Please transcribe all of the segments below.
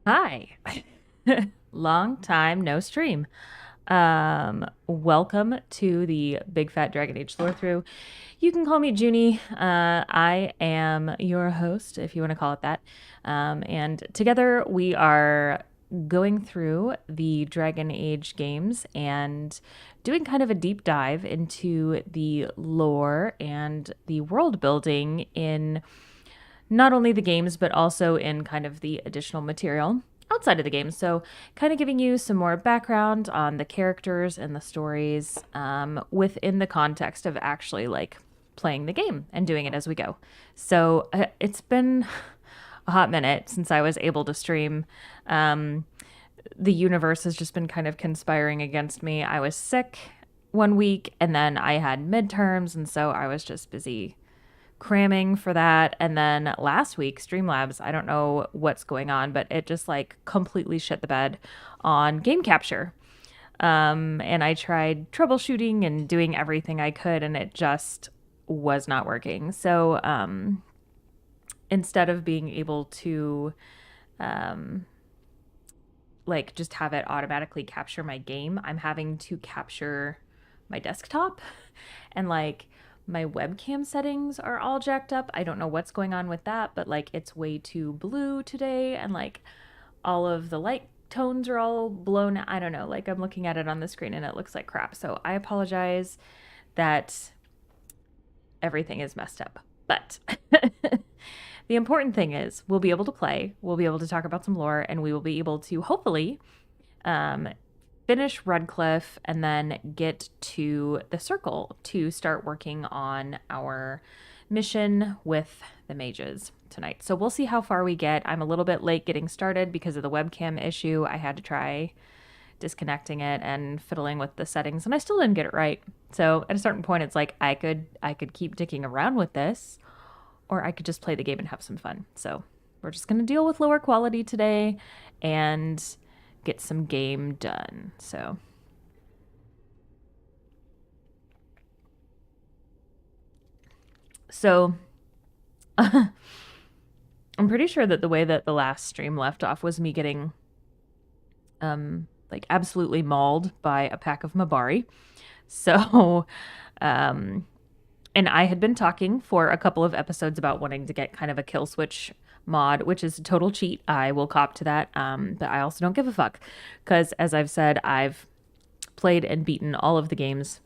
Hi. Long time no stream. Welcome to the Big Fat Dragon Age Lorethrough. You can call me Junie. I am your host, if you want to call it that. And together we are going through the Dragon Age games and doing kind of a deep dive into the lore and the world building in not only the games, but also in kind of the additional material outside of the game. So, kind of giving you some more background on the characters and the stories within the context of actually like playing the game and doing it as we go. So, it's been a hot minute since I was able to stream. The universe has just been kind of conspiring against me. I was sick one week and then I had midterms, and so I was just busy cramming for that. And then last week, Streamlabs, I don't know what's going on, but it just like completely shit the bed on game capture. And I tried troubleshooting and doing everything I could, and it just was not working. So instead of being able to like just have it automatically capture my game, I'm having to capture my desktop and like my webcam settings are all jacked up. I don't know what's going on with that, but like it's way too blue today and like all of the light tones are all blown. I don't know. Like I'm looking at it on the screen and it looks like crap. So I apologize that everything is messed up. But the important thing is we'll be able to play, we'll be able to talk about some lore, and we will be able to hopefully um, finish Redcliffe and then get to the circle to start working on our mission with the mages tonight. So we'll see how far we get. I'm a little bit late getting started because of the webcam issue. I had to try disconnecting it and fiddling with the settings and I still didn't get it right. So at a certain point it's like I could keep dicking around with this or I could just play the game and have some fun. So we're just going to deal with lower quality today and get some game done. So I'm pretty sure that the way that the last stream left off was me getting like absolutely mauled by a pack of Mabari. So um and I had been talking for a couple of episodes about wanting to get kind of a kill switch mod, which is a total cheat. I will cop to that. But I also don't give a fuck because, as I've said, I've played and beaten all of the games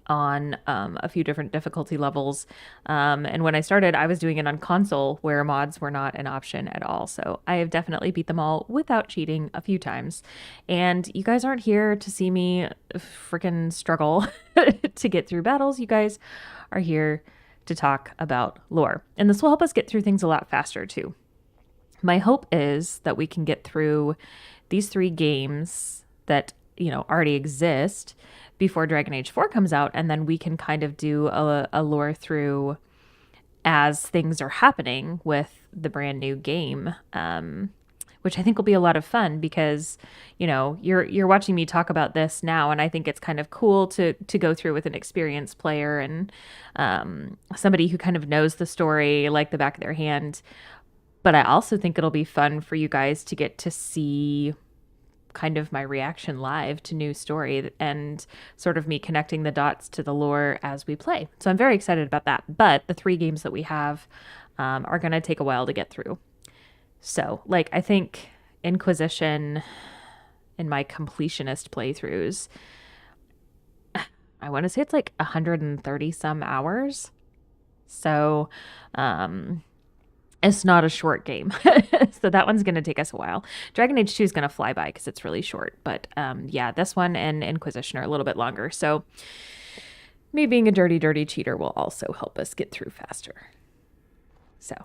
on a few different difficulty levels. And when I started, I was doing it on console where mods were not an option at all. So I have definitely beat them all without cheating a few times. And you guys aren't here to see me freaking struggle to get through battles. You guys are here to talk about lore. And this will help us get through things a lot faster too. My hope is that we can get through these three games that, already exist before Dragon Age 4 comes out, and then we can kind of do a lore through as things are happening with the brand new game, which I think will be a lot of fun because you're watching me talk about this now, and I think it's kind of cool to go through with an experienced player and somebody who kind of knows the story like the back of their hand. But I also think it'll be fun for you guys to get to see kind of my reaction live to new story and sort of me connecting the dots to the lore as we play. So I'm very excited about that. But the three games that we have are going to take a while to get through. So, like, I think Inquisition in my completionist playthroughs, I want to say it's like 130 some hours. So, it's not a short game. So that one's going to take us a while. Dragon Age 2 is going to fly by because it's really short. But yeah, this one and Inquisition are a little bit longer. So me being a dirty, dirty cheater will also help us get through faster. So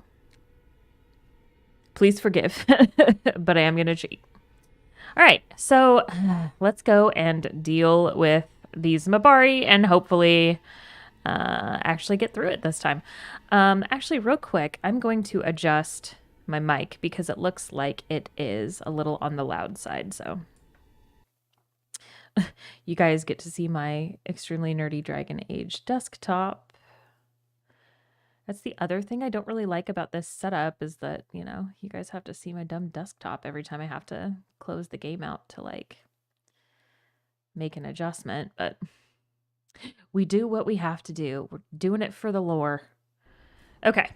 please forgive, but I am going to cheat. All right, so let's go and deal with these Mabari and hopefully actually get through it this time. Actually, real quick, I'm going to adjust my mic because it looks like it is a little on the loud side. So you guys get to see my extremely nerdy Dragon Age desktop That's the other thing I don't really like about this setup is that, you know, you guys have to see my dumb desktop every time I have to close the game out to like make an adjustment, but we do what we have to do. We're doing it for the lore. Okay.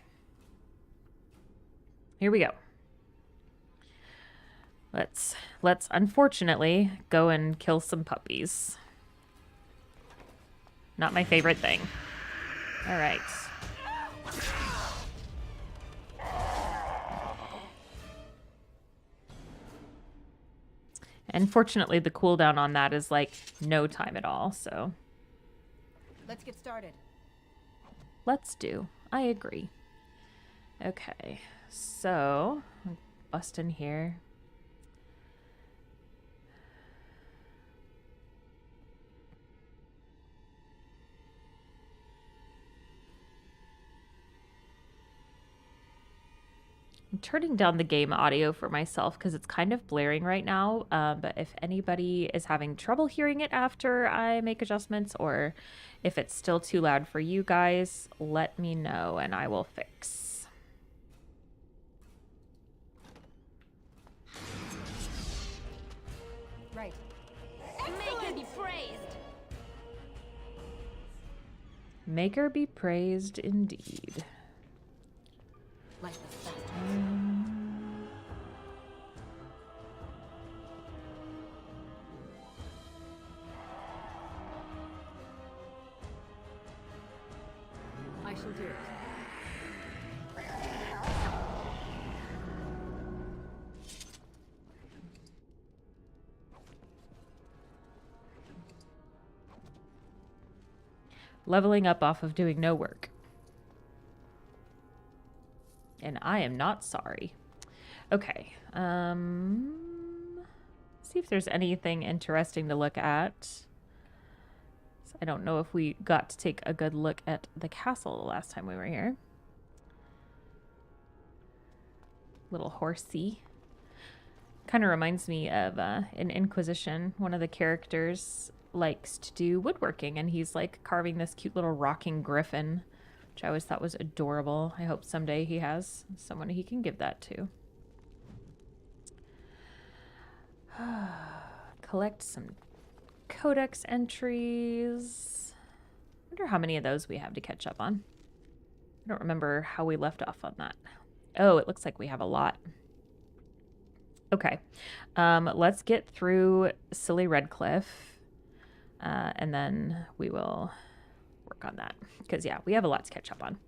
Here we go. Let's unfortunately go and kill some puppies. Not my favorite thing. All right. And fortunately, the cooldown on that is like no time at all, so. Let's get started. Let's do. I agree. Okay, so bust in here. I'm turning down the game audio for myself because it's kind of blaring right now. But if anybody is having trouble hearing it after I make adjustments, or if it's still too loud for you guys, let me know and I will fix. Right. Maker be praised. Maker be praised indeed. Like the fast. I shall do it. Leveling up off of doing no work. And I am not sorry. Okay. See if there's anything interesting to look at. I don't know if we got to take a good look at the castle the last time we were here. Little horsey. Kind of reminds me of in Inquisition, one of the characters likes to do woodworking, and he's like carving this cute little rocking griffin, which I always thought was adorable. I hope someday he has someone he can give that to. Collect some codex entries. I wonder how many of those we have to catch up on. I don't remember how we left off on that. Oh, it looks like we have a lot. Okay. Let's get through Silly Redcliffe, and then we will work on that. Because, yeah, we have a lot to catch up on.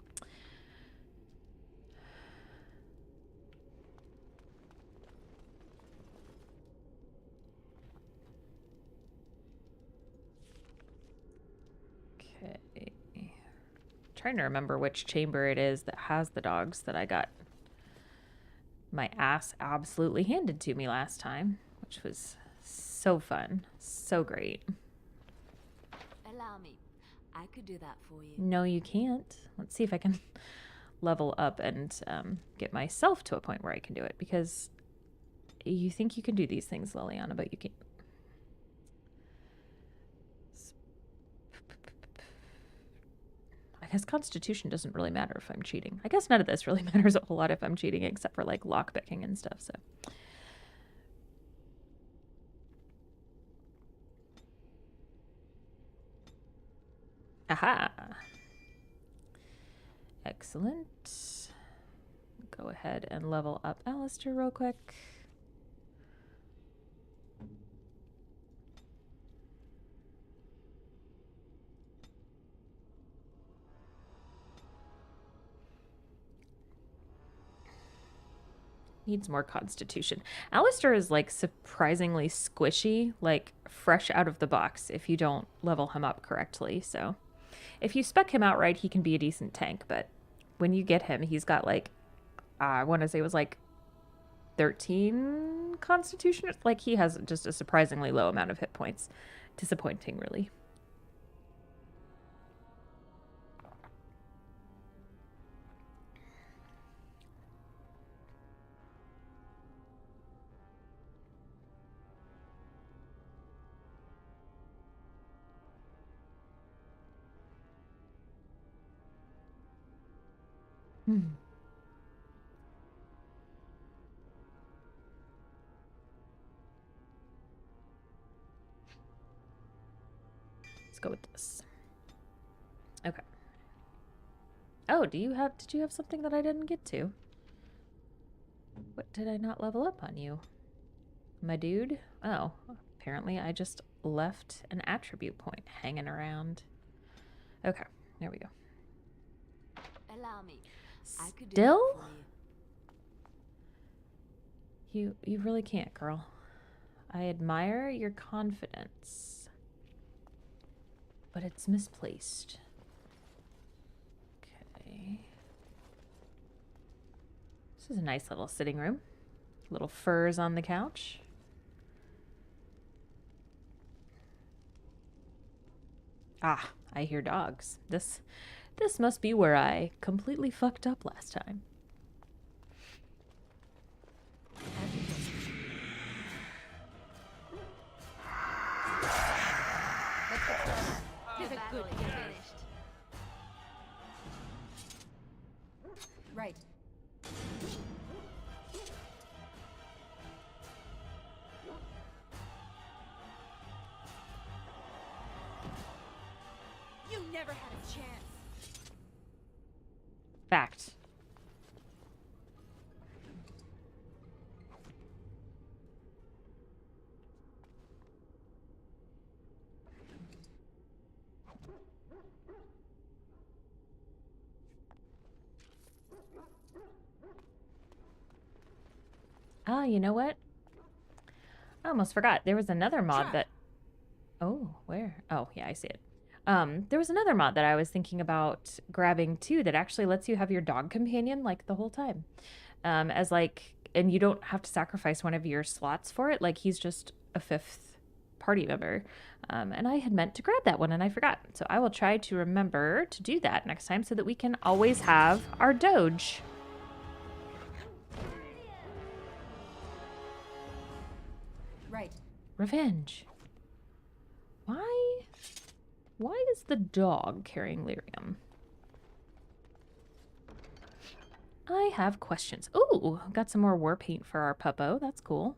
Okay. Trying to remember which chamber it is that has the dogs that I got my ass absolutely handed to me last time, which was so fun. So great. Allow me. I could do that for you. No, you can't. Let's see if I can level up and get myself to a point where I can do it, because you think you can do these things, Liliana, but you can't. I guess Constitution doesn't really matter if I'm cheating. I guess none of this really matters a whole lot if I'm cheating, except for like lockpicking and stuff, so. Aha! Excellent. Go ahead and level up Alistair real quick. Needs more constitution. Alistair is like surprisingly squishy, like fresh out of the box if you don't level him up correctly. So if you spec him out right, he can be a decent tank. But when you get him, he's got like, I want to say it was like 13 constitution. Like he has just a surprisingly low amount of hit points. Disappointing, really. Let's go with this. Okay. Oh, did you have something that I didn't get to? What did I not level up on you? My dude? Oh, apparently I just left an attribute point hanging around. Okay, there we go. Allow me. I could do Still? that for you. You really can't, girl. I admire your confidence, but it's misplaced. Okay. This is a nice little sitting room. Little furs on the couch. Ah, I hear dogs. This must be where I completely fucked up last time. Let's get started. Give it good. Get finished. Right. You never had a chance. Fact. Ah, you know what? I almost forgot. There was another mod Trap. that... Oh, where? Oh, yeah, I see it. There was another mod that I was thinking about grabbing too that actually lets you have your dog companion like the whole time. As like, and you don't have to sacrifice one of your slots for it. Like he's just a fifth party member. And I had meant to grab that one and I forgot. So I will try to remember to do that next time so that we can always have our Doge. Right. Revenge. Why is the dog carrying lyrium? I have questions. Ooh, got some more war paint for our puppo. That's cool.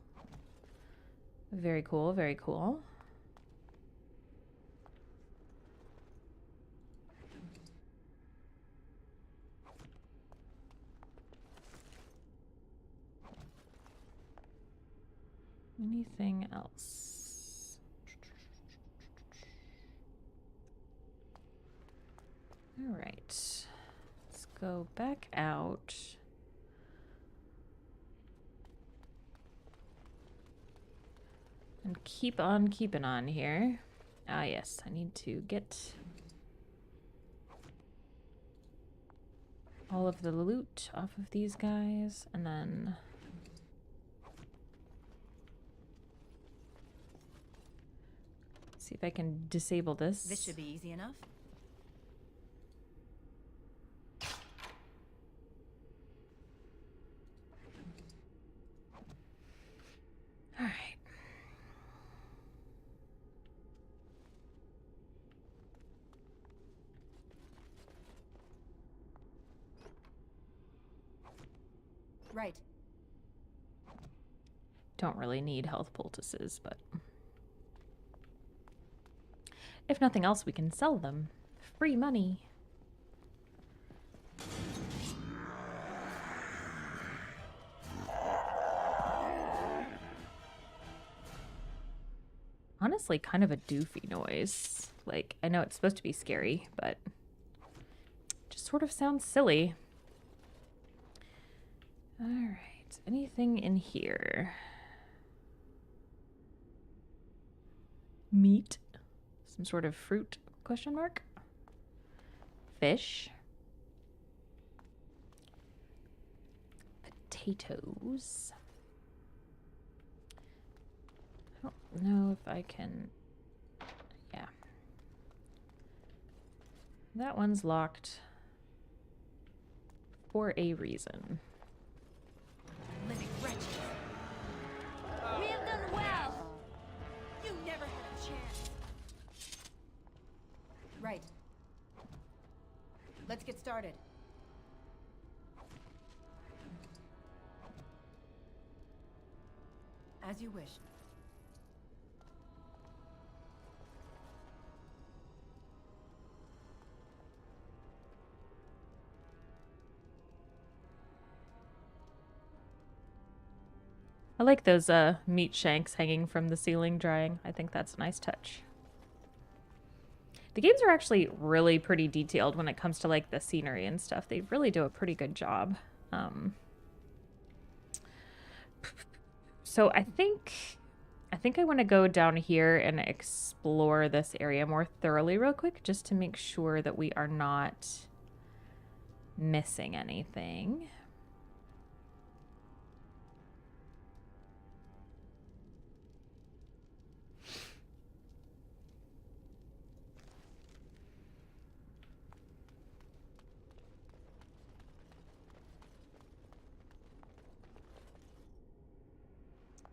Very cool, very cool. Anything else? All right. Let's go back out. And keep on keeping on here. Ah, yes. I need to get all of the loot off of these guys. And then... see if I can disable this. This should be easy enough. All right. Right. Don't really need health poultices, but if nothing else, we can sell them. Free money. Honestly, kind of a doofy noise. Like, I know it's supposed to be scary, but just sort of sounds silly. All right. Anything in here? Meat? Some sort of fruit? Question mark? Fish? Potatoes? I don't know if I can... yeah. That one's locked for a reason. Living wretches. We have done well. You never had a chance. Right. Let's get started. As you wish. I like those meat shanks hanging from the ceiling drying. I think that's a nice touch. The games are actually really pretty detailed when it comes to like the scenery and stuff. They really do a pretty good job. So I think I want to go down here and explore this area more thoroughly real quick just to make sure that we are not missing anything.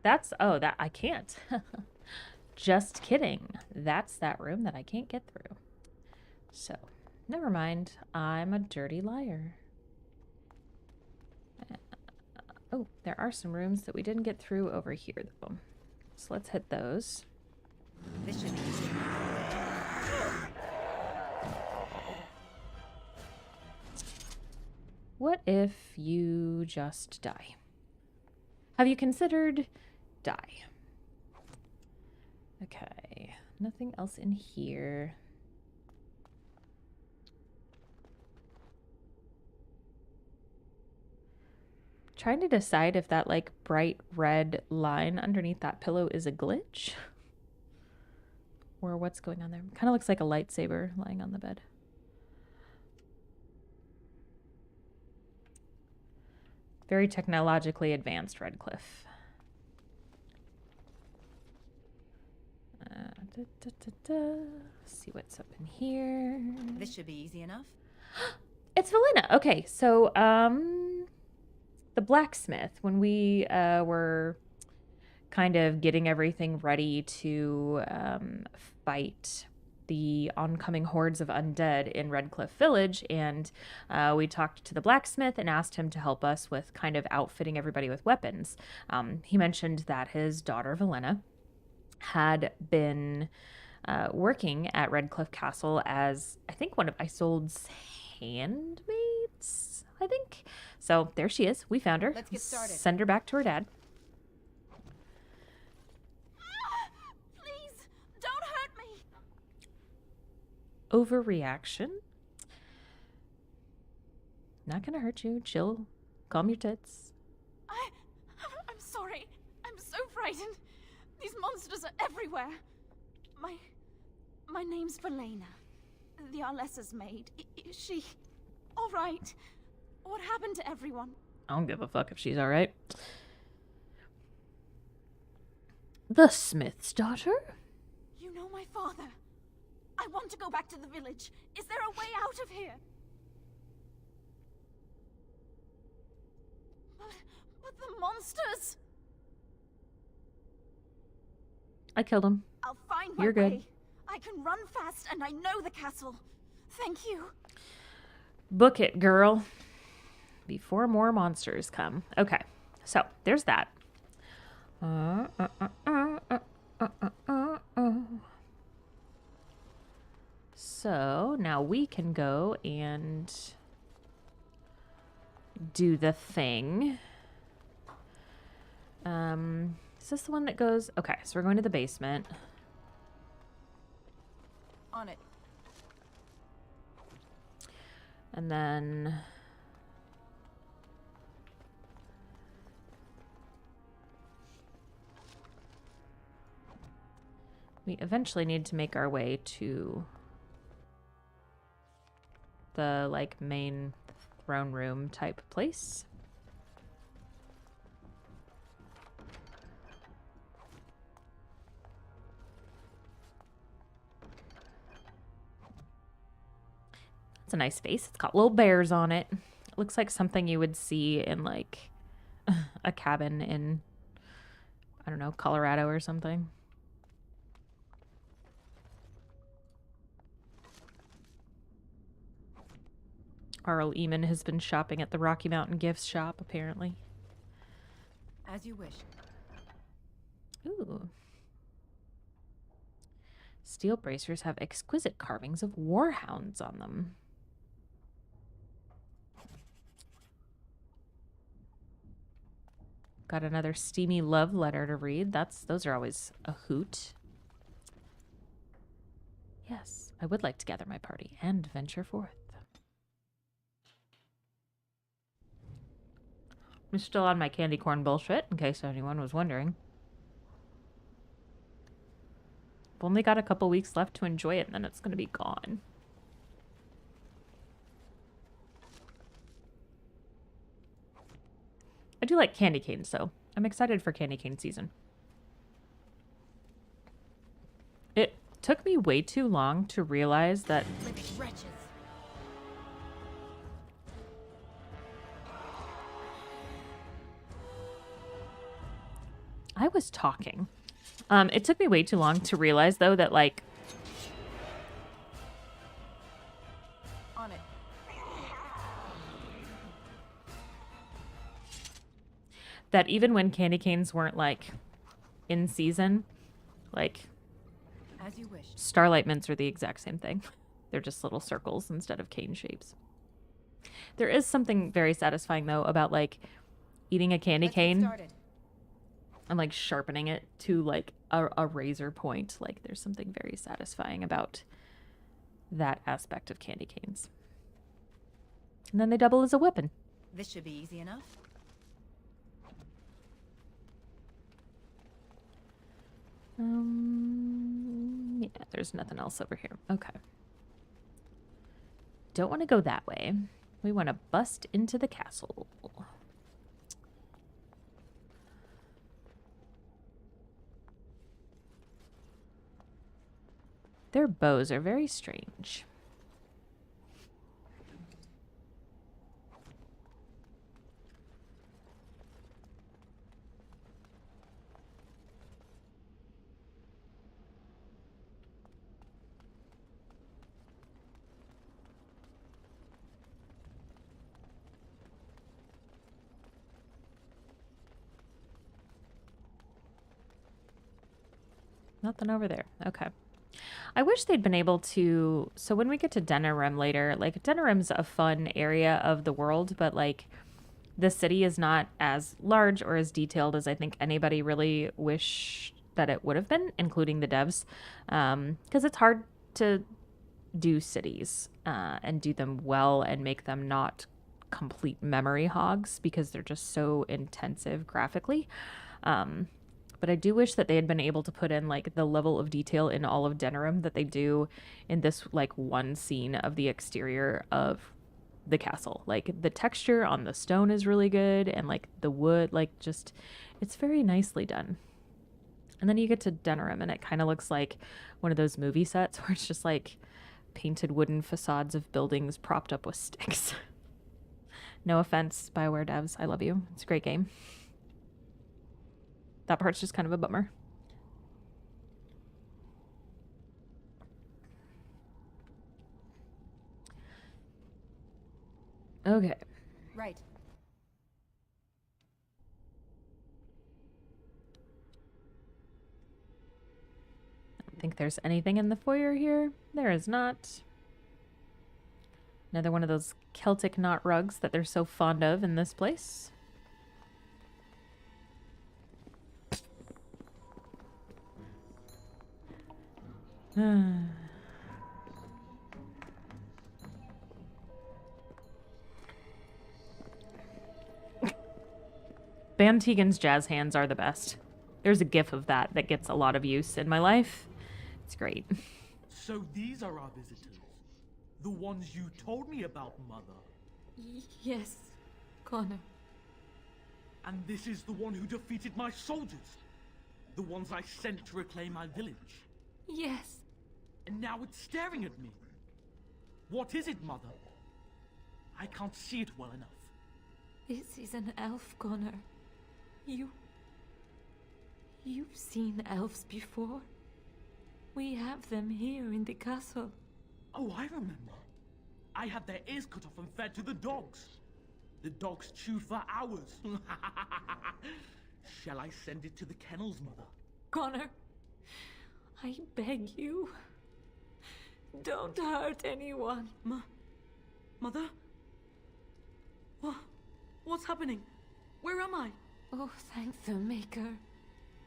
That's, oh, that I can't. Just kidding. That's that room that I can't get through. So, never mind. I'm a dirty liar. Oh, there are some rooms that we didn't get through over here, though. So let's hit those. This should be easy. What if you just die? Have you considered die? Okay, nothing else in here. Trying to decide if that like bright red line underneath that pillow is a glitch or what's going on there. Kind of looks like a lightsaber lying on the bed. Very technologically advanced Redcliffe. See what's up in here. This should be easy enough. It's Valena. Okay, so the blacksmith, when we were kind of getting everything ready to fight the oncoming hordes of undead in Redcliffe Village, and we talked to the blacksmith and asked him to help us with kind of outfitting everybody with weapons. He mentioned that his daughter Valena had been working at Redcliffe Castle as, I think, one of Isolde's handmaids, I think. So there she is. We found her. Let's get started. Send her back to her dad. Please, don't hurt me. Overreaction. Not gonna hurt you. Chill. Calm your tits. I'm sorry. I'm so frightened. These monsters are everywhere. My name's Valena. The Arlessa's maid. Is she all right? What happened to everyone? I don't give a fuck if she's all right. The smith's daughter? You know my father. I want to go back to the village. Is there a way out of here? But the monsters. I killed him. I'll find my You're good. way. I can run fast and I know the castle. Thank you. Book it, girl. Before more monsters come. Okay, so there's that. So now we can go and do the thing. Is this the one that goes? Okay, so we're going to the basement. On it. And then we eventually need to make our way to the like main throne room type place. It's a nice space. It's got little bears on it. It looks like something you would see in like a cabin in, I don't know, Colorado or something. Arl Eamon has been shopping at the Rocky Mountain Gifts shop, apparently. As you wish. Ooh. Steel bracers have exquisite carvings of warhounds on them. Got another steamy love letter to read. Those are always a hoot. Yes, I would like to gather my party and venture forth. I'm still on my candy corn bullshit, in case anyone was wondering. I've only got a couple weeks left to enjoy it, and then it's going to be gone. I do like candy canes, though. I'm excited for candy cane season. It took me way too long to realize that... Wretches. I was talking. It took me way too long to realize, though, that, like... On it. That even when candy canes weren't, like, in season, like... As you wish. Starlight mints are the exact same thing. They're just little circles instead of cane shapes. There is something very satisfying, though, about, like, eating a candy cane and, like, sharpening it to, like, a razor point. Like, there's something very satisfying about that aspect of candy canes. And then they double as a weapon. This should be easy enough. Yeah, there's nothing else over here. Okay. Don't want to go that way. We want to bust into the castle. Their bows are very strange. Nothing over there. Okay. I wish they'd been able to... So when we get to Denerim later, like, Denerim's a fun area of the world, but, like, the city is not as large or as detailed as I think anybody really wished that it would have been, including the devs. Because it's hard to do cities and do them well and make them not complete memory hogs because they're just so intensive graphically. But I do wish that they had been able to put in, like, the level of detail in all of Denerim that they do in this, like, one scene of the exterior of the castle. Like, the texture on the stone is really good, and, like, the wood, like, just, it's very nicely done. And then you get to Denerim, and it kind of looks like one of those movie sets where it's just, like, painted wooden facades of buildings propped up with sticks. No offense, BioWare devs. I love you. It's a great game. That part's just kind of a bummer. Okay. Right. I don't think there's anything in the foyer here. There is not. Another one of those Celtic knot rugs that they're so fond of in this place. Van Tegan's jazz hands are the best. There's a gif of that gets a lot of use in my life. It's great. So these are our visitors. The ones you told me about, Mother. Yes, Connor. And this is the one who defeated my soldiers. The ones I sent to reclaim my village. Yes. And now it's staring at me. What is it, Mother? I can't see it well enough. This is an elf, Connor. You've seen elves before. We have them here in the castle. Oh, I remember. I had their ears cut off and fed to the dogs. The dogs chew for hours. Shall I send it to the kennels, Mother? Connor, I beg you. Don't hurt anyone. Mother? What's happening? Where am I? Oh, thank the Maker.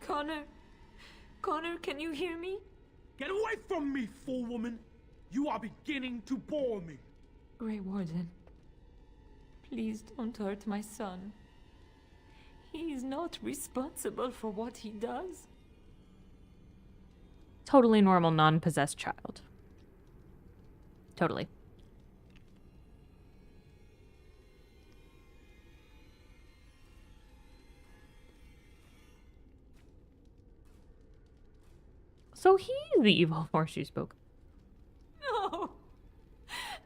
Connor, can you hear me? Get away from me, fool woman! You are beginning to bore me. Grey Warden, please don't hurt my son. He is not responsible for what he does. Totally normal, non-possessed child. Totally. So he's the evil horse you spoke. No!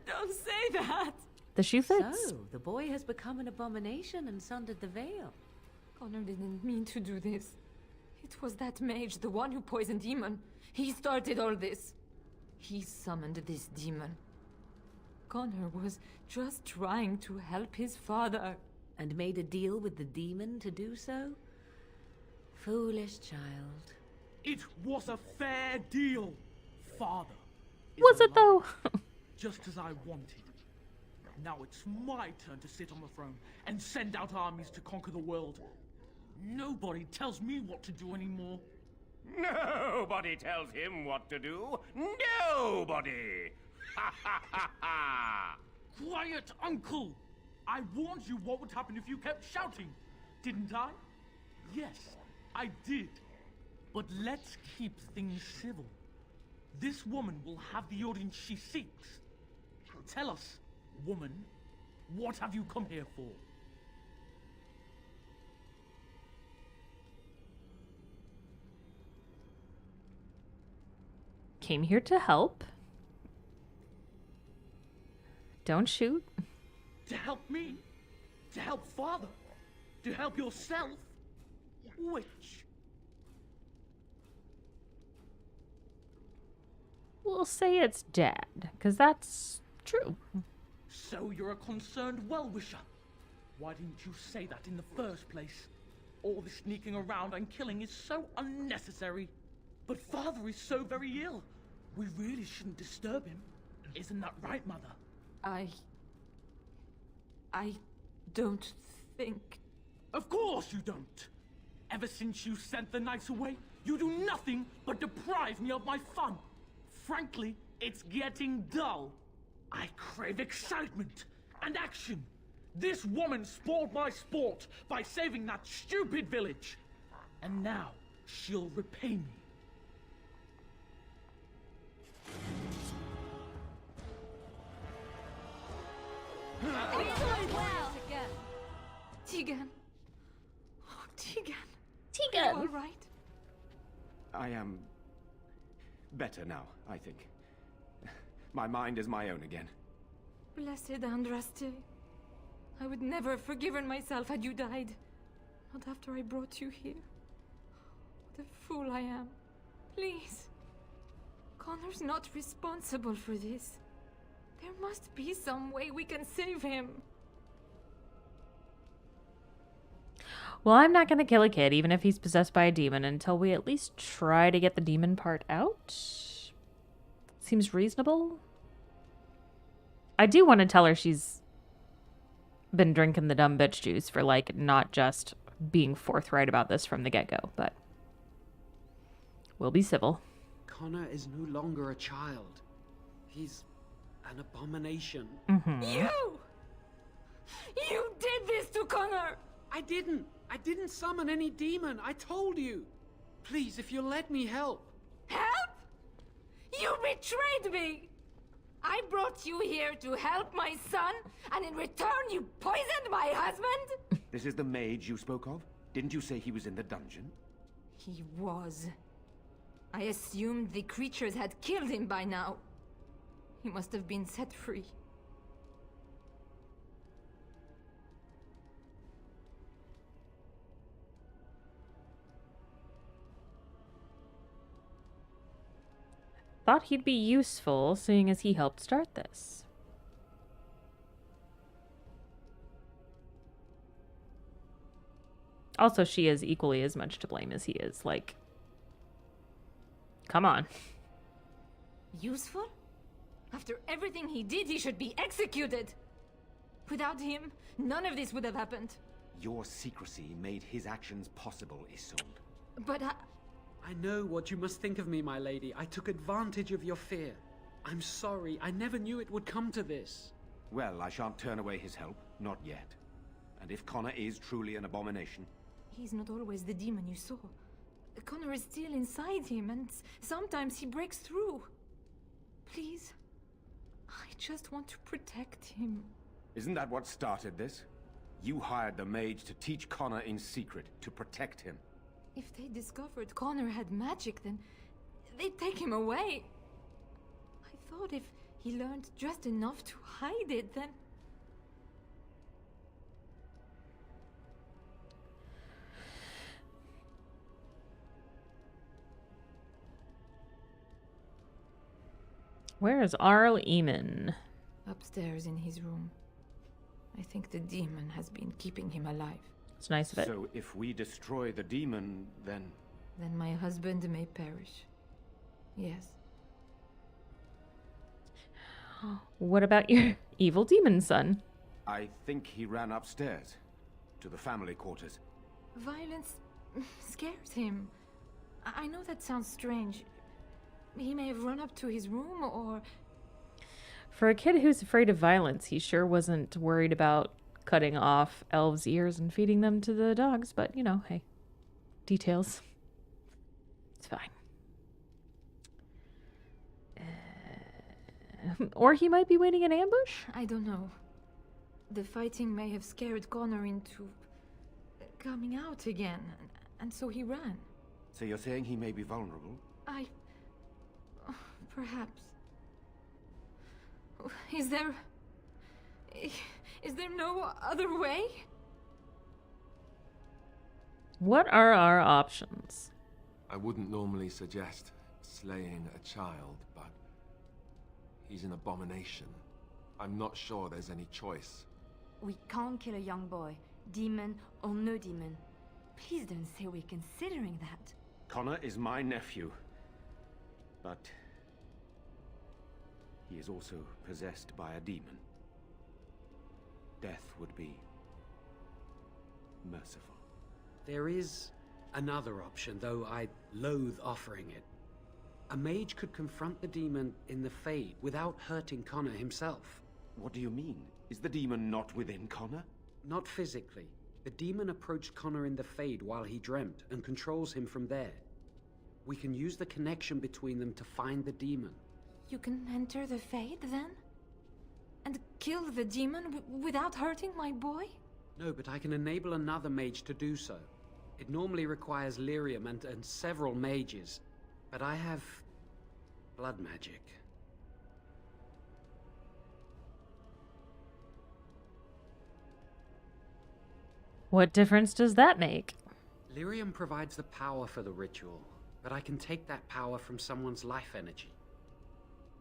Don't say that! The shoe fits. So, the boy has become an abomination and sundered the veil. Connor didn't mean to do this. It was that mage, the one who poisoned Demon. He started all this. He summoned this demon. Connor was just trying to help his father. And made a deal with the demon to do so? Foolish child. It was a fair deal, Father. is Was it alive, though? Just as I wanted. Now it's my turn to sit on the throne and send out armies to conquer the world. Nobody tells me what to do anymore. Nobody tells him what to do. Nobody! Ha ha ha ha! Quiet, Uncle! I warned you what would happen if you kept shouting, didn't I? Yes, I did. But let's keep things civil. This woman will have the audience she seeks. Tell us, woman, what have you come here for? Came here to help. Don't shoot. To help me? To help Father? To help yourself? Which? We'll say it's Dad, because that's true. So you're a concerned well-wisher. Why didn't you say that in the first place? All this sneaking around and killing is so unnecessary. But Father is so very ill. We really shouldn't disturb him. Isn't that right, Mother? I don't think... Of course you don't. Ever since you sent the knights away, you do nothing but deprive me of my fun. Frankly, it's getting dull. I crave excitement and action. This woman spoiled my sport by saving that stupid village. And now she'll repay me. Tegan. Oh, Tegan. Tegan! All right. I am better now, I think. My mind is my own again. Blessed Andraste. I would never have forgiven myself had you died. Not after I brought you here. What a fool I am. Please. Connor's not responsible for this. There must be some way we can save him. Well, I'm not going to kill a kid, even if he's possessed by a demon, until we at least try to get the demon part out. Seems reasonable. I do want to tell her she's been drinking the dumb bitch juice for, like, not just being forthright about this from the get-go, but we'll be civil. Connor is no longer a child. He's an abomination. You! You did this to Connor! I didn't summon any demon. I told you. Please, if you'll let me help. Help? You betrayed me! I brought you here to help my son, and in return you poisoned my husband? This is the mage you spoke of? Didn't you say he was in the dungeon? He was. I assumed the creatures had killed him by now. He must have been set free. Thought he'd be useful, seeing as he helped start this. Also, she is equally as much to blame as he is. Like, Come on. Useful? After everything he did, he should be executed! Without him, none of this would have happened. Your secrecy made his actions possible, Isolde. But I know what you must think of me, my lady. I took advantage of your fear. I'm sorry. I never knew it would come to this. Well, I shan't turn away his help. Not yet. And if Connor is truly an abomination... he's not always the demon you saw. Connor is still inside him, and sometimes he breaks through. Please, I just want to protect him. Isn't that what started this? You hired the mage to teach Connor in secret, to protect him. If they discovered Connor had magic, then they'd take him away. I thought if he learned just enough to hide it, then... Where is Arl Eamon? Upstairs in his room. I think the demon has been keeping him alive. It's nice of it. So if we destroy the demon, then... Then my husband may perish. Yes. What about your evil demon son? I think he ran upstairs, to the family quarters. Violence scares him. I know that sounds strange. He may have run up to his room, or... For a kid who's afraid of violence, he sure wasn't worried about cutting off elves' ears and feeding them to the dogs, but, you know, hey. Details. It's fine. Or he might be waiting in ambush? I don't know. The fighting may have scared Connor into... coming out again, and so he ran. So you're saying he may be vulnerable? Perhaps. Is there no other way? What are our options? I wouldn't normally suggest slaying a child, but he's an abomination. I'm not sure there's any choice. We can't kill a young boy, demon or no demon. Please don't say we're considering that. Connor is my nephew. But... he is also possessed by a demon. Death would be... merciful. There is another option, though I loathe offering it. A mage could confront the demon in the Fade without hurting Connor himself. What do you mean? Is the demon not within Connor? Not physically. The demon approached Connor in the Fade while he dreamt and controls him from there. We can use the connection between them to find the demon. You can enter the Fade, then? And kill the demon without hurting my boy? No, but I can enable another mage to do so. It normally requires lyrium and several mages. But I have... blood magic. What difference does that make? Lyrium provides the power for the ritual, but I can take that power from someone's life energy.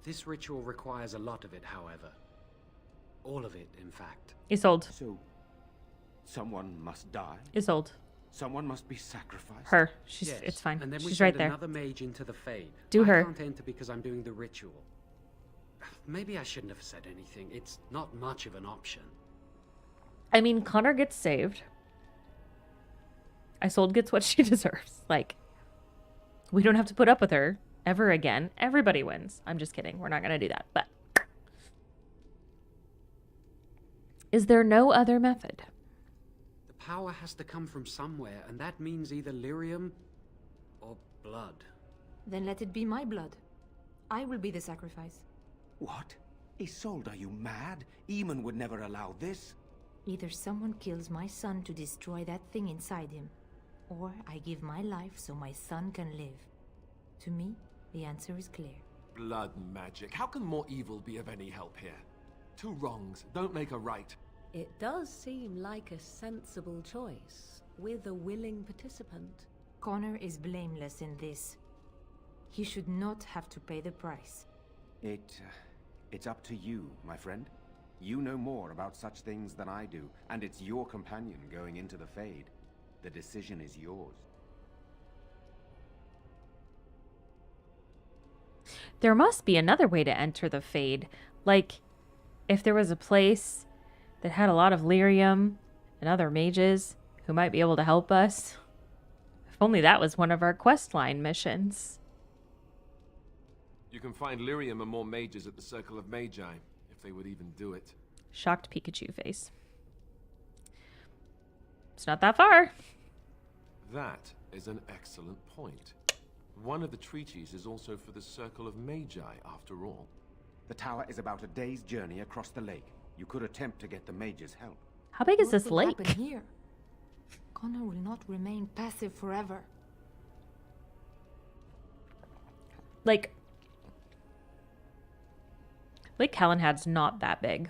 This ritual requires a lot of it, however. All of it, in fact. Isolde. So... someone must die? Isolde. Someone must be sacrificed? Her. Yes, It's fine. and then we She's send right there. another mage into the Fade. Do her. I can't enter because I'm doing the ritual. Maybe I shouldn't have said anything. It's not much of an option. I mean, Connor gets saved. Isolde gets what she deserves. Like, we don't have to put up with her ever again. Everybody wins. I'm just kidding. We're not going to do that. But is there no other method? The power has to come from somewhere, and that means either lyrium or blood. Then let it be my blood. I will be the sacrifice. What? Isolde, are you mad? Eamon would never allow this. Either someone kills my son to destroy that thing inside him, or I give my life so my son can live. To me, the answer is clear. Blood magic. How can more evil be of any help here? Two wrongs don't make a right. It does seem like a sensible choice, with a willing participant. Connor is blameless in this. He should not have to pay the price. It's up to you, my friend. You know more about such things than I do, and it's your companion going into the Fade. The decision is yours. There must be another way to enter the Fade. Like, if there was a place that had a lot of lyrium and other mages who might be able to help us. If only that was one of our questline missions. You can find lyrium and more mages at the Circle of Magi, if they would even do it. Shocked Pikachu face. It's not that far. That is an excellent point. One of the treaties is also for the Circle of Magi, after all. The tower is about a day's journey across the lake. You could attempt to get the mage's help. How big is What this will lake? happen here? Connor will not remain passive forever. Like, Lake Calenhad's not that big.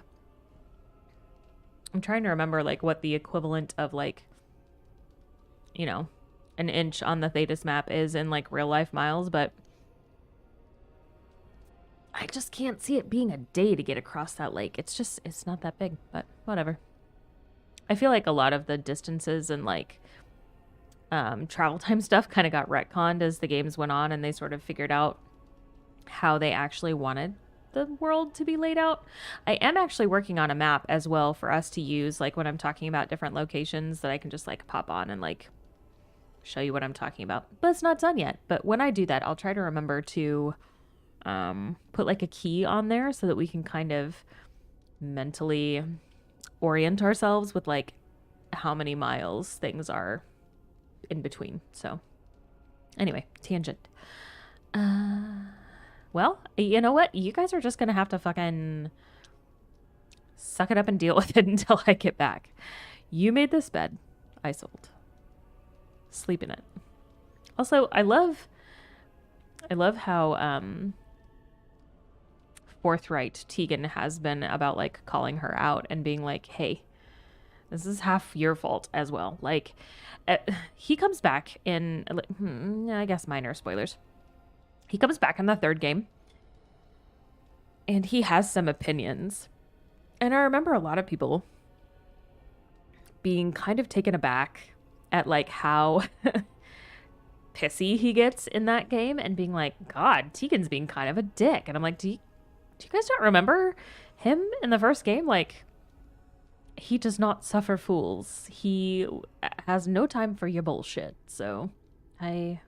I'm trying to remember, like, what the equivalent of, like, you know, an inch on the Thetis map is in, like, real life miles, but I just can't see it being a day to get across that lake. It's not that big, but whatever. I feel like a lot of the distances and, like, travel time stuff kind of got retconned as the games went on, and they sort of figured out how they actually wanted the world to be laid out. I am actually working on a map as well for us to use, like, when I'm talking about different locations that I can just, like, pop on and, like, show you what I'm talking about. But it's not done yet. But when I do that, I'll try to remember to put, like, a key on there so that we can kind of mentally orient ourselves with, like, how many miles things are in between. So anyway, tangent. Well, you know what? You guys are just going to have to fucking suck it up and deal with it until I get back. You made this bed. I sold. Sleep in it. Also, I love how forthright Tegan has been about, like, calling her out and being like, hey, this is half your fault as well. Like, he comes back in, I guess minor spoilers. He comes back in the third game, and he has some opinions. And I remember a lot of people being kind of taken aback at, like, how pissy he gets in that game and being like, God, Tegan's being kind of a dick. And I'm like, do you guys not remember him in the first game? Like, he does not suffer fools. He has no time for your bullshit. So I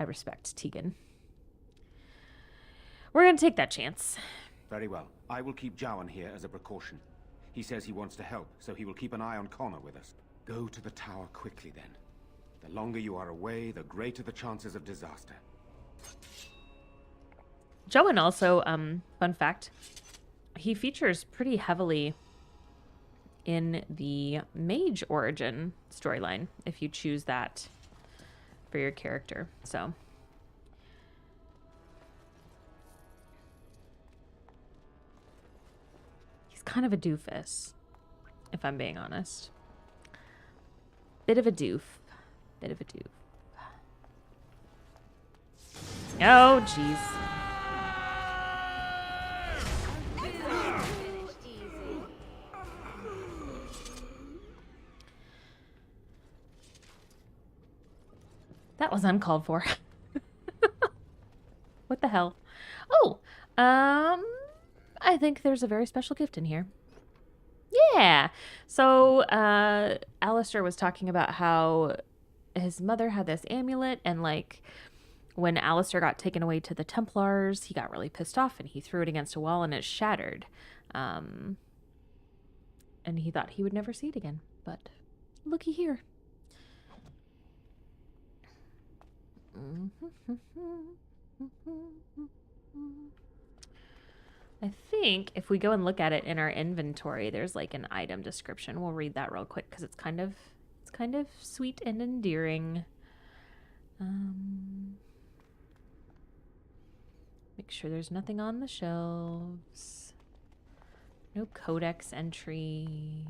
respect Tegan. We're going to take that chance. Very well. I will keep Jowan here as a precaution. He says he wants to help, so he will keep an eye on Connor with us. Go to the tower quickly, then. The longer you are away, the greater the chances of disaster. Jowan also, fun fact, he features pretty heavily in the mage origin storyline, if you choose that for your character. So he's kind of a doofus, if I'm being honest. Bit of a doof. Oh, jeez. That was uncalled for. What the hell? Oh, I think there's a very special gift in here. Yeah. So, Alistair was talking about how his mother had this amulet, and, like, when Alistair got taken away to the Templars, he got really pissed off and he threw it against a wall and it shattered. And he thought he would never see it again. But looky here. I think if we go and look at it in our inventory, there's, like, an item description. We'll read that real quick because it's kind of sweet and endearing. Make sure there's nothing on the shelves. No codex entries.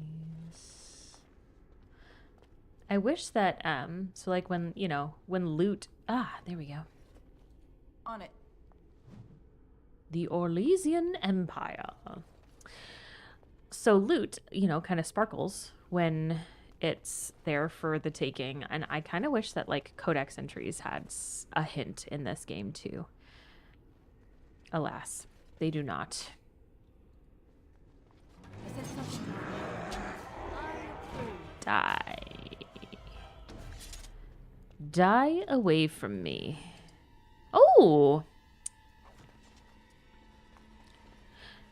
I wish that, so, like, when, you know, when loot, there we go. On it. The Orlesian Empire. So loot, you know, kind of sparkles when it's there for the taking. And I kind of wish that, like, codex entries had a hint in this game too. Alas, they do not. Die. Die away from me. Oh!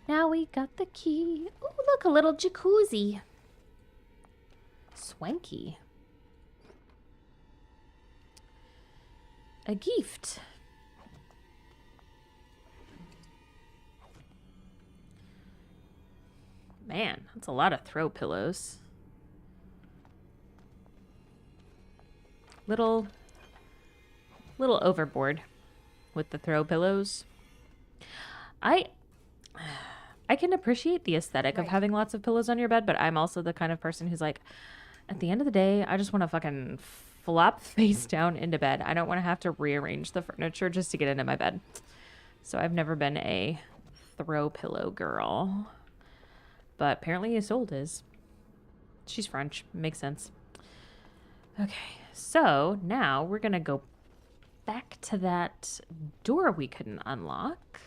Now we got the key. Oh, look, a little jacuzzi. Swanky. A gift. Man, that's a lot of throw pillows. Little overboard with the throw pillows. I can appreciate the aesthetic of having lots of pillows on your bed, but I'm also the kind of person who's like, at the end of the day, I just want to fucking flop face down into bed. I don't want to have to rearrange the furniture just to get into my bed. So I've never been a throw pillow girl. But apparently Isolde is. She's French. Makes sense. Okay, so now we're going to go back to that door we couldn't unlock.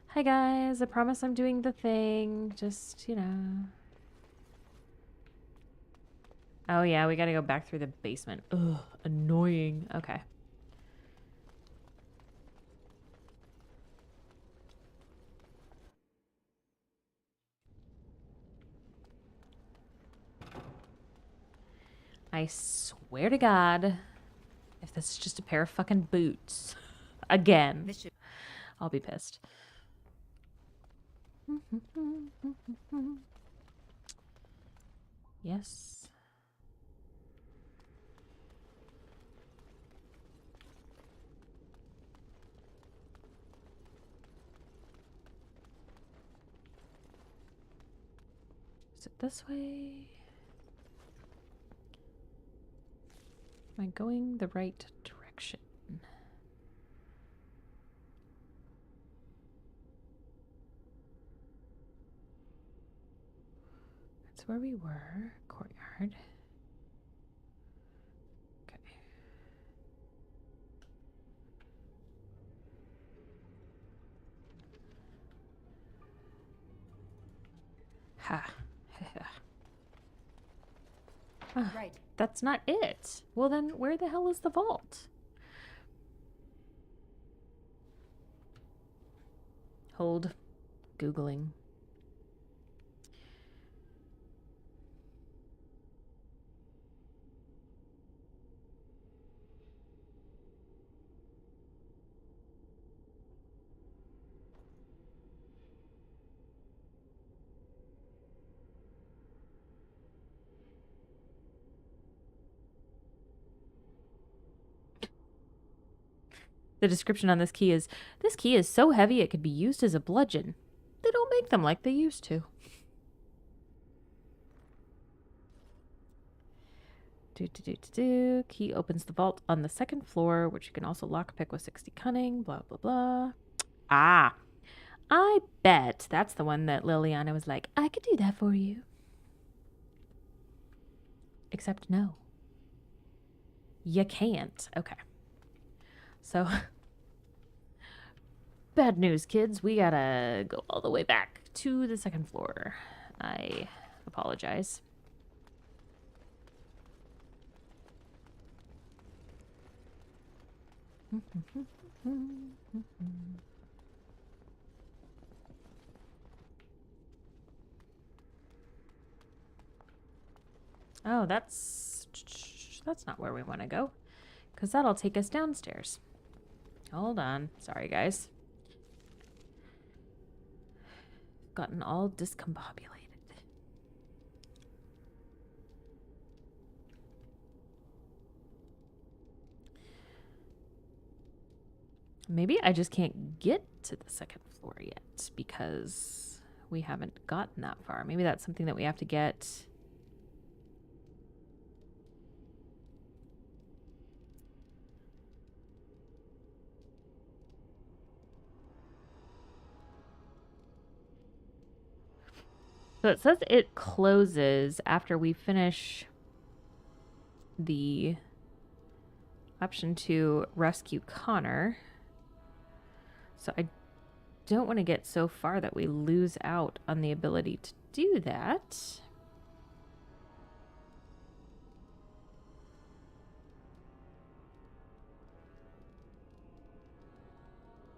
Hi guys, I promise I'm doing the thing. Just, you know. Oh yeah, we gotta go back through the basement. Ugh, annoying. Okay. I swear to God, if this is just a pair of fucking boots, again, I'll be pissed. Yes. Is it this way? Am I going the right direction? That's where we were. Courtyard. Okay. Ha. Right. That's not it. Well then, where the hell is the vault? Hold. Googling. The description on this key is so heavy it could be used as a bludgeon. They don't make them like they used to. Key opens the vault on the second floor, which you can also lockpick with 60 cunning, blah, blah, blah. Ah, I bet that's the one that Liliana was like, I could do that for you. Except no. You can't. Okay. So, bad news, kids. We gotta go all the way back to the second floor. I apologize. Oh, that's not where we want to go, because that'll take us downstairs. Hold on. Sorry, guys. Gotten all discombobulated. Maybe I just can't get to the second floor yet because we haven't gotten that far. Maybe that's something that we have to get. So it says it closes after we finish the option to rescue Connor. So I don't want to get so far that we lose out on the ability to do that.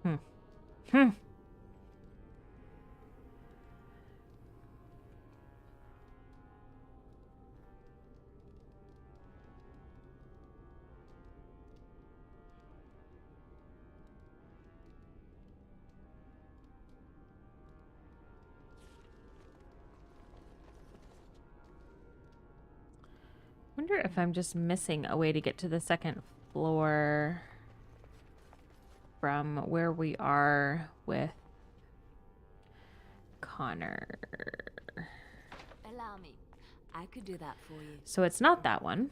Hmm. Wonder if I'm just missing a way to get to the second floor from where we are with Connor. Allow me. I could do that for you. So it's not that one.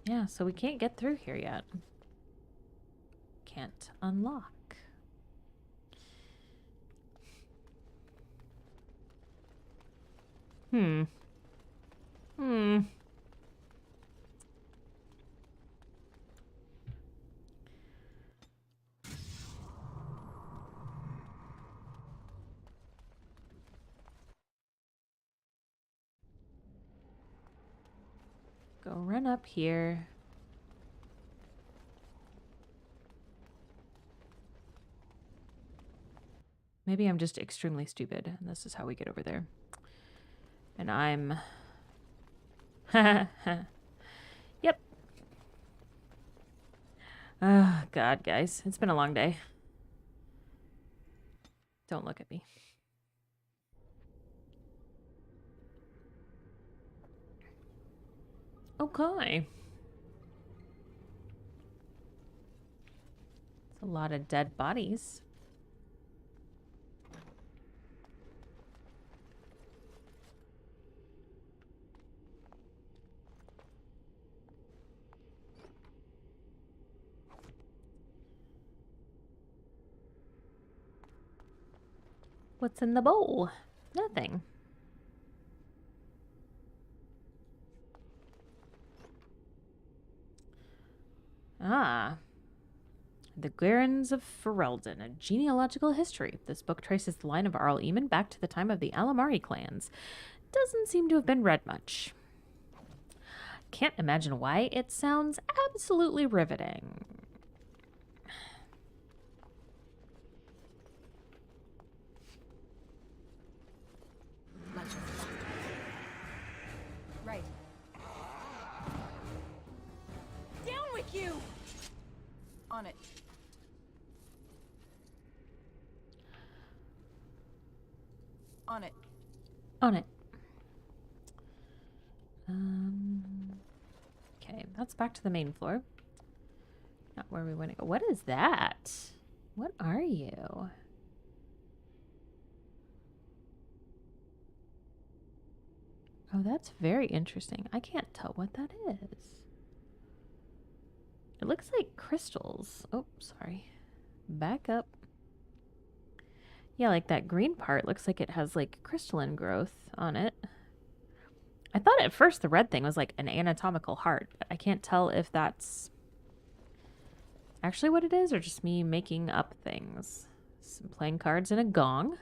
Yeah, so we can't get through here yet. Can't unlock. Hmm. Go run up here. Maybe I'm just extremely stupid, and this is how we get over there. And I'm... Yep. Oh, God, guys. It's been a long day. Don't look at me. Okay. It's a lot of dead bodies. What's in the bowl? Nothing. Ah. The Guerins of Ferelden, a genealogical history. This book traces the line of Arl Eamon back to the time of the Alamari clans. Doesn't seem to have been read much. Can't imagine why. It sounds absolutely riveting. Right. Down with you! On it. On it. On it. Okay, that's back to the main floor. Not where we want to go. What is that? What are you? Oh, that's very interesting. I can't tell what that is. It looks like crystals. Oh, sorry. Back up. Yeah, like that green part looks like it has like crystalline growth on it. I thought at first the red thing was like an anatomical heart, but I can't tell if that's actually what it is or just me making up things. Some playing cards and a gong.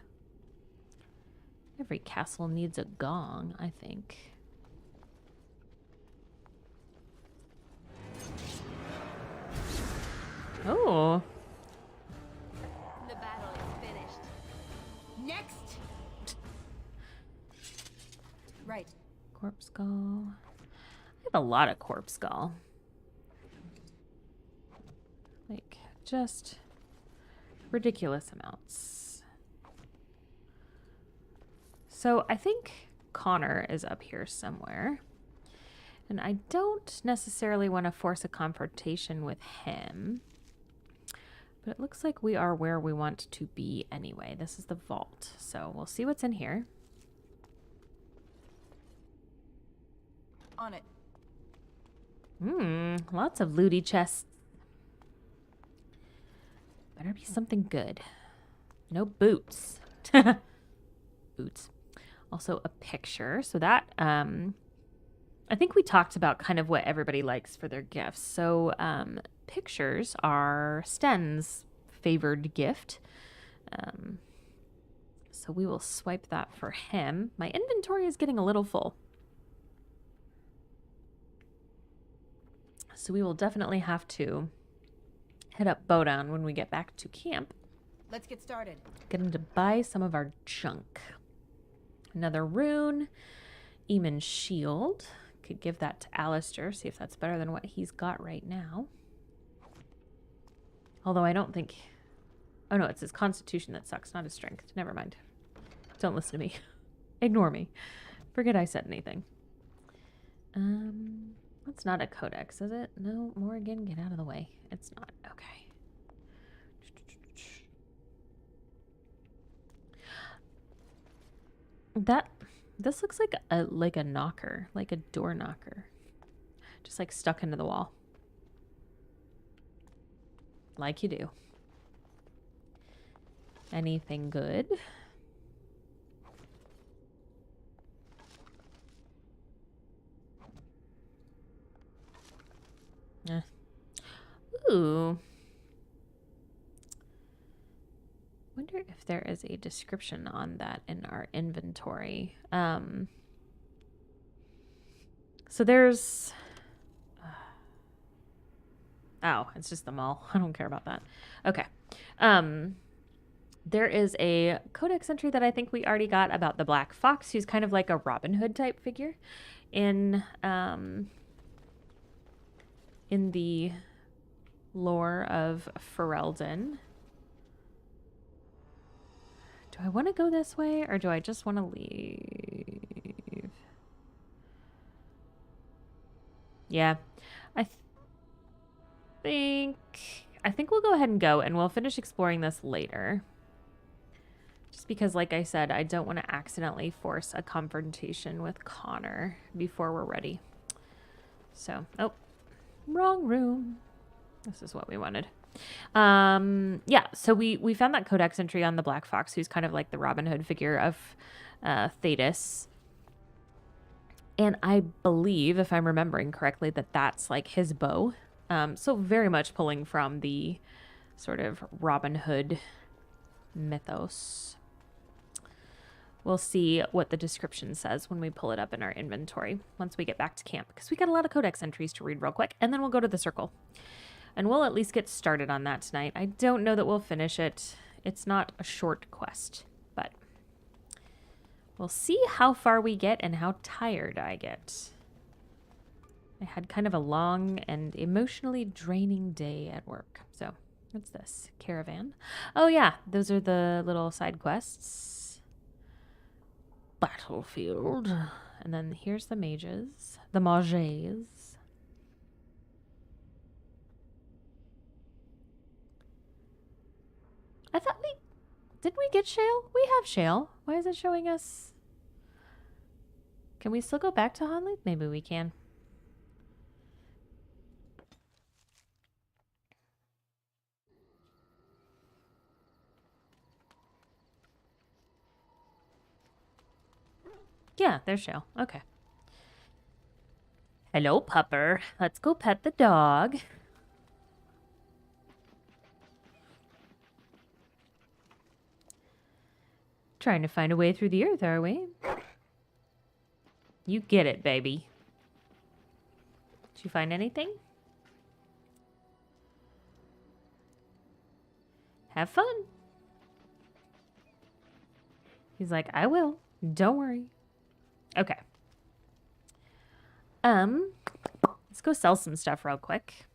Every castle needs a gong, I think. Oh. The battle is finished. Next! Right. Corpse skull. I have a lot of corpse skull. Like, just ridiculous amounts. So I think Connor is up here somewhere. And I don't necessarily want to force a confrontation with him. But it looks like we are where we want to be anyway. This is the vault. So we'll see what's in here. On it. Lots of looty chests. Better be something good. No boots. Boots. Also a picture. So that, I think we talked about kind of what everybody likes for their gifts. So pictures are Sten's favored gift. So we will swipe that for him. My inventory is getting a little full. So we will definitely have to hit up Bodan when we get back to camp. Let's get started. Get him to buy some of our junk. Another rune. Eamon's shield. Could give that to Alistair. See if that's better than what he's got right now. Although I don't think... Oh no, it's his constitution that sucks, not his strength. Never mind. Don't listen to me. Ignore me. Forget I said anything. That's not a codex, is it? No, Morrigan, get out of the way. It's not. Okay. This looks like a knocker, like a door knocker. Just like stuck into the wall. Like you do. Anything good? Ooh. Wonder if there is a description on that in our inventory. So there's... Oh, it's just the mall. I don't care about that. Okay. There is a codex entry that I think we already got about the Black Fox, who's kind of like a Robin Hood type figure in the lore of Ferelden. Do I want to go this way, or do I just want to leave? Yeah, I think we'll go ahead and go, and we'll finish exploring this later. Just because, like I said, I don't want to accidentally force a confrontation with Connor before we're ready. So, oh, wrong room. This is what we wanted. Yeah, so we found that codex entry on the Black Fox, who's kind of like the Robin Hood figure of Thetis. And I believe, if I'm remembering correctly, that that's like his bow. So very much pulling from the sort of Robin Hood mythos. We'll see what the description says when we pull it up in our inventory once we get back to camp, because we got a lot of codex entries to read real quick, and then we'll go to the circle. And we'll at least get started on that tonight. I don't know that we'll finish it. It's not a short quest, but we'll see how far we get and how tired I get. I had kind of a long and emotionally draining day at work. So, what's this? Caravan? Oh yeah, those are the little side quests. Battlefield. And then here's the mages. The mages. I thought did we get Shale? We have Shale. Why is it showing us? Can we still go back to Hanley? Maybe we can. Yeah, there's Shale. Okay. Hello, pupper. Let's go pet the dog. Trying to find a way through the earth, are we? You get it, baby. Did you find anything? Have fun. He's like, I will. Don't worry. Okay. Let's go sell some stuff real quick.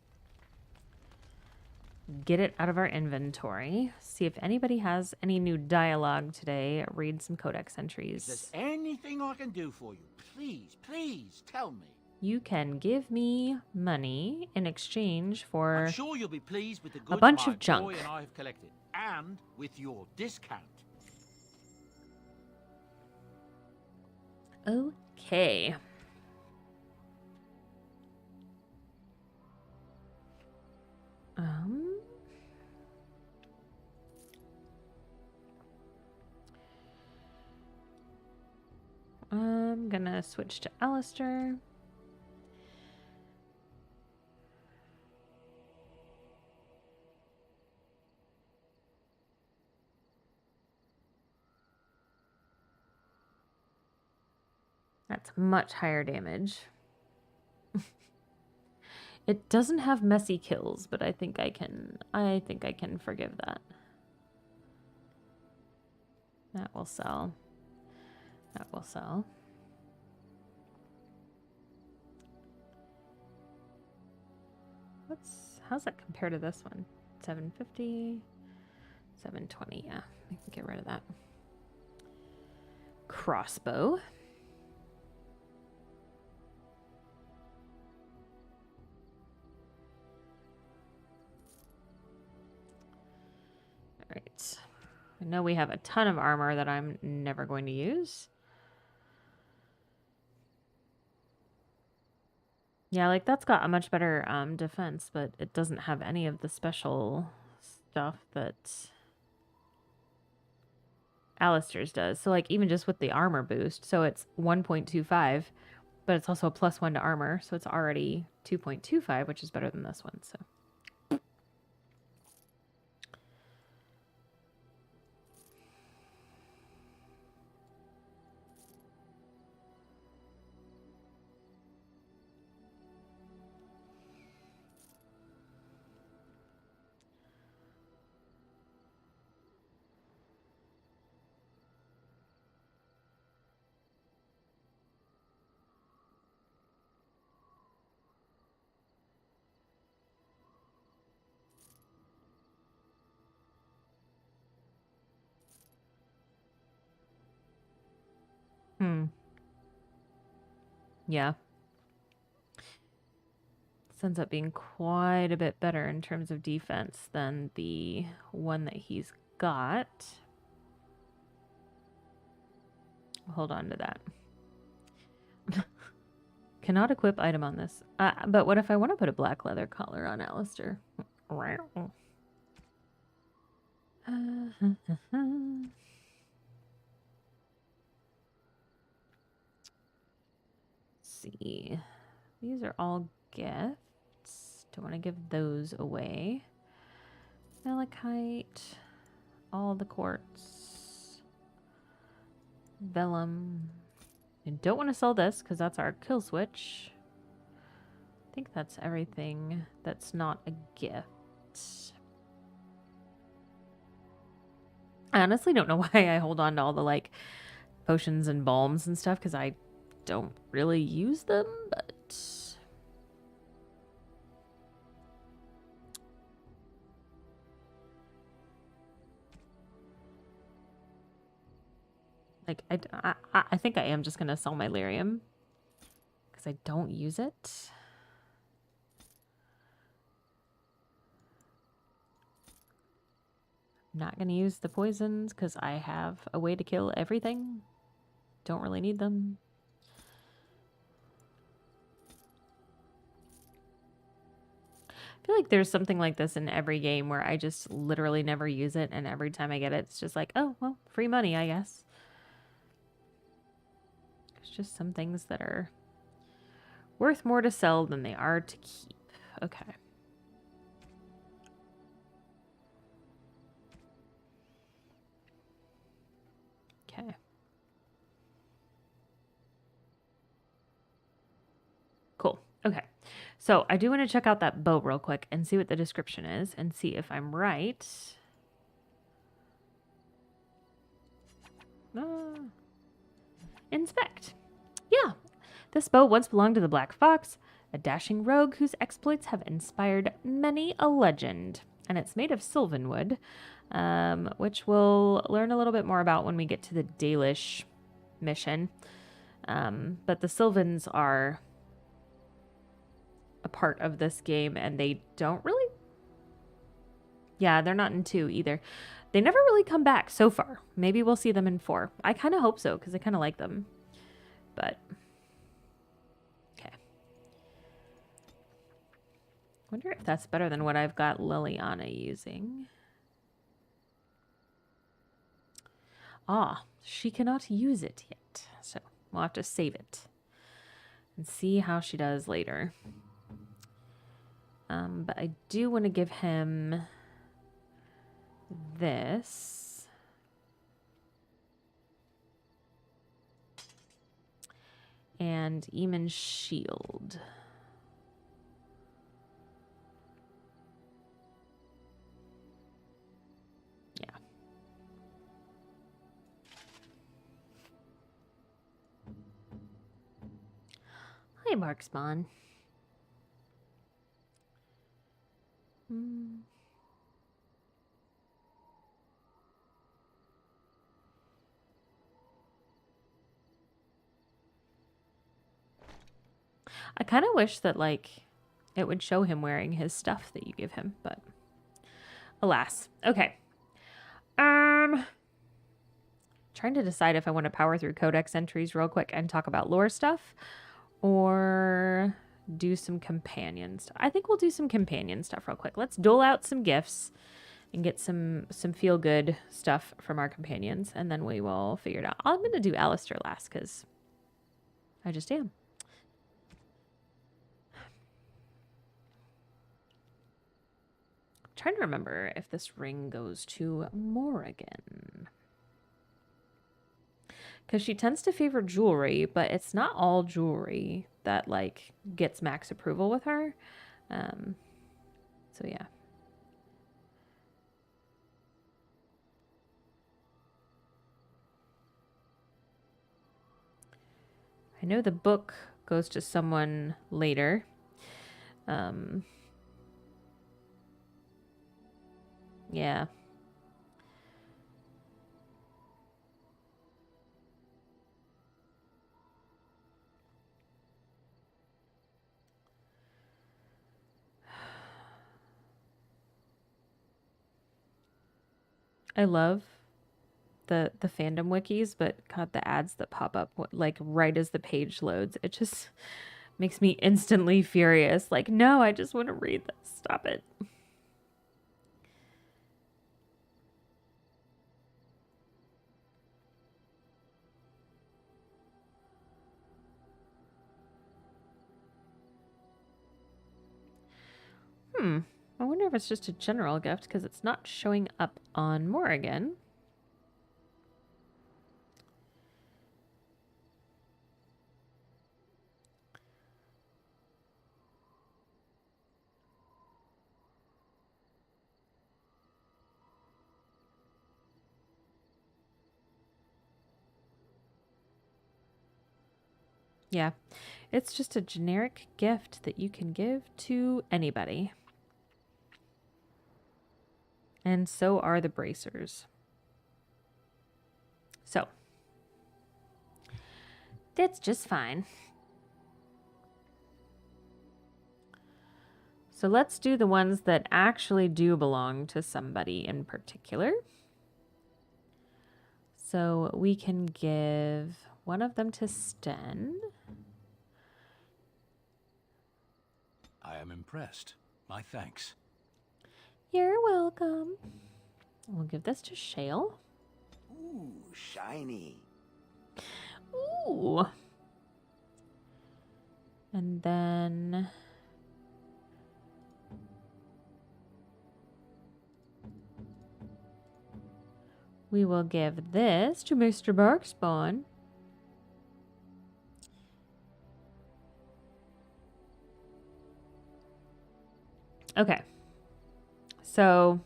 Get it out of our inventory. See if anybody has any new dialogue today. Read some codex entries. If there's anything I can do for you, please tell me. You can give me money in exchange for I'm sure you'll be pleased with the goods a bunch my of junk. boy and I have collected, and with your discount. Okay. I'm gonna switch to Alistair. That's much higher damage. It doesn't have messy kills, but I think I can forgive that. That will sell. That will sell. How's that compare to this one? 750, 720. Yeah, we can get rid of that. Crossbow. All right. I know we have a ton of armor that I'm never going to use. Yeah, like that's got a much better defense, but it doesn't have any of the special stuff that Alistair's does. So like even just with the armor boost, so it's 1.25, but it's also a +1 to armor, so it's already 2.25, which is better than this one. So yeah. This ends up being quite a bit better in terms of defense than the one that he's got. Hold on to that. Cannot equip item on this. But what if I want to put a black leather collar on Alistair? See. These are all gifts. Don't want to give those away. Malachite. All the quartz. Vellum. I don't want to sell this because that's our kill switch. I think that's everything that's not a gift. I honestly don't know why I hold on to all the like potions and balms and stuff because I don't really use them, but like I think I am just gonna sell my lyrium because I don't use it. I'm not gonna use the poisons because I have a way to kill everything. Don't really need them. I feel like there's something like this in every game where I just literally never use it, and every time I get it, it's just like, oh, well, free money, I guess. There's just some things that are worth more to sell than they are to keep. Okay. Okay. Cool. Okay. So I do want to check out that boat real quick and see what the description is and see if I'm right. Inspect. Yeah. This boat once belonged to the Black Fox, a dashing rogue whose exploits have inspired many a legend. And it's made of sylvan wood, which we'll learn a little bit more about when we get to the Dalish mission. But the Sylvans are a part of this game, and they don't really... Yeah, they're not in 2 either. They never really come back so far. Maybe we'll see them in 4. I kind of hope so, because I kind of like them. But... Okay. Wonder if that's better than what I've got Liliana using. Ah, she cannot use it yet. So We'll have to save it and see how she does later. But I do want to give him this. And Eamon's shield. Yeah. Hi, Markspawn. I kind of wish that, like, it would show him wearing his stuff that you give him, but alas. Okay. Trying to decide if I want to power through codex entries real quick and talk about lore stuff or do some companion stuff. I think we'll do some companion stuff real quick. Let's dole out some gifts and get some feel-good stuff from our companions, and then we will figure it out. I'm going to do Alistair last because I just am. Trying to remember if this ring goes to Morrigan. Because she tends to favor jewelry, but it's not all jewelry that, like, gets max approval with her. So, yeah. I know the book goes to someone later. Yeah. I love the fandom wikis, but God, the ads that pop up like right as the page loads, it just makes me instantly furious. Like, no, I just want to read this. Stop it. I wonder if it's just a general gift because it's not showing up on Morrigan. Yeah, it's just a generic gift that you can give to anybody. And so are the bracers. So, that's just fine. So let's do the ones that actually do belong to somebody in particular. So we can give one of them to Sten. I am impressed. My thanks. You're welcome. We'll give this to Shale. Ooh, shiny. Ooh. And then we will give this to Mr. Barkspawn. Okay. So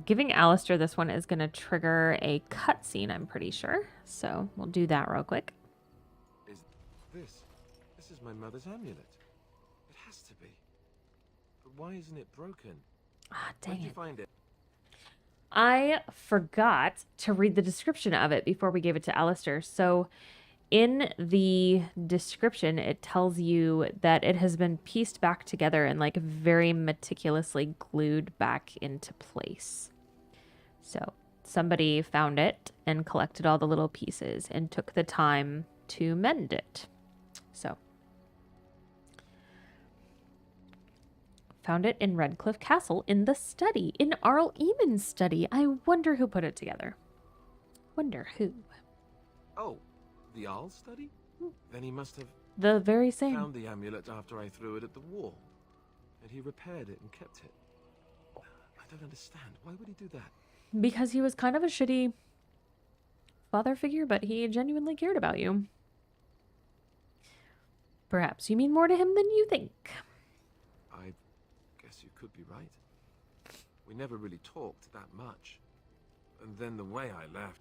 giving Alistair this one is going to trigger a cutscene, I'm pretty sure. So we'll do that real quick. This is my mother's amulet. It has to be. But why isn't it broken? Ah, dang Where'd you it. find it? I forgot to read the description of it before we gave it to Alistair. So in the description, it tells you that it has been pieced back together and like very meticulously glued back into place. So somebody found it and collected all the little pieces and took the time to mend it. So found it in Redcliffe Castle in the study, in Arl Eamon's study. I wonder who put it together. Wonder who. Oh, The Arl study? Then he must have The very same. found the amulet after I threw it at the wall. And he repaired it and kept it. I don't understand. Why would he do that? Because he was kind of a shitty father figure, but he genuinely cared about you. Perhaps you mean more to him than you think. I guess you could be right. We never really talked that much. And then the way I left...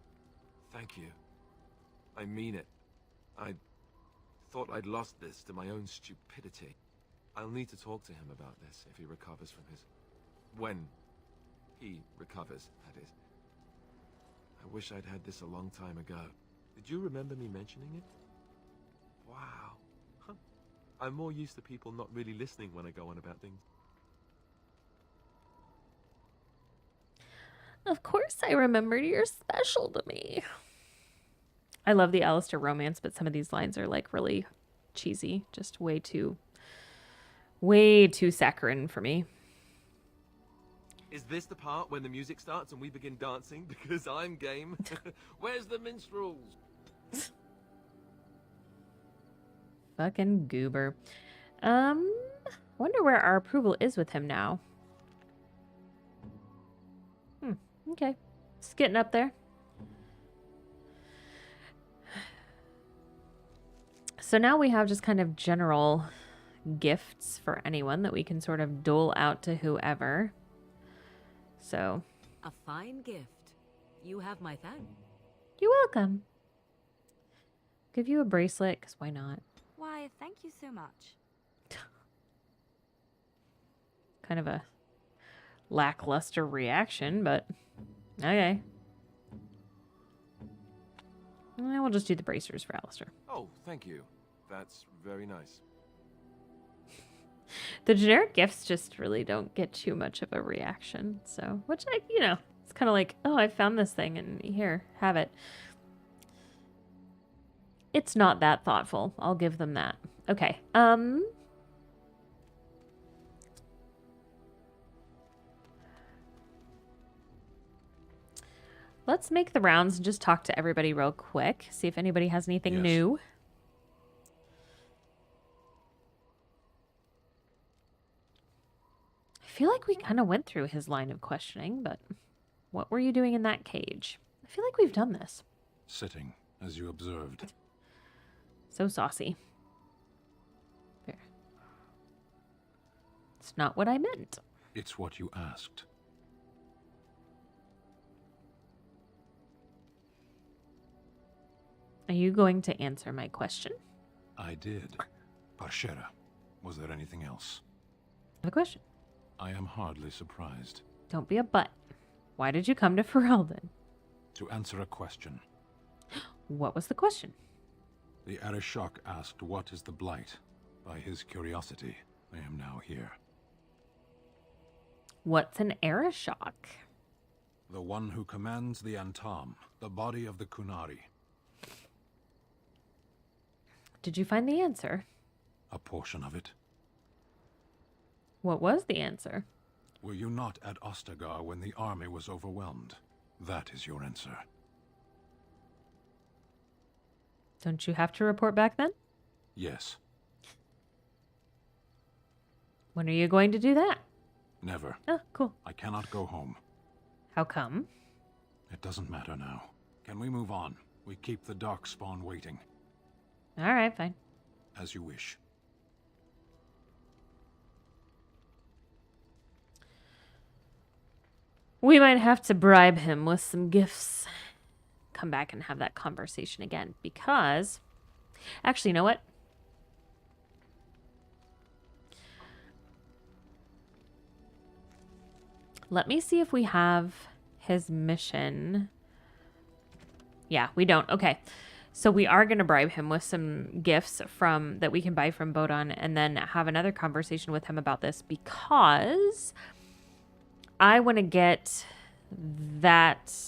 Thank you. I mean it. I thought I'd lost this to my own stupidity. I'll need to talk to him about this if he recovers from his... When he recovers, that is. I wish I'd had this a long time ago. Did you remember me mentioning it? Wow. Huh. I'm more used to people not really listening when I go on about things. Of course I remembered, you're special to me. I love the Alistair romance, but some of these lines are like really cheesy. Just way too saccharine for me. Is this the part when the music starts and we begin dancing? Because I'm game. Where's the minstrels? Fucking goober. Wonder where our approval is with him now. Okay. It's getting up there. So now we have just kind of general gifts for anyone that we can sort of dole out to whoever. So. A fine gift. You have my thanks. You're welcome. Give you a bracelet, because why not? Why, thank you so much. Kind of a lackluster reaction, but okay. We'll just do the bracers for Alistair. Oh, thank you. That's very nice. The generic gifts just really don't get too much of a reaction. So, which it's kind of like, oh, I found this thing and here, have it. It's not that thoughtful. I'll give them that. Okay. Let's make the rounds and just talk to everybody real quick. See if anybody has anything new. I feel like we kind of went through his line of questioning, but what were you doing in that cage? I feel like we've done this. Sitting, as you observed. So saucy. There. It's not what I meant. It's what you asked. Are you going to answer my question? I did. Parshera, was there anything else? The question. I am hardly surprised. Don't be a butt. Why did you come to Ferelden? To answer a question. What was the question? The Arishok asked what is the Blight. By his curiosity, I am now here. What's an Arishok? The one who commands the Antam, the body of the Kunari. Did you find the answer? A portion of it. What was the answer? Were you not at Ostagar when the army was overwhelmed? That is your answer. Don't you have to report back then? Yes. When are you going to do that? Never. Oh, cool. I cannot go home. How come? It doesn't matter now. Can we move on? We keep the Darkspawn waiting. All right, fine. As you wish. We might have to bribe him with some gifts. Come back and have that conversation again. Because... Actually, you know what? Let me see if we have his mission. Yeah, we don't. Okay. So we are going to bribe him with some gifts that we can buy from Bodon and then have another conversation with him about this because I want to get that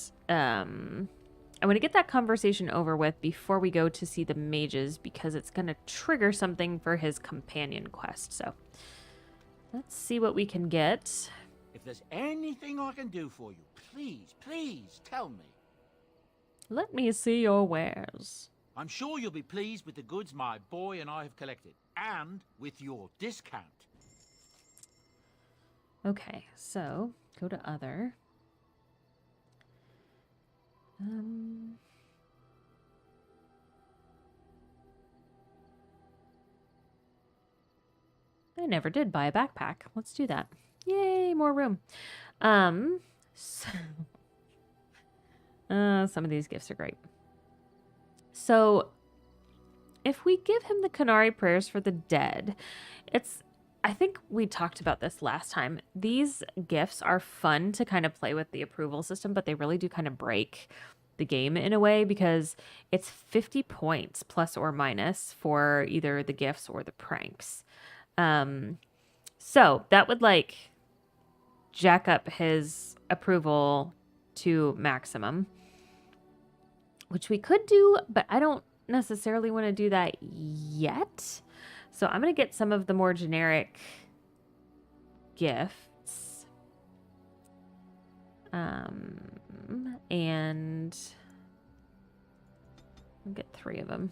conversation over with before we go to see the mages because it's going to trigger something for his companion quest. So let's see what we can get. If there's anything I can do for you, please, please tell me. Let me see your wares. I'm sure you'll be pleased with the goods my boy and I have collected, and with your discount. Okay, so go to other. I never did buy a backpack. Let's do that. Yay, more room. So, some of these gifts are great. So, if we give him the Canary prayers for the dead, I think we talked about this last time. These gifts are fun to kind of play with the approval system, but they really do kind of break the game in a way because it's 50 points plus or minus for either the gifts or the pranks. So that would like jack up his approval to maximum, which we could do, but I don't necessarily want to do that yet. So I'm going to get some of the more generic gifts. And I'll get 3 of them.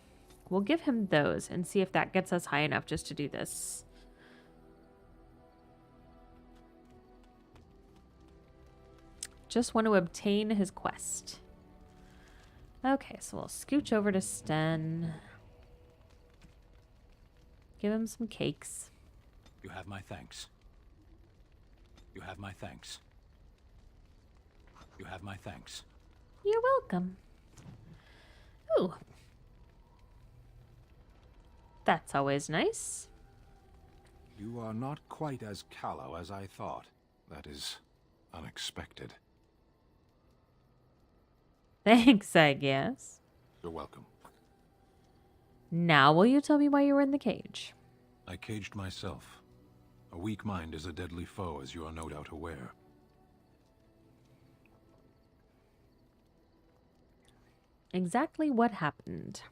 We'll give him those and see if that gets us high enough just to do this. Just want to obtain his quest. Okay, so we'll scooch over to Sten. Give him some cakes. You have my thanks. You have my thanks. You have my thanks. You're welcome. Ooh. That's always nice. You are not quite as callow as I thought. That is unexpected. Thanks, I guess. You're welcome. Now will you tell me why you were in the cage? I caged myself. A weak mind is a deadly foe, as you are no doubt aware. Exactly what happened?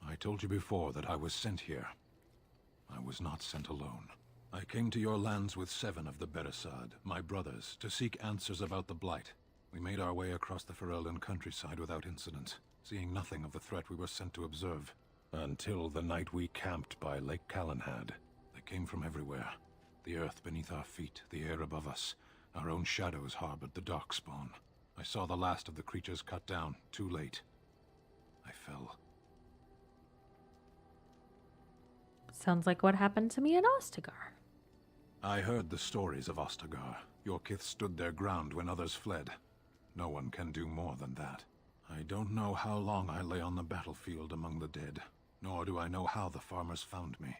I told you before that I was sent here. I was not sent alone. I came to your lands with 7 of the Beresad, my brothers, to seek answers about the Blight. We made our way across the Ferelden countryside without incident, seeing nothing of the threat we were sent to observe. Until the night we camped by Lake Calenhad. They came from everywhere. The earth beneath our feet, the air above us. Our own shadows harbored the darkspawn. I saw the last of the creatures cut down, too late. I fell. Sounds like what happened to me in Ostagar. I heard the stories of Ostagar. Your kith stood their ground when others fled. No one can do more than that. I don't know how long I lay on the battlefield among the dead, nor do I know how the farmers found me.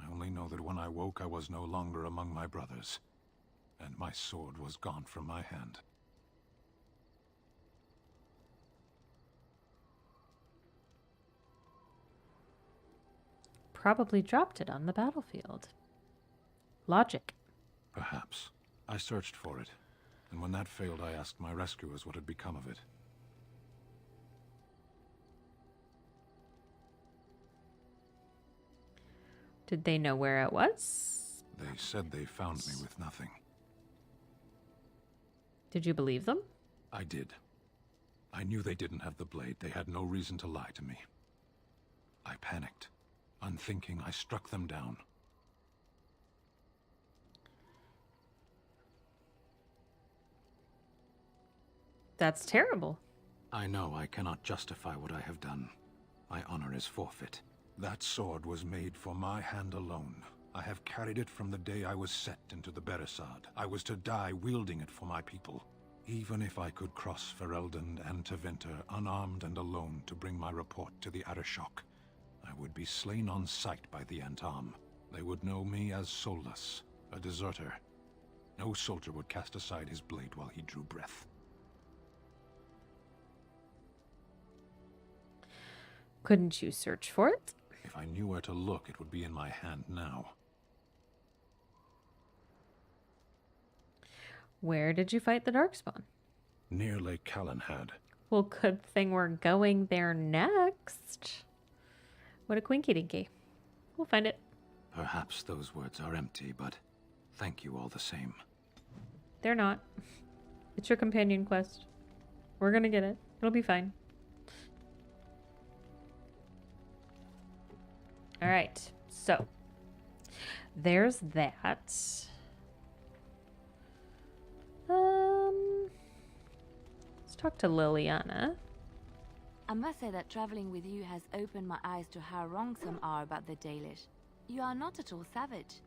I only know that when I woke I was no longer among my brothers, and my sword was gone from my hand. Probably dropped it on the battlefield. Logic. Perhaps. I searched for it, and when that failed I asked my rescuers what had become of it. Did they know where it was? They said they found me with nothing. Did you believe them? I did. I knew they didn't have the blade. They had no reason to lie to me. I panicked. Unthinking, I struck them down. That's terrible. I know I cannot justify what I have done. My honor is forfeit. That sword was made for my hand alone. I have carried it from the day I was set into the Beresad. I was to die wielding it for my people. Even if I could cross Ferelden and Tevinter unarmed and alone to bring my report to the Arishok, I would be slain on sight by the Antam. They would know me as soulless, a deserter. No soldier would cast aside his blade while he drew breath. Couldn't you search for it? If I knew where to look, it would be in my hand now. Where did you fight the Darkspawn? Near Lake Calenhad. Well, good thing we're going there next. What a quinky dinky. We'll find it. Perhaps those words are empty, but thank you all the same. They're not. It's your companion quest. We're gonna get it. It'll be fine. All right. So there's that. Let's talk to Liliana. I must say that traveling with you has opened my eyes to how wrong some are about the Dalish. You are not at all savage,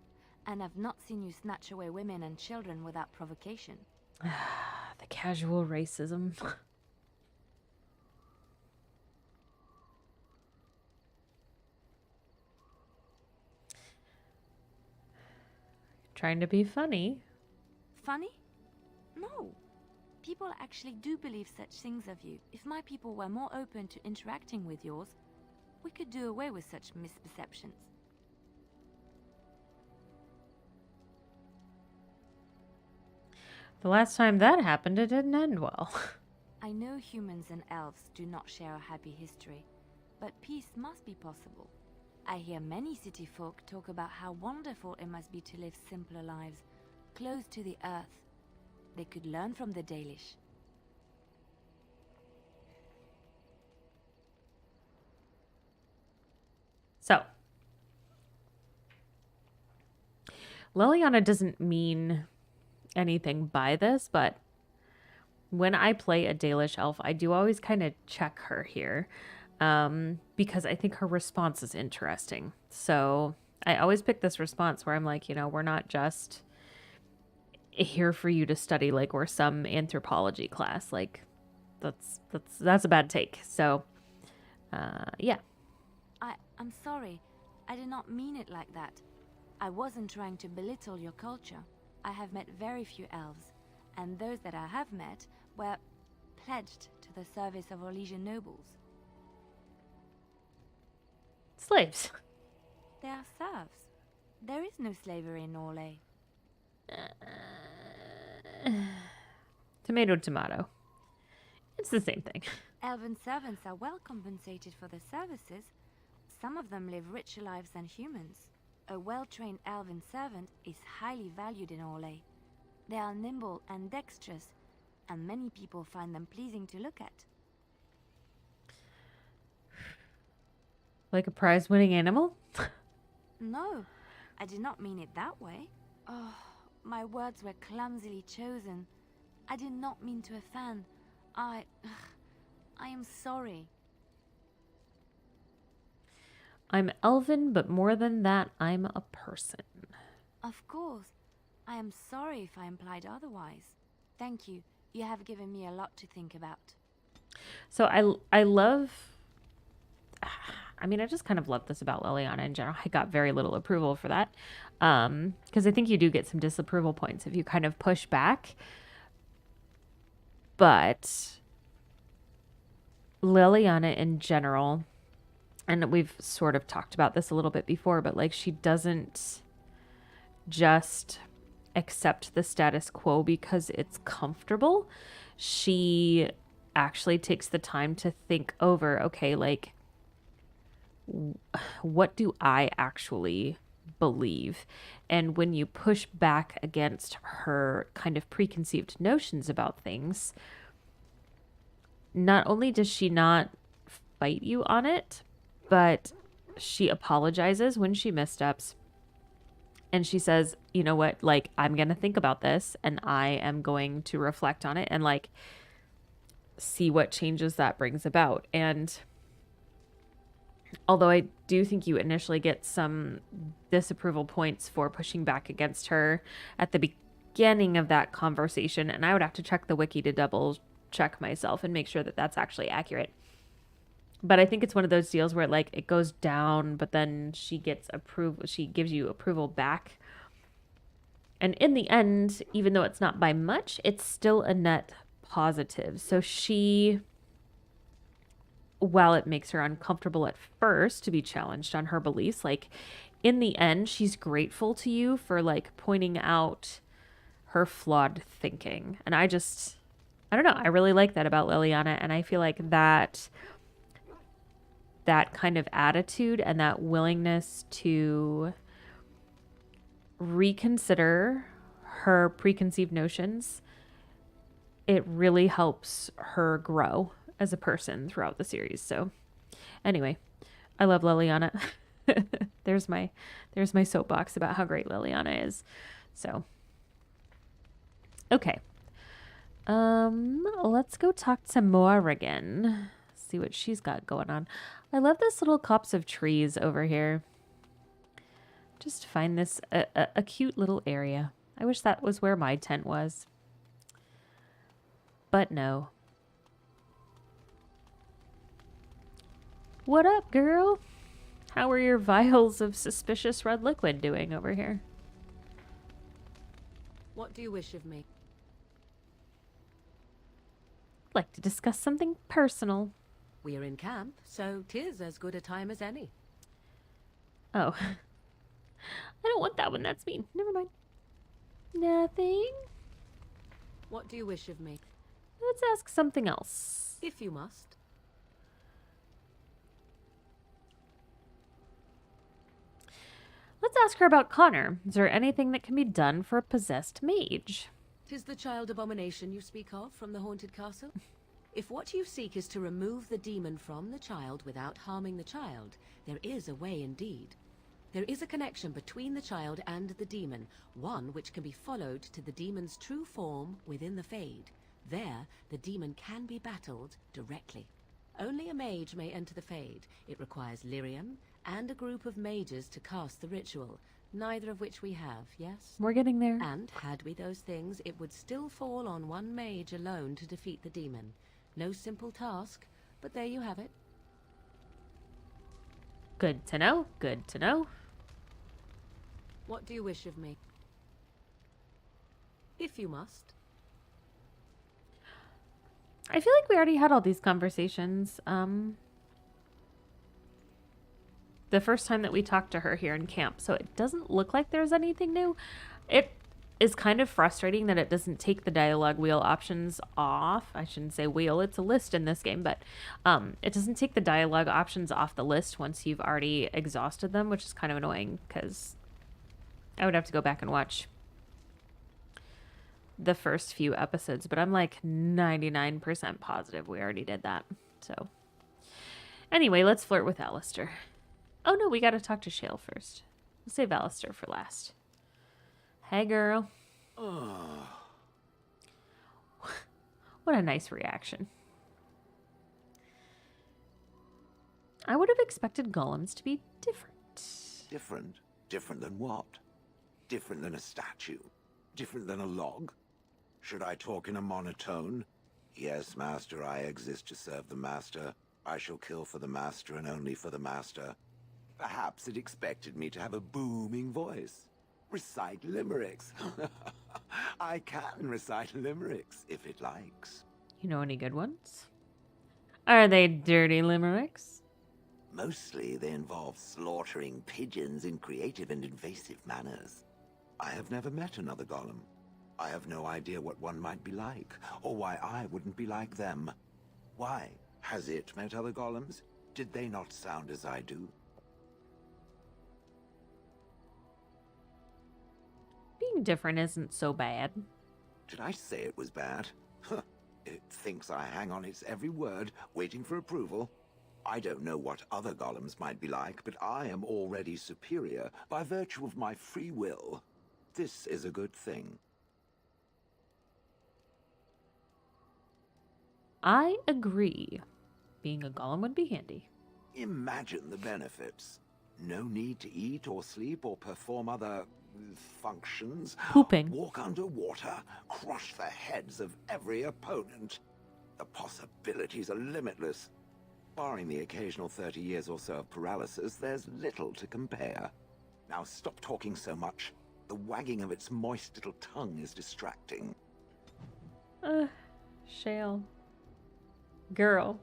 and I've not seen you snatch away women and children without provocation. The casual racism. Trying to be funny. Funny? No. People actually do believe such things of you. If my people were more open to interacting with yours, we could do away with such misperceptions. The last time that happened, it didn't end well. I know humans and elves do not share a happy history, but peace must be possible. I hear many city folk talk about how wonderful it must be to live simpler lives, close to the earth. They could learn from the Dalish. So, Liliana doesn't mean anything by this, but when I play a Dalish elf, I do always kind of check her here because I think her response is interesting. So I always pick this response where I'm like, you know, we're not just here for you to study like we're some anthropology class. Like that's a bad take. So yeah. I'm sorry. I did not mean it like that. I wasn't trying to belittle your culture. I have met very few elves, and those that I have met were pledged to the service of Orlesian nobles. Slaves. They are serfs. There is no slavery in Orlais. Tomato, tomato. It's the same thing. Elven servants are well compensated for their services. Some of them live richer lives than humans. A well-trained elven servant is highly valued in Orlais. They are nimble and dexterous, and many people find them pleasing to look at. Like a prize-winning animal? No, I did not mean it that way. Oh, my words were clumsily chosen. I did not mean to offend. I am sorry. I'm elven, but more than that, I'm a person. Of course. I am sorry if I implied otherwise. Thank you. You have given me a lot to think about. So I love... I mean, I just kind of love this about Liliana in general. I got very little approval for that. Because I think you do get some disapproval points if you kind of push back. But Liliana in general... And we've sort of talked about this a little bit before, but like she doesn't just accept the status quo because it's comfortable. She actually takes the time to think over, okay, like, what do I actually believe? And when you push back against her kind of preconceived notions about things, not only does she not fight you on it, but she apologizes when she missteps. And she says, you know what, like, I'm going to think about this and I am going to reflect on it and, like, see what changes that brings about. And although I do think you initially get some disapproval points for pushing back against her at the beginning of that conversation, and I would have to check the wiki to double check myself and make sure that that's actually accurate. But I think it's one of those deals where like it goes down, but then she gets approval. She gives you approval back. And in the end, even though it's not by much, it's still a net positive. So she, while it makes her uncomfortable at first to be challenged on her beliefs, like in the end, she's grateful to you for like pointing out her flawed thinking. And I don't know. I really like that about Liliana. And I feel like that kind of attitude and that willingness to reconsider her preconceived notions, it really helps her grow as a person throughout the series. So anyway, I love Liliana. there's my soapbox about how great Liliana is. So, okay. Let's go talk to Morrigan. See what she's got going on. I love this little copse of trees over here. Just find this a cute little area. I wish that was where my tent was. But no. What up, girl? How are your vials of suspicious red liquid doing over here? What do you wish of me? I'd like to discuss something personal. We are in camp, so 'tis as good a time as any. Oh. I don't want that one. That's mean. Never mind. Nothing. What do you wish of me? Let's ask something else. If you must. Let's ask her about Connor. Is there anything that can be done for a possessed mage? 'Tis the child abomination you speak of from the haunted castle? If what you seek is to remove the demon from the child without harming the child, there is a way indeed. There is a connection between the child and the demon, one which can be followed to the demon's true form within the Fade. There, the demon can be battled directly. Only a mage may enter the Fade. It requires lyrium and a group of mages to cast the ritual, neither of which we have, yes? We're getting there. And had we those things, it would still fall on one mage alone to defeat the demon. No simple task, but there you have it. Good to know. Good to know. What do you wish of me? If you must. I feel like we already had all these conversations. The first time that we talked to her here in camp, so it doesn't look like there's anything new. It is kind of frustrating that it doesn't take the dialogue wheel options off. I shouldn't say wheel, it's a list in this game, but it doesn't take the dialogue options off the list once you've already exhausted them, which is kind of annoying because I would have to go back and watch the first few episodes, but I'm like 99% positive we already did that. So anyway, let's flirt with Alistair. Oh no, we gotta talk to Shale first. We'll save Alistair for last. Hey girl. What a nice reaction. I would have expected golems to be different. Different? Different than what? Different than a statue? Different than a log? Should I talk in a monotone? Yes, master, I exist to serve the master. I shall kill for the master and only for the master. Perhaps it expected me to have a booming voice. Recite limericks. I can recite limericks, if it likes. You know any good ones? Are they dirty limericks? Mostly they involve slaughtering pigeons in creative and invasive manners. I have never met another golem. I have no idea what one might be like, or why I wouldn't be like them. Why? Has it met other golems? Did they not sound as I do? Being different isn't so bad. Did I say it was bad? It thinks I hang on its every word, waiting for approval. I don't know what other golems might be like, but I am already superior by virtue of my free will. This is a good thing. I agree. Being a golem would be handy. Imagine the benefits. No need to eat or sleep or perform other functions. Pooping. Walk underwater, crush the heads of every opponent. The possibilities are limitless. Barring the occasional 30 years or so of paralysis, there's little to compare. Now stop talking so much. The wagging of its moist little tongue is distracting. Shale. Girl.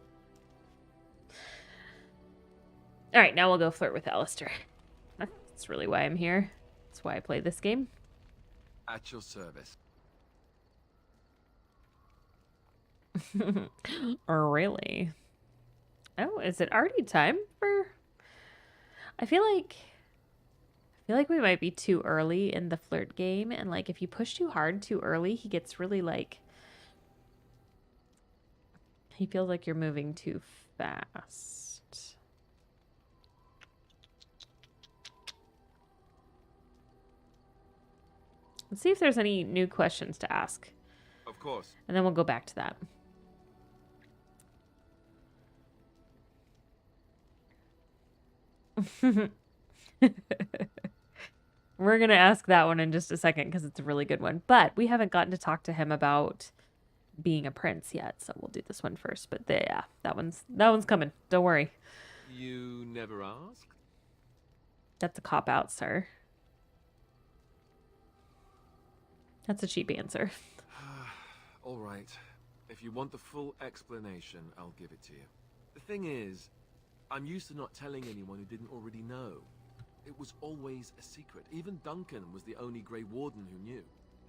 Alright, now we'll go flirt with Alistair. That's really why I'm here. That's why I play this game. At your service. Really? Oh, is it already time for... I feel like we might be too early in the flirt game, and like if you push too hard too early, he gets really like... He feels like you're moving too fast. Let's see if there's any new questions to ask. Of course. And then we'll go back to that. We're going to ask that one in just a second because it's a really good one. But we haven't gotten to talk to him about being a prince yet, so we'll do this one first. But yeah, that one's coming. Don't worry. You never asked? That's a cop-out, sir. That's a cheap answer. All right. If you want the full explanation, I'll give it to you. The thing is, I'm used to not telling anyone who didn't already know. It was always a secret. Even Duncan was the only Grey Warden who knew.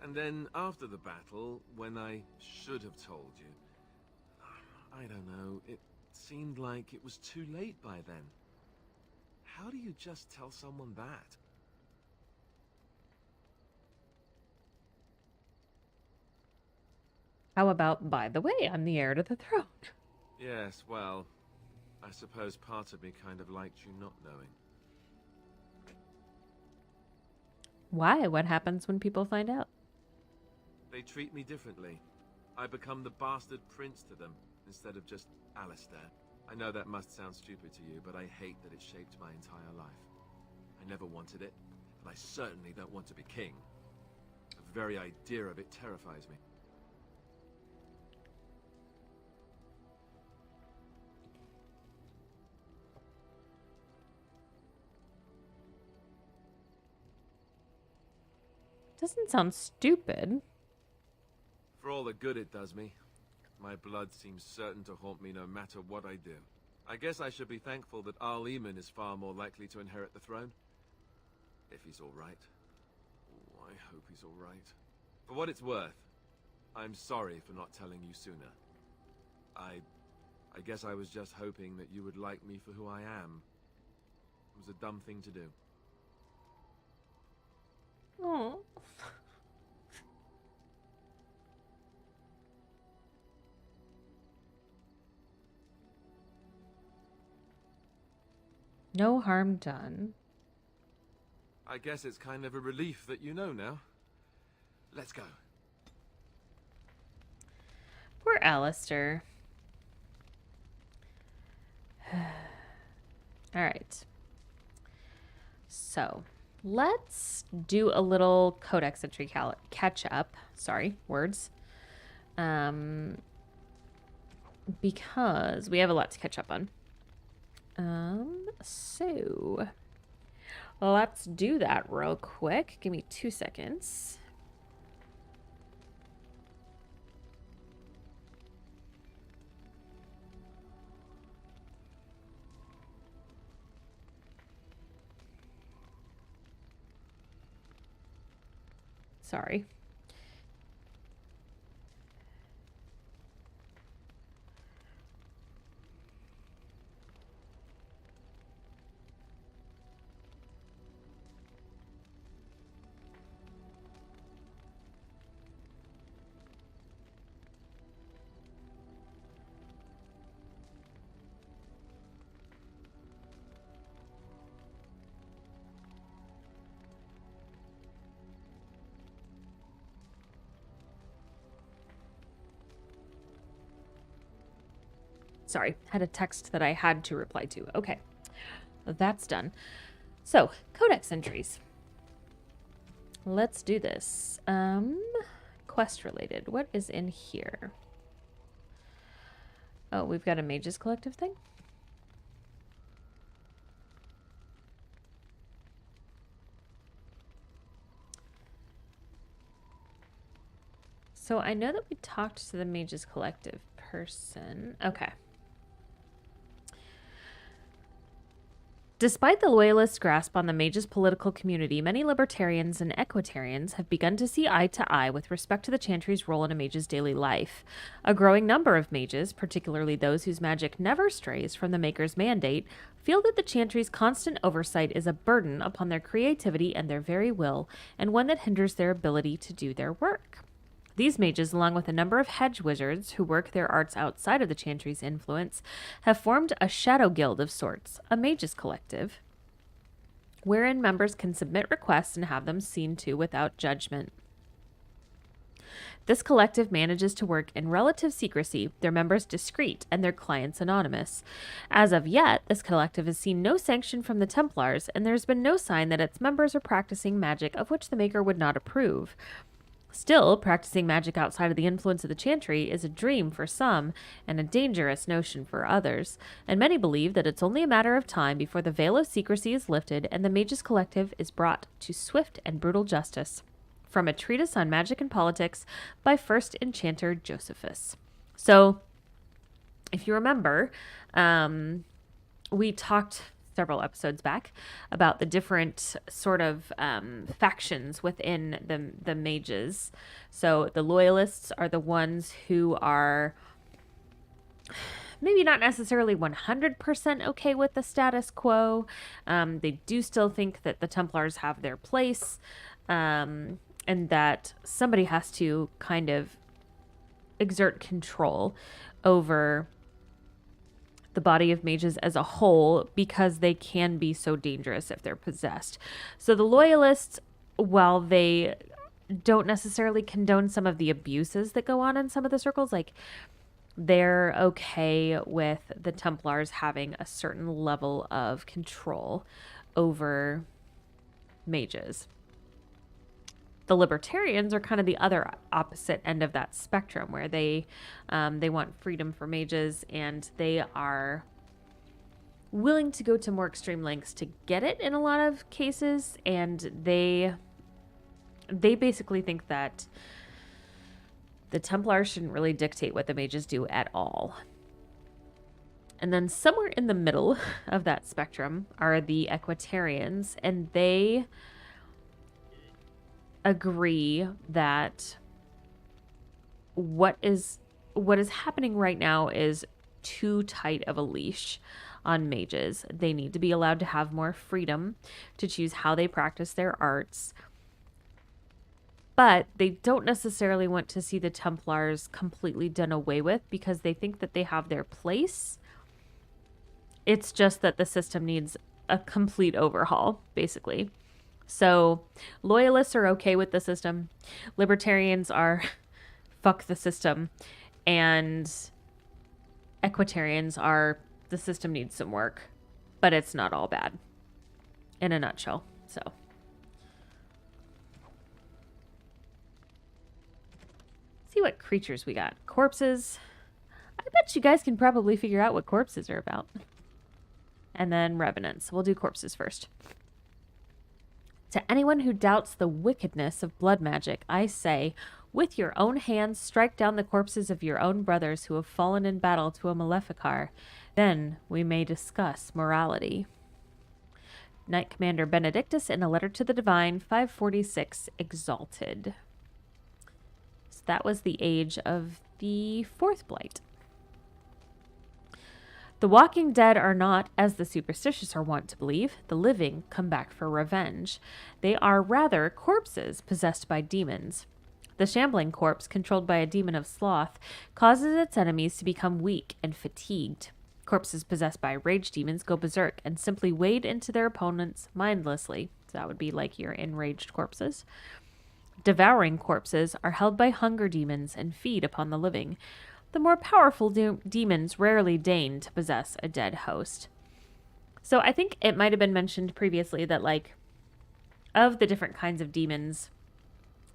And then after the battle, when I should have told you, I don't know, it seemed like it was too late by then. How do you just tell someone that? How about, by the way, I'm the heir to the throne? Yes, well, I suppose part of me kind of liked you not knowing. Why? What happens when people find out? They treat me differently. I become the bastard prince to them, instead of just Alistair. I know that must sound stupid to you, but I hate that it shaped my entire life. I never wanted it, and I certainly don't want to be king. The very idea of it terrifies me. Doesn't sound stupid. For all the good it does me, my blood seems certain to haunt me no matter what I do. I guess I should be thankful that Arl Eamon is far more likely to inherit the throne. If he's alright. Oh, I hope he's alright. For what it's worth, I'm sorry for not telling you sooner. I guess I was just hoping that you would like me for who I am. It was a dumb thing to do. Oh. No harm done. I guess it's kind of a relief that you know now. Let's go. Poor Alistair. All right. So, let's do a little codex entry catch up. Sorry, words. Because we have a lot to catch up on. So let's do that real quick. Give me 2 seconds. Sorry. Sorry, had a text that I had to reply to. Okay, that's done. So, codex entries. Let's do this. Quest related. What is in here? Oh, we've got a Mages Collective thing. So I know that we talked to the Mages Collective person. Okay. Despite the Loyalists' grasp on the Mages' political community, many Libertarians and Equitarians have begun to see eye to eye with respect to the Chantry's role in a Mage's daily life. A growing number of Mages, particularly those whose magic never strays from the Maker's mandate, feel that the Chantry's constant oversight is a burden upon their creativity and their very will, and one that hinders their ability to do their work. These mages, along with a number of hedge wizards who work their arts outside of the Chantry's influence, have formed a shadow guild of sorts, a mages collective, wherein members can submit requests and have them seen to without judgment. This collective manages to work in relative secrecy, their members discreet, and their clients anonymous. As of yet, this collective has seen no sanction from the Templars, and there's been no sign that its members are practicing magic of which the Maker would not approve. Still, practicing magic outside of the influence of the Chantry is a dream for some and a dangerous notion for others, and many believe that it's only a matter of time before the veil of secrecy is lifted and the Mages Collective is brought to swift and brutal justice. From a treatise on magic and politics by First Enchanter Josephus. So, if you remember, we talked several episodes back about the different sort of factions within the mages. So the loyalists are the ones who are maybe not necessarily 100% okay with the status quo. They do still think that the Templars have their place, and that somebody has to kind of exert control over the body of mages as a whole because they can be so dangerous if they're possessed. So the loyalists, while they don't necessarily condone some of the abuses that go on in some of the circles, like they're okay with the Templars having a certain level of control over mages. The libertarians are kind of the other opposite end of that spectrum, where they want freedom for mages, and they are willing to go to more extreme lengths to get it in a lot of cases. And they basically think that the Templars shouldn't really dictate what the mages do at all. And then somewhere in the middle of that spectrum are the Equitarians, and they agree that what is happening right now is too tight of a leash on mages. They need to be allowed to have more freedom to choose how they practice their arts. But they don't necessarily want to see the Templars completely done away with because they think that they have their place. It's just that the system needs a complete overhaul, basically. So loyalists are okay with the system. Libertarians are fuck the system. And Equitarians are the system needs some work, but it's not all bad in a nutshell. So see what creatures we got. Corpses. I bet you guys can probably figure out what corpses are about. And then revenants. We'll do corpses first. To anyone who doubts the wickedness of blood magic, I say, with your own hands strike down the corpses of your own brothers who have fallen in battle to a Maleficar. Then we may discuss morality. Knight Commander Benedictus in a Letter to the Divine, 546, Exalted. So that was the age of the Fourth Blight. The walking dead are not, as the superstitious are wont to believe, the living come back for revenge. They are rather corpses possessed by demons. The shambling corpse, controlled by a demon of sloth, causes its enemies to become weak and fatigued. Corpses possessed by rage demons go berserk and simply wade into their opponents mindlessly. So that would be like your enraged corpses. Devouring corpses are held by hunger demons and feed upon the living. The more powerful demons rarely deign to possess a dead host. So I think it might have been mentioned previously that, like, of the different kinds of demons,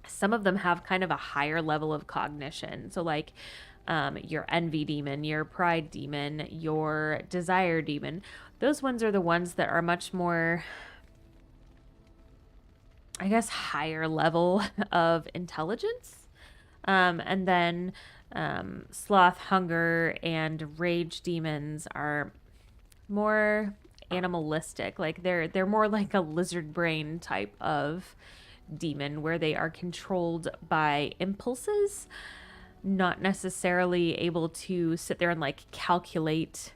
some of them have kind of a higher level of cognition. So, like, your envy demon, your pride demon, your desire demon, those ones are the ones that are much more, I guess, higher level of intelligence. And then sloth, hunger, and rage demons are more animalistic. Like they're more like a lizard brain type of demon, where they are controlled by impulses, not necessarily able to sit there and like calculate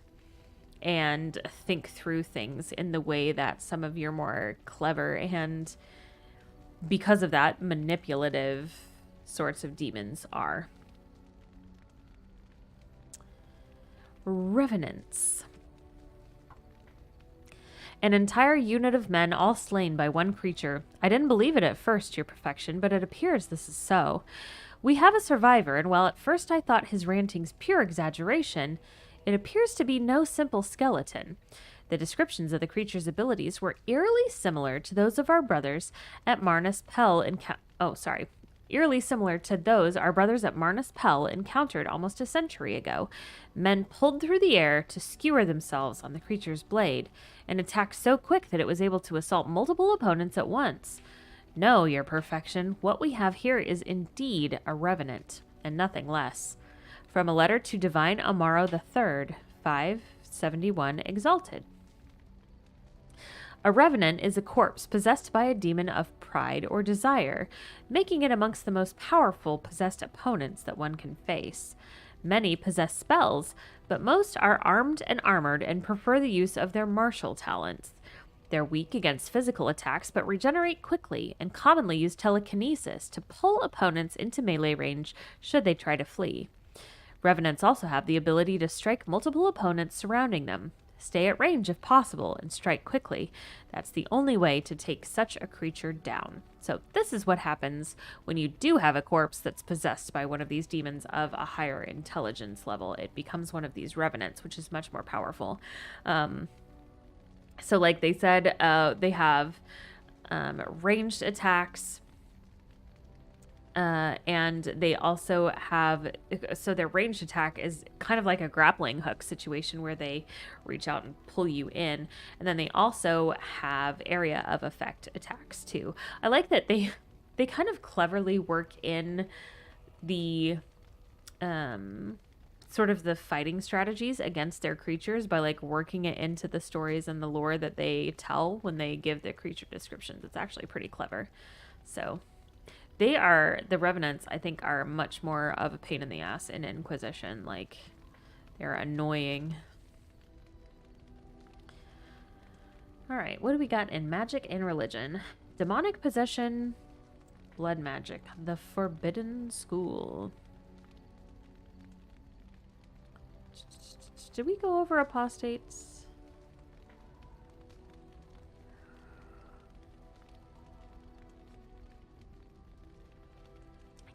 and think through things in the way that some of your more clever and, because of that, manipulative sorts of demons are. Revenants. An entire unit of men all slain by one creature. I didn't believe it at first, your perfection, but it appears this is so. We have a survivor, and while at first I thought his ranting's pure exaggeration, it appears to be no simple skeleton. The descriptions of the creature's abilities were eerily similar to those of our brothers at Marnus Pell eerily similar to those our brothers at Marnus Pell encountered almost a century ago. Men pulled through the air to skewer themselves on the creature's blade, and attacked so quick that it was able to assault multiple opponents at once. No, your perfection, what we have here is indeed a revenant, and nothing less. From a letter to Divine Amaro III, 571 Exalted. A revenant is a corpse possessed by a demon of pride or desire, making it amongst the most powerful possessed opponents that one can face. Many possess spells, but most are armed and armored and prefer the use of their martial talents. They're weak against physical attacks, but regenerate quickly and commonly use telekinesis to pull opponents into melee range should they try to flee. Revenants also have the ability to strike multiple opponents surrounding them. Stay at range if possible and strike quickly. That's the only way to take such a creature down. So this is what happens when you do have a corpse that's possessed by one of these demons of a higher intelligence level. It becomes one of these revenants, which is much more powerful. So like they said, they have ranged attacks. And they also have, so their ranged attack is kind of like a grappling hook situation where they reach out and pull you in. And then they also have area of effect attacks too. I like that they kind of cleverly work in the, sort of the fighting strategies against their creatures by like working it into the stories and the lore that they tell when they give the creature descriptions. It's actually pretty clever. So the revenants, I think, are much more of a pain in the ass in Inquisition. Like, they're annoying. Alright, what do we got in magic and religion? Demonic possession, blood magic, the forbidden school. Did we go over apostates?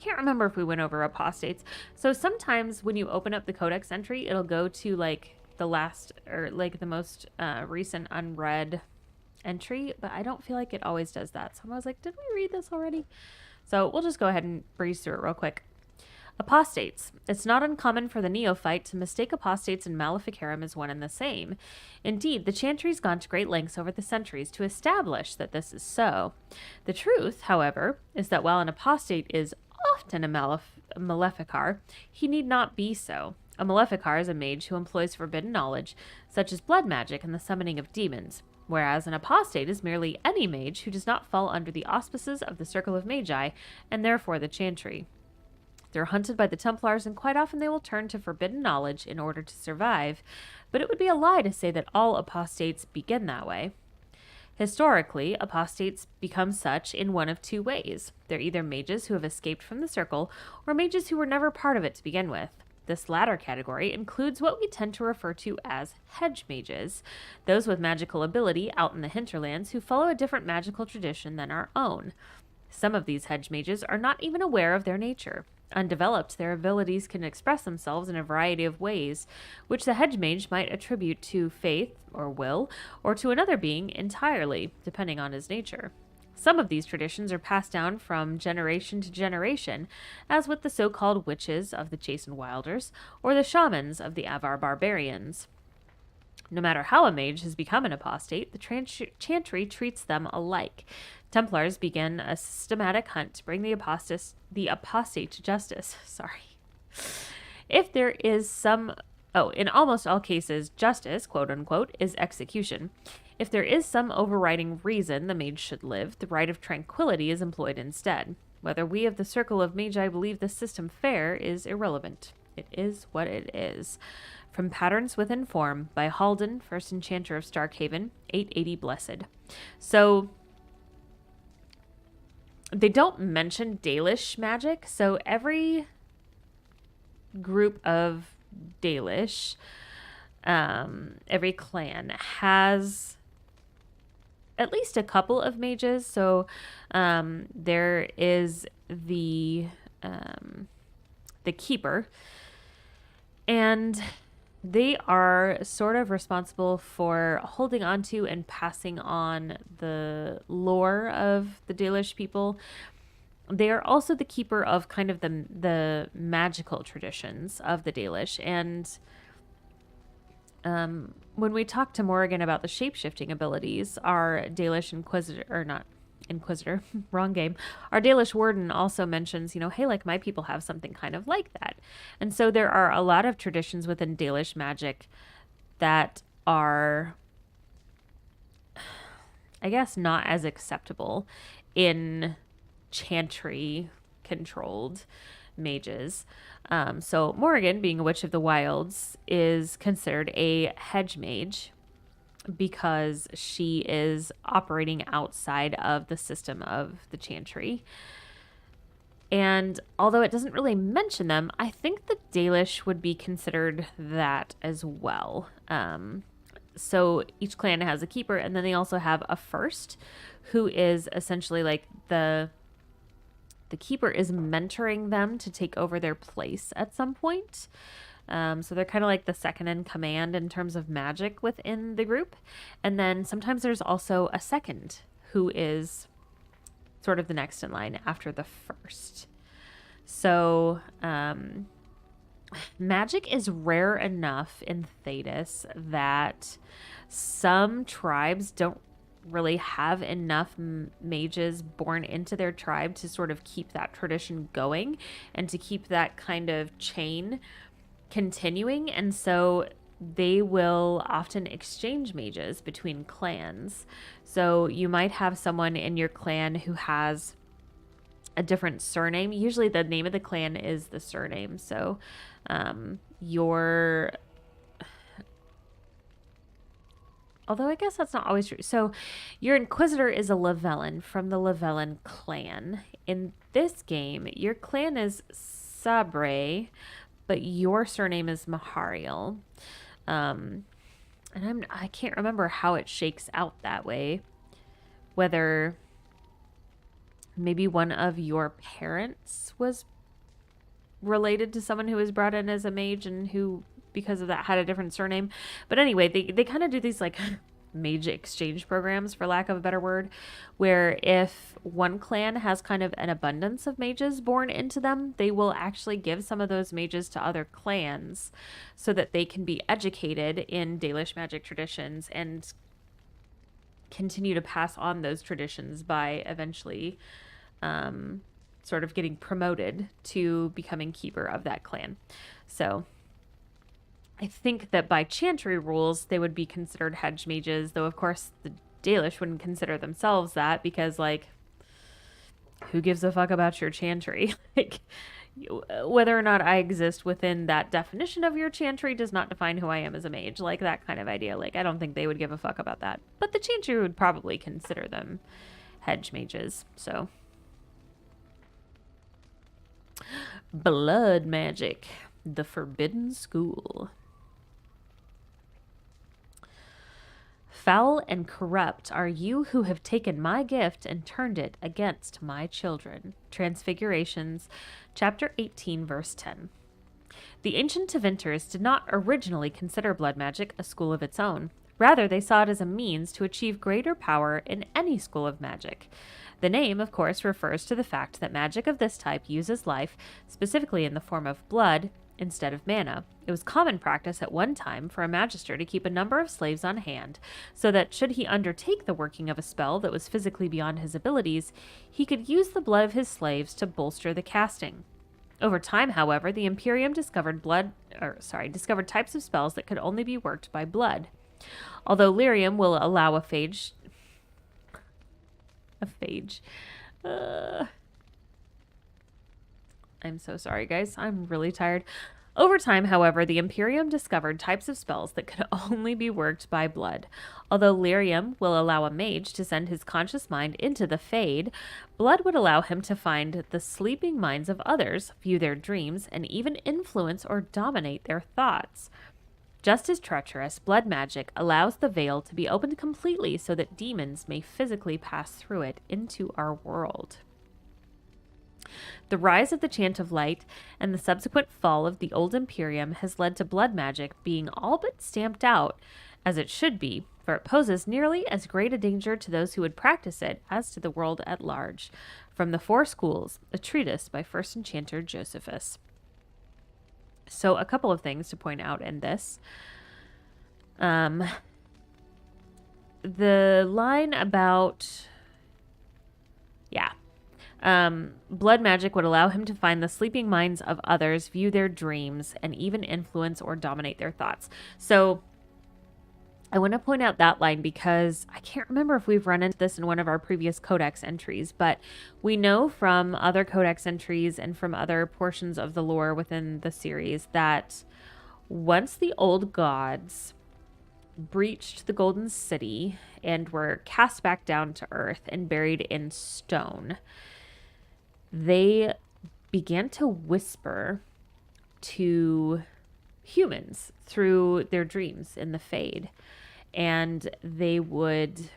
Can't remember if we went over apostates. So sometimes when you open up the codex entry, it'll go to like the last or like the most recent unread entry, but I don't feel like it always does that. So I was like, did we read this already? So we'll just go ahead and breeze through it real quick. Apostates. It's not uncommon for the neophyte to mistake apostates and maleficarum as one and the same. Indeed, the Chantry's gone to great lengths over the centuries to establish that this is so. The truth, however, is that while an apostate is often a maleficar, he need not be so. A maleficar is a mage who employs forbidden knowledge, such as blood magic and the summoning of demons, whereas an apostate is merely any mage who does not fall under the auspices of the Circle of Magi, and therefore the Chantry. They're hunted by the Templars, and quite often they will turn to forbidden knowledge in order to survive, but it would be a lie to say that all apostates begin that way. Historically, apostates become such in one of two ways. They're either mages who have escaped from the circle, or mages who were never part of it to begin with. This latter category includes what we tend to refer to as hedge mages, those with magical ability out in the hinterlands who follow a different magical tradition than our own. Some of these hedge mages are not even aware of their nature. Undeveloped, their abilities can express themselves in a variety of ways, which the hedge mage might attribute to faith or will, or to another being entirely, depending on his nature. Some of these traditions are passed down from generation to generation, as with the so-called witches of the Chastened Wilders, or the shamans of the Avar barbarians. No matter how a mage has become an apostate, the Chantry treats them alike. Templars begin a systematic hunt to bring the apostate to justice. If there is some... in almost all cases, justice, quote-unquote, is execution. If there is some overriding reason the mage should live, the right of tranquility is employed instead. Whether we of the Circle of Magi believe this system fair is irrelevant. It is what it is. From Patterns Within Form by Halden, First Enchanter of Starkhaven, 880 Blessed. So... they don't mention Dalish magic, so every group of Dalish, every clan has at least a couple of mages. So there is the the Keeper. And they are sort of responsible for holding onto and passing on the lore of the Dalish people. They are also the keeper of kind of the magical traditions of the Dalish. And when we talk to Morrigan about the shape-shifting abilities, our Dalish Inquisitor, or not Inquisitor, wrong game, our Dalish Warden also mentions, hey, like my people have something kind of like that. And so there are a lot of traditions within Dalish magic that are, I guess, not as acceptable in chantry-controlled mages. So Morrigan, being a witch of the wilds, is considered a hedge mage because she is operating outside of the system of the chantry. And although it doesn't really mention them, I think the Dalish would be considered that as well. So each clan has a keeper, and then they also have a first, who is essentially like the keeper is mentoring them to take over their place at some point. So they're kind of like the second in command in terms of magic within the group. And then sometimes there's also a second who is sort of the next in line after the first. So magic is rare enough in Thedas that some tribes don't really have enough mages born into their tribe to sort of keep that tradition going and to keep that kind of chain continuing. And so they will often exchange mages between clans. So you might have someone in your clan who has a different surname. Usually the name of the clan is the surname. So although I guess that's not always true. So your Inquisitor is a Lavellan from the Lavellan clan. In this game, your clan is Sabre, but your surname is Mahariel. And I can't remember how it shakes out that way. Whether maybe one of your parents was related to someone who was brought in as a mage and who, because of that, had a different surname. But anyway, they kind of do these like mage exchange programs, for lack of a better word, where if one clan has kind of an abundance of mages born into them, they will actually give some of those mages to other clans so that they can be educated in Dalish magic traditions and continue to pass on those traditions by eventually sort of getting promoted to becoming keeper of that clan. So I think that by chantry rules, they would be considered hedge mages, though of course the Dalish wouldn't consider themselves that because, like, who gives a fuck about your chantry? Like, whether or not I exist within that definition of your chantry does not define who I am as a mage. Like, that kind of idea. Like, I don't think they would give a fuck about that. But the chantry would probably consider them hedge mages, so. Blood magic. The Forbidden School. Foul and corrupt are you who have taken my gift and turned it against my children. Transfigurations, chapter 18, verse 10. The ancient Tevinters did not originally consider blood magic a school of its own. Rather, they saw it as a means to achieve greater power in any school of magic. The name, of course, refers to the fact that magic of this type uses life, specifically in the form of blood, instead of mana. It was common practice at one time for a magister to keep a number of slaves on hand, so that should he undertake the working of a spell that was physically beyond his abilities, he could use the blood of his slaves to bolster the casting. Over time, however, the Imperium discovered types of spells that could only be worked by blood. Although Lyrium will allow I'm so sorry, guys. I'm really tired. Over time, however, the Imperium discovered types of spells that could only be worked by blood. Although Lyrium will allow a mage to send his conscious mind into the Fade, blood would allow him to find the sleeping minds of others, view their dreams, and even influence or dominate their thoughts. Just as treacherous, blood magic allows the veil to be opened completely so that demons may physically pass through it into our world. The rise of the Chant of Light and the subsequent fall of the Old Imperium has led to blood magic being all but stamped out, as it should be, for it poses nearly as great a danger to those who would practice it as to the world at large. From the Four Schools, a treatise by First Enchanter Josephus. So a couple of things to point out in this. The line about... blood magic would allow him to find the sleeping minds of others, view their dreams, and even influence or dominate their thoughts. So I want to point out that line because I can't remember if we've run into this in one of our previous codex entries, but we know from other codex entries and from other portions of the lore within the series that once the old gods breached the Golden City and were cast back down to earth and buried in stone, they began to whisper to humans through their dreams in the Fade. And they would,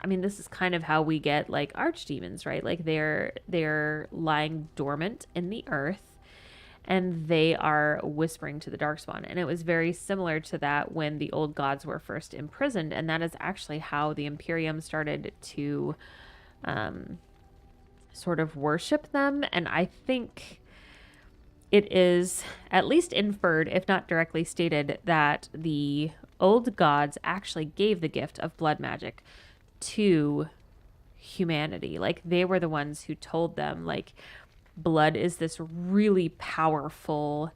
I mean, this is kind of how we get like archdemons, right? Like they're lying dormant in the earth and they are whispering to the Darkspawn. And it was very similar to that when the old gods were first imprisoned. And that is actually how the Imperium started to sort of worship them. And I think it is at least inferred, if not directly stated, that the old gods actually gave the gift of blood magic to humanity. Like they were the ones who told them, like, blood is this really powerful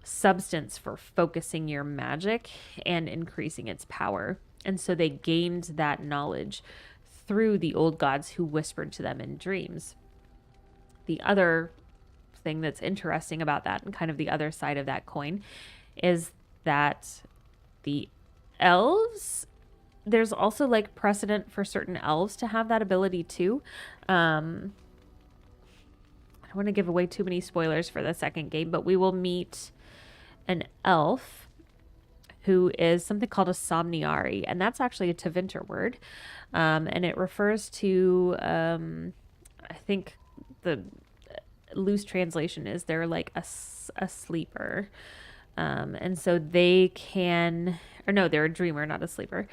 substance for focusing your magic and increasing its power. And so they gained that knowledge through the old gods who whispered to them in dreams. The other thing that's interesting about that, and kind of the other side of that coin, is that the elves, there's also like precedent for certain elves to have that ability too. I don't want to give away too many spoilers for the second game, but we will meet an elf who is something called a somniari, and that's actually a Tevinter word, and it refers to I think the loose translation is they're like a sleeper, and so they can, or no, they're a dreamer, not a sleeper.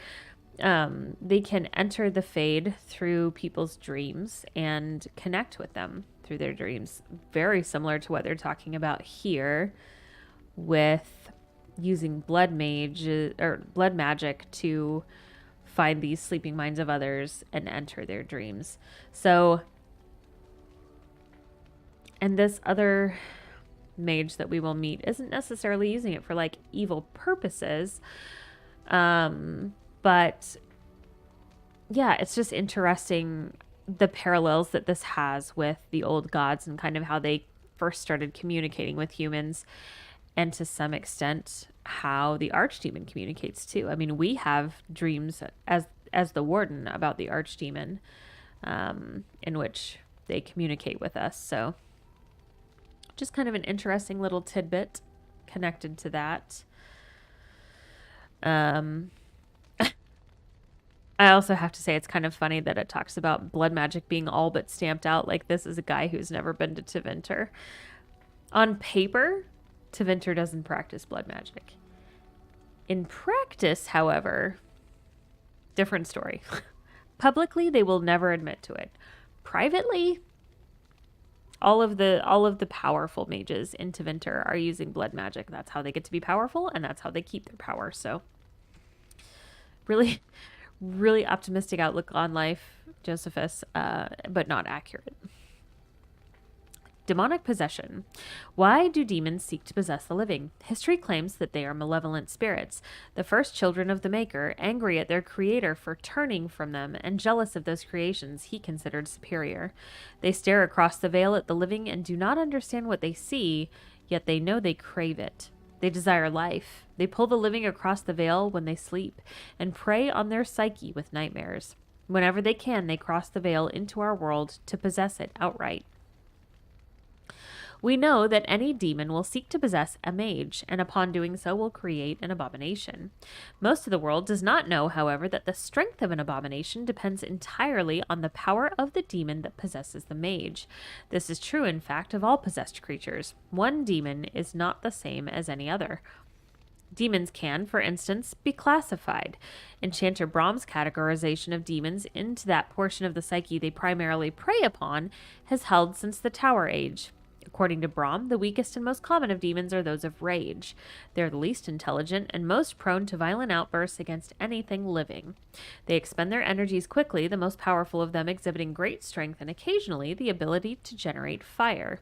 They can enter the Fade through people's dreams and connect with them through their dreams, very similar to what they're talking about here with using blood magic to find these sleeping minds of others and enter their dreams. So, and this other mage that we will meet isn't necessarily using it for like evil purposes. But yeah, it's just interesting the parallels that this has with the old gods and kind of how they first started communicating with humans, and to some extent how the archdemon communicates too. I mean, we have dreams as the warden about the archdemon, in which they communicate with us. So just kind of an interesting little tidbit connected to that. I also have to say it's kind of funny that it talks about blood magic being all but stamped out. Like, this is a guy who's never been to Tevinter. On paper, Tevinter doesn't practice blood magic. In practice, however, different story. Publicly, they will never admit to it. Privately, all of the powerful mages in Tevinter are using blood magic. That's how they get to be powerful, and that's how they keep their power. So, really optimistic outlook on life, Josephus, but not accurate. Demonic possession. Why do demons seek to possess the living? History claims that they are malevolent spirits, the first children of the Maker, angry at their creator for turning from them and jealous of those creations he considered superior. They stare across the veil at the living and do not understand what they see, yet they know they crave it. They desire life. They pull the living across the veil when they sleep and prey on their psyche with nightmares. Whenever they can, they cross the veil into our world to possess it outright. We know that any demon will seek to possess a mage, and upon doing so will create an abomination. Most of the world does not know, however, that the strength of an abomination depends entirely on the power of the demon that possesses the mage. This is true, in fact, of all possessed creatures. One demon is not the same as any other. Demons can, for instance, be classified. Enchanter Brahm's categorization of demons into that portion of the psyche they primarily prey upon has held since the Tower Age. According to Brahm, the weakest and most common of demons are those of rage. They are the least intelligent and most prone to violent outbursts against anything living. They expend their energies quickly, the most powerful of them exhibiting great strength and occasionally the ability to generate fire.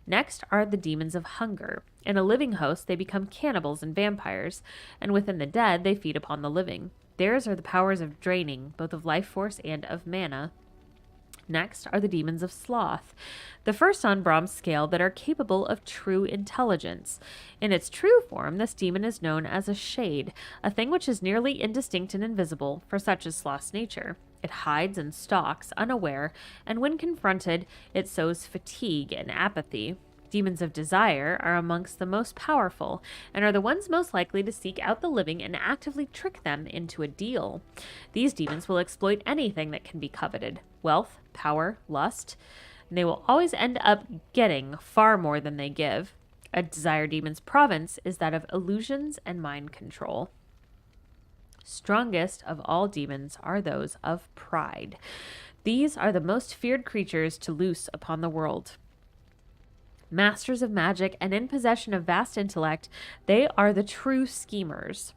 Next are the demons of hunger. In a living host, they become cannibals and vampires, and within the dead, they feed upon the living. Theirs are the powers of draining, both of life force and of mana. Next are the demons of sloth, the first on Brahm's scale that are capable of true intelligence. In its true form, this demon is known as a shade, a thing which is nearly indistinct and invisible, for such is sloth's nature. It hides and stalks, unaware, and when confronted, it sows fatigue and apathy. Demons of desire are amongst the most powerful, and are the ones most likely to seek out the living and actively trick them into a deal. These demons will exploit anything that can be coveted: wealth, power, lust, and they will always end up getting far more than they give. A desire demon's province is that of illusions and mind control. Strongest of all demons are those of pride. These are the most feared creatures to loose upon the world. Masters of magic and in possession of vast intellect, they are the true schemers.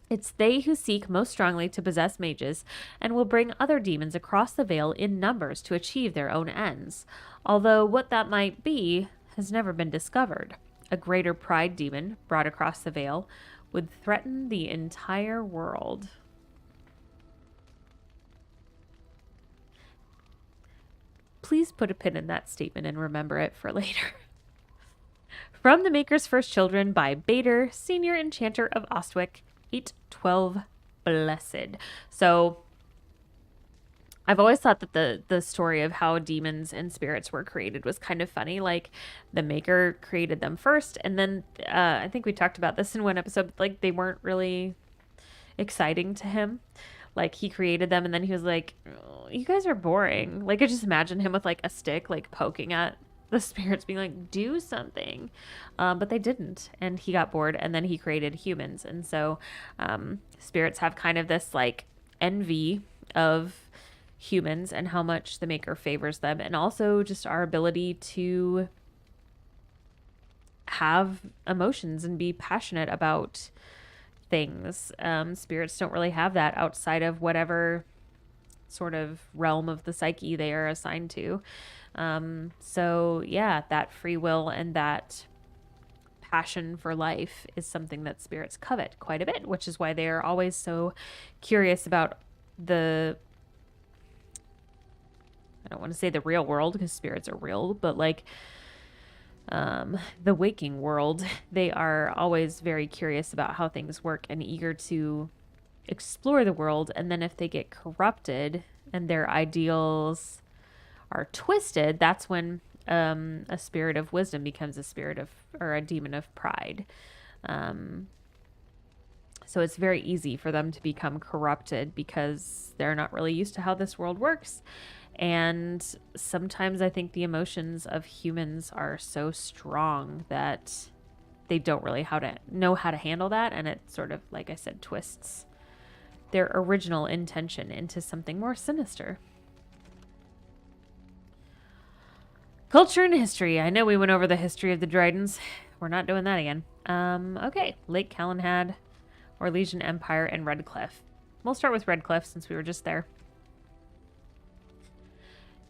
It's they who seek most strongly to possess mages and will bring other demons across the veil in numbers to achieve their own ends, although what that might be has never been discovered. A greater pride demon brought across the veil would threaten the entire world. Please put a pin in that statement and remember it for later. From the Maker's First Children by Bader, Senior Enchanter of Ostwick, 812 Blessed. So I've always thought that the story of how demons and spirits were created was kind of funny. Like, the Maker created them first, and then I think we talked about this in one episode, but, like, they weren't really exciting to him. Like, he created them, and then he was like, oh, you guys are boring. Like, I just imagine him with, like, a stick, like, poking at the spirits, being like, do something. But they didn't, and he got bored, and then he created humans. And so spirits have kind of this, like, envy of humans and how much the Maker favors them, and also just our ability to have emotions and be passionate about things. Spirits don't really have that outside of whatever sort of realm of the psyche they are assigned to. So yeah, that free will and that passion for life is something that spirits covet quite a bit, which is why they are always so curious about I don't want to say the real world because spirits are real, but like the waking world. They are always very curious about how things work and eager to explore the world. And then if they get corrupted and their ideals are twisted, that's when a spirit of wisdom becomes a spirit of, or a demon of pride. So it's very easy for them to become corrupted because they're not really used to how this world works. And sometimes I think the emotions of humans are so strong that they don't really know how to handle that. And it sort of, like I said, twists their original intention into something more sinister. Culture and history. I know we went over the history of the Dryadens. We're not doing that again. Okay. Lake Calenhad, Orlesian Empire, and Redcliffe. We'll start with Redcliffe since we were just there.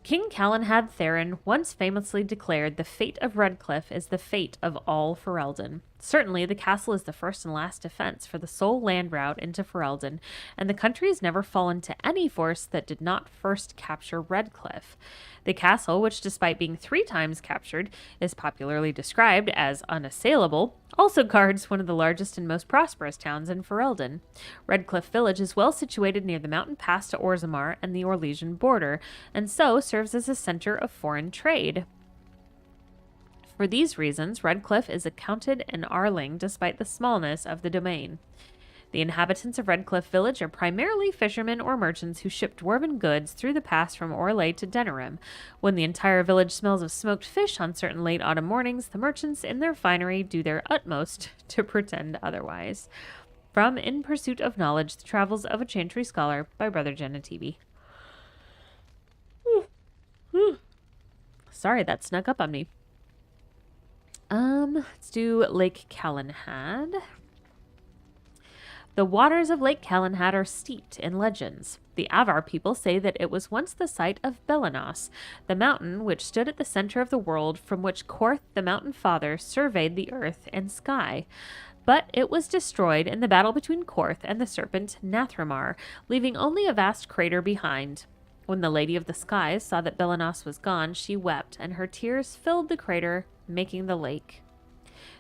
King Calenhad Theron once famously declared the fate of Redcliffe is the fate of all Ferelden. Certainly, the castle is the first and last defense for the sole land route into Ferelden, and the country has never fallen to any force that did not first capture Redcliffe. The castle, which despite being 3 times captured, is popularly described as unassailable, also guards one of the largest and most prosperous towns in Ferelden. Redcliffe Village is well situated near the mountain pass to Orzammar and the Orlesian border, and so serves as a center of foreign trade. For these reasons, Redcliffe is accounted an Arling despite the smallness of the domain. The inhabitants of Redcliffe village are primarily fishermen or merchants who ship dwarven goods through the pass from Orlais to Denerim. When the entire village smells of smoked fish on certain late autumn mornings, the merchants in their finery do their utmost to pretend otherwise. From In Pursuit of Knowledge, The Travels of a Chantry Scholar by Brother Genetivi. Sorry, that snuck up on me. Let's do Lake Calenhad. The waters of Lake Calenhad are steeped in legends. The Avar people say that it was once the site of Belenos, the mountain which stood at the center of the world from which Korth, the mountain father, surveyed the earth and sky. But it was destroyed in the battle between Korth and the serpent Nathramar, leaving only a vast crater behind. When the Lady of the Skies saw that Belenos was gone, she wept, and her tears filled the crater, making the lake.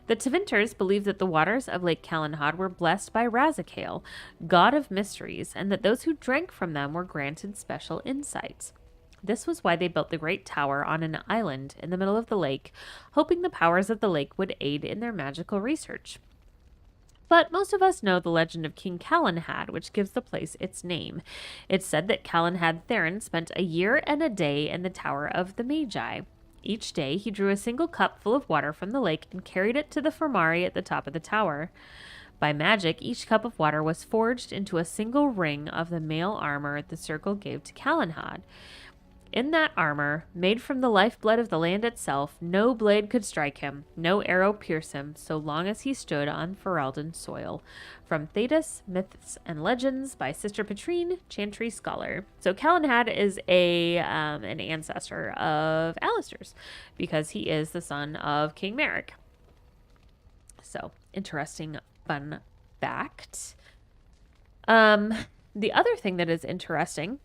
The Tevinters believed that the waters of Lake Calenhad were blessed by Razakale, god of mysteries, and that those who drank from them were granted special insights. This was why they built the great tower on an island in the middle of the lake, hoping the powers of the lake would aid in their magical research. But most of us know the legend of King Calenhad, which gives the place its name. It's said that Calenhad Theron spent a year and a day in the Tower of the Magi. Each day, he drew a single cup full of water from the lake and carried it to the Formari at the top of the tower. By magic, each cup of water was forged into a single ring of the mail armor the circle gave to Calenhad. In that armor, made from the lifeblood of the land itself, no blade could strike him, no arrow pierce him, so long as he stood on Ferelden soil. From Thetis, Myths and Legends by Sister Petrine, Chantry Scholar. So Calenhad is an ancestor of Alistair's, because he is the son of King Merrick. So, interesting fun fact. The other thing that is interesting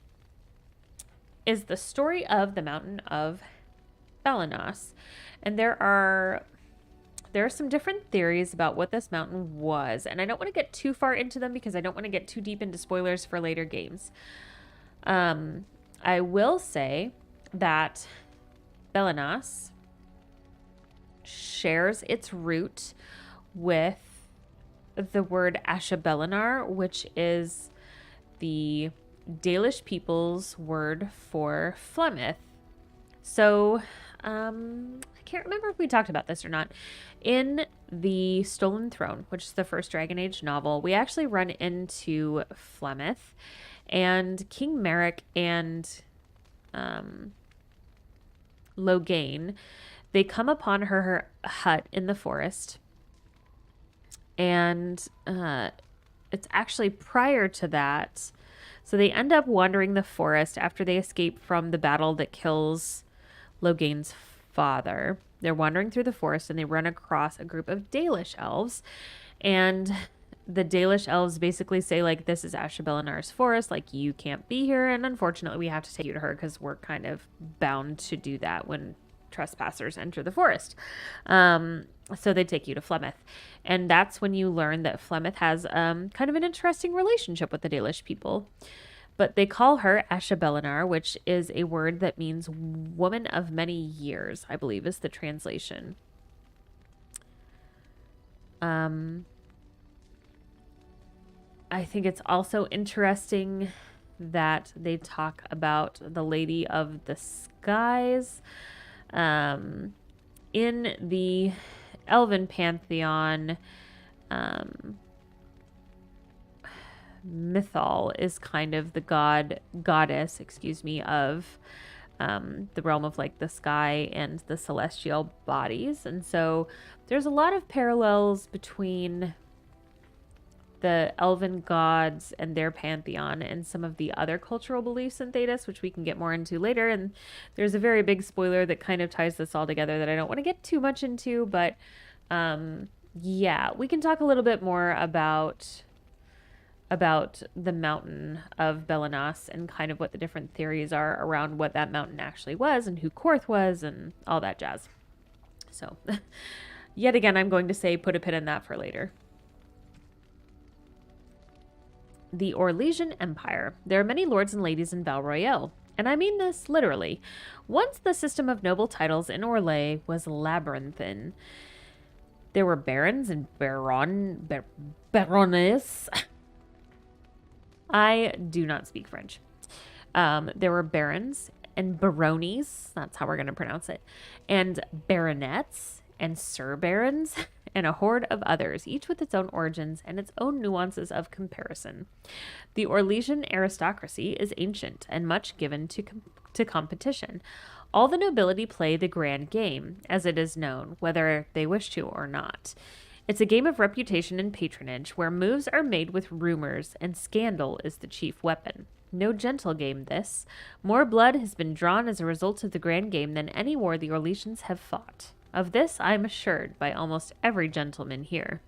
is the story of the Mountain of Belenos. And there are some different theories about what this mountain was. And I don't want to get too far into them because I don't want to get too deep into spoilers for later games. I will say that Belenos shares its root with the word Ashabelinar, which is the Dalish people's word for Flemeth. So, I can't remember if we talked about this or not. In the Stolen Throne, which is the first Dragon Age novel, we actually run into Flemeth, and King Merrick and Loghain, they come upon her hut in the forest, and it's actually prior to that. So they end up wandering the forest after they escape from the battle that kills Loghain's father. They're wandering through the forest and they run across a group of Dalish elves. And the Dalish elves basically say, like, this is Ashabelinar's forest. Like, you can't be here. And unfortunately, we have to take you to her because we're kind of bound to do that when trespassers enter the forest. So they take you to Flemeth. And that's when you learn that Flemeth has kind of an interesting relationship with the Dalish people. But they call her Ashabelinar, which is a word that means woman of many years, I believe is the translation. I think it's also interesting that they talk about the Lady of the Skies. In the Elven pantheon, Mythal is kind of the goddess of the realm of like the sky and the celestial bodies. And so there's a lot of parallels between the elven gods and their pantheon and some of the other cultural beliefs in Thetis, which we can get more into later. And there's a very big spoiler that kind of ties this all together that I don't want to get too much into, but yeah, we can talk a little bit more about the mountain of Belenos and kind of what the different theories are around what that mountain actually was and who Korth was and all that jazz. So yet again, I'm going to say put a pin in that for later. The Orlesian Empire. There are many lords and ladies in Val Royale. And I mean this literally. Once the system of noble titles in Orlais was labyrinthine. There were barons and baroness. I do not speak French. There were barons and baronies. That's how we're going to pronounce it. And baronets and sir barons and a horde of others, each with its own origins and its own nuances of comparison. The Orlesian aristocracy is ancient and much given to competition. All the nobility play the grand game, as it is known, whether they wish to or not. It's a game of reputation and patronage, where moves are made with rumors, and scandal is the chief weapon. No gentle game, this. More blood has been drawn as a result of the grand game than any war the Orlesians have fought. Of this I am assured by almost every gentleman here.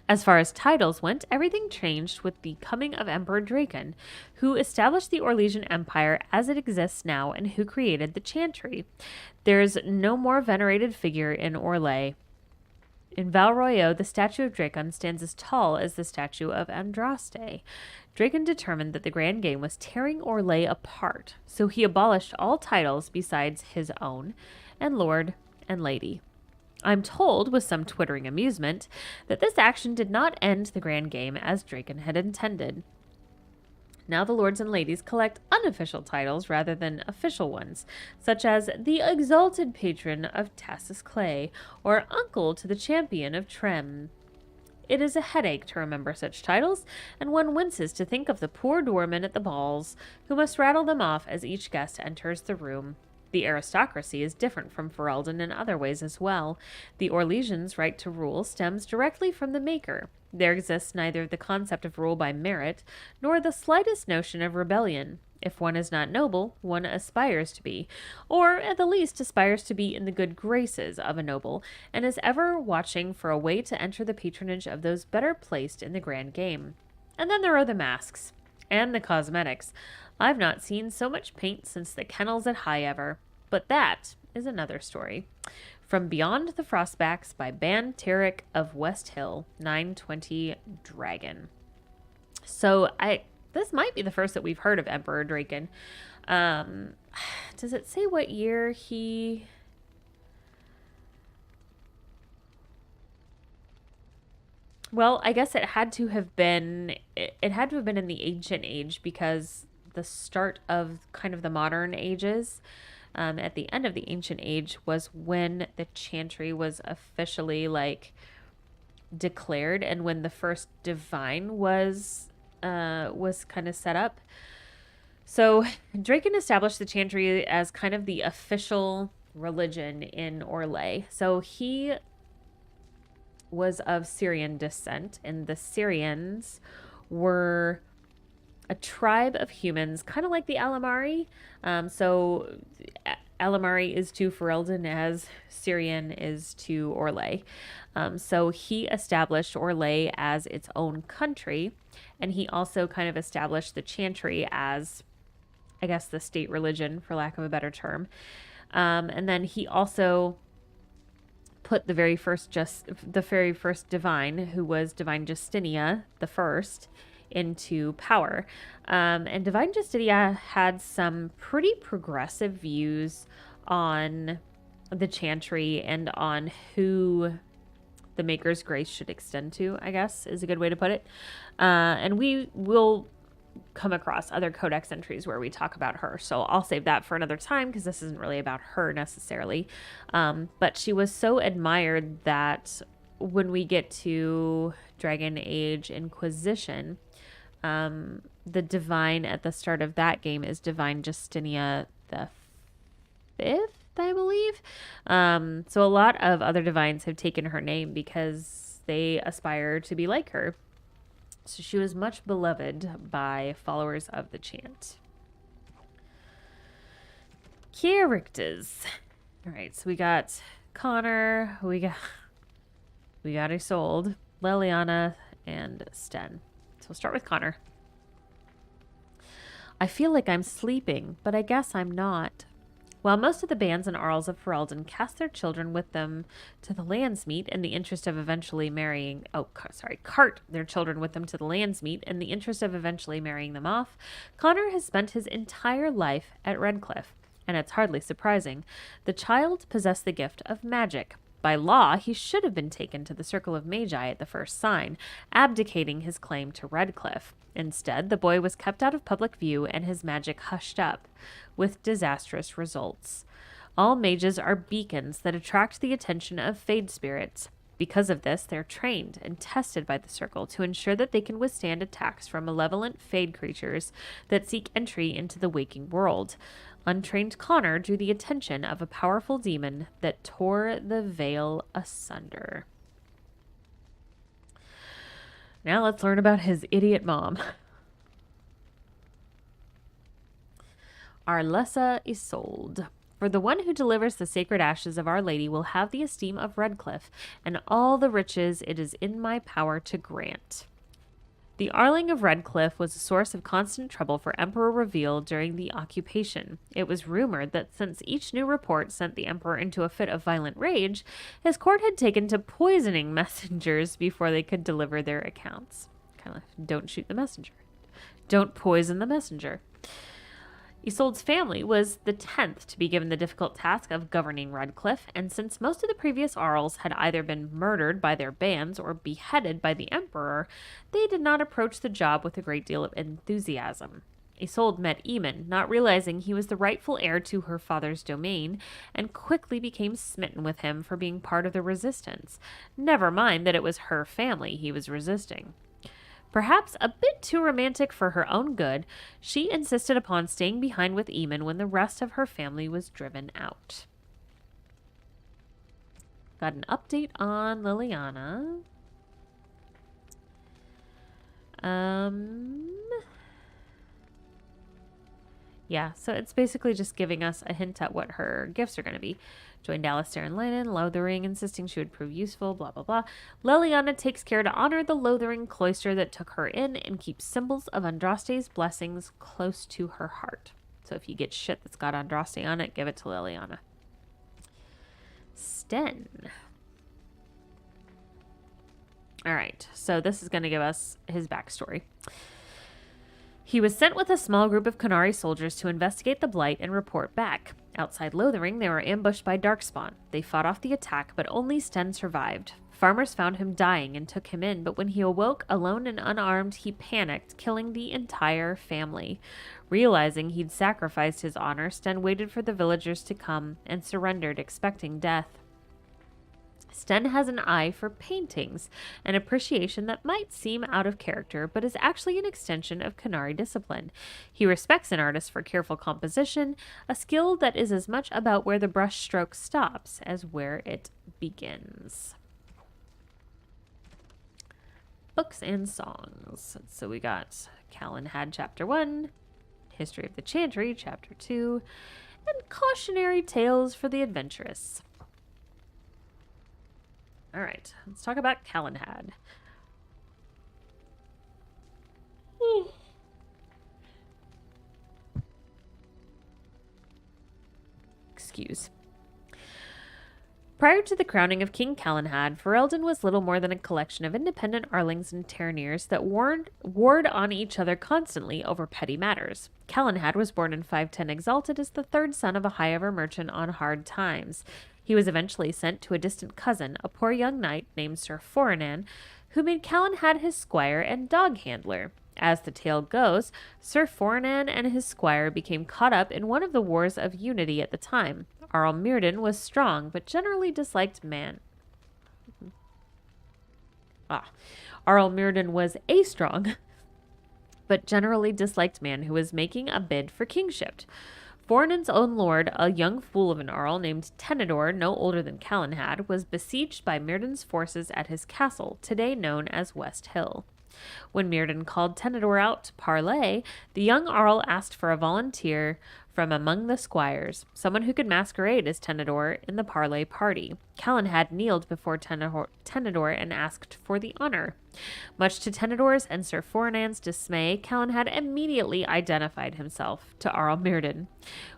As far as titles went, everything changed with the coming of Emperor Draken, who established the Orlesian Empire as it exists now and who created the Chantry. There is no more venerated figure in Orlais. In Val Royeaux, the statue of Draken stands as tall as the statue of Andraste. Draken determined that the grand game was tearing Orlais apart, so he abolished all titles besides his own, and lord and lady. I'm told, with some twittering amusement, that this action did not end the grand game as Draken had intended. Now the lords and ladies collect unofficial titles rather than official ones, such as the exalted patron of Tassus Clay, or uncle to the champion of Trem. It is a headache to remember such titles, and one winces to think of the poor doormen at the balls, who must rattle them off as each guest enters the room. The aristocracy is different from Ferelden in other ways as well. The Orlesians' right to rule stems directly from the Maker. There exists neither the concept of rule by merit, nor the slightest notion of rebellion. If one is not noble, one aspires to be, or at the least aspires to be in the good graces of a noble, and is ever watching for a way to enter the patronage of those better placed in the grand game. And then there are the masks, and the cosmetics. I've not seen so much paint since the kennels at High Ever, but that is another story. From Beyond the Frostbacks by Ban Tarek of West Hill, 920 Dragon. So this might be the first that we've heard of Emperor Draken. Does it say what year he... Well, I guess it had to have been in the Ancient Age, because the start of kind of the modern ages, at the end of the Ancient Age, was when the Chantry was officially declared, and when the first divine was kind of set up. So Draken established the Chantry as kind of the official religion in Orlais. So he was of Syrian descent, and the Syrians were a tribe of humans, kind of like the Alamari. So Alamari is to Ferelden as Syrian is to Orlais. So he established Orlais as its own country, and he also kind of established the Chantry as, I guess, the state religion, for lack of a better term. And then he also put the very first divine, who was Divine Justinia the First, into power. And Divine Justinia had some pretty progressive views on the Chantry and on who the Maker's grace should extend to, I guess, is a good way to put it. And we will come across other codex entries where we talk about her, so I'll save that for another time, because this isn't really about her necessarily. But she was so admired that when we get to Dragon Age Inquisition, the divine at the start of that game is Divine Justinia the Fifth, I believe. So a lot of other divines have taken her name because they aspire to be like her. So she was much beloved by followers of the chant. Characters. All right, so we got Connor, we got Isolde, Leliana, and Sten. So we'll start with Connor. I feel like I'm sleeping, but I guess I'm not. While most of the bands and Arls of Ferelden cast their children with them to the Landsmeet in the interest of eventually marrying... cart their children with them to the Landsmeet in the interest of eventually marrying them off, Connor has spent his entire life at Redcliffe, and it's hardly surprising. The child possessed the gift of magic. By law, he should have been taken to the Circle of Magi at the first sign, abdicating his claim to Redcliffe. Instead, the boy was kept out of public view and his magic hushed up, with disastrous results. All mages are beacons that attract the attention of Fade spirits. Because of this, they're trained and tested by the Circle to ensure that they can withstand attacks from malevolent Fade creatures that seek entry into the waking world. Untrained Connor drew the attention of a powerful demon that tore the veil asunder. Now let's learn about his idiot mom. Arlessa Isolde. For the one who delivers the sacred ashes of Our Lady will have the esteem of Redcliffe and all the riches it is in my power to grant. The Arling of Redcliffe was a source of constant trouble for Emperor Reveal during the occupation. It was rumored that since each new report sent the Emperor into a fit of violent rage, his court had taken to poisoning messengers before they could deliver their accounts. Kind of like, don't shoot the messenger. Don't poison the messenger. Isolde's family was the 10th to be given the difficult task of governing Redcliffe, and since most of the previous Arls had either been murdered by their bands or beheaded by the Emperor, they did not approach the job with a great deal of enthusiasm. Isolde met Eamon, not realizing he was the rightful heir to her father's domain, and quickly became smitten with him for being part of the resistance. Never mind that it was her family he was resisting. Perhaps a bit too romantic for her own good, she insisted upon staying behind with Eamon when the rest of her family was driven out. Got an update on Liliana. Yeah, so it's basically just giving us a hint at what her gifts are going to be. Joined Alistair and Lennon, Lothering, insisting she would prove useful, blah, blah, blah. Liliana takes care to honor the Lothering cloister that took her in and keeps symbols of Andraste's blessings close to her heart. So if you get shit that's got Andraste on it, give it to Liliana. Sten. All right, so this is going to give us his backstory. He was sent with a small group of Qunari soldiers to investigate the Blight and report back. Outside Lothering, they were ambushed by Darkspawn. They fought off the attack, but only Sten survived. Farmers found him dying and took him in, but when he awoke alone and unarmed, he panicked, killing the entire family. Realizing he'd sacrificed his honor, Sten waited for the villagers to come and surrendered, expecting death. Sten has an eye for paintings, an appreciation that might seem out of character, but is actually an extension of Qunari discipline. He respects an artist for careful composition, a skill that is as much about where the brush stroke stops as where it begins. Books and songs. So we got Calenhad Chapter 1, History of the Chantry Chapter 2, and Cautionary Tales for the Adventurous. All right, let's talk about Calenhad. Excuse. Prior to the crowning of King Calenhad, Ferelden was little more than a collection of independent Arlings and Terniers that warred on each other constantly over petty matters. Calenhad was born in 510 Exalted as the third son of a high-ever merchant on hard times. He was eventually sent to a distant cousin, a poor young knight named Sir Foranan, who made Calenhad his squire and dog handler. As the tale goes, Sir Foranan and his squire became caught up in one of the wars of unity at the time. Arl Mirden was strong, but generally disliked man. Arl Mirden was a strong, but generally disliked man who was making a bid for kingship. Foranan's own lord, a young fool of an Arl named Tenedor, no older than Calenhad, was besieged by Mirden's forces at his castle, today known as West Hill. When Mirden called Tenedor out to parley, the young Arl asked for a volunteer from among the squires, someone who could masquerade as Tenedor in the parley party. Calenhad kneeled before Tenedor and asked for the honor. Much to Tenedor's and Sir Fornan's dismay, Calenhad immediately identified himself to Arl Mirden.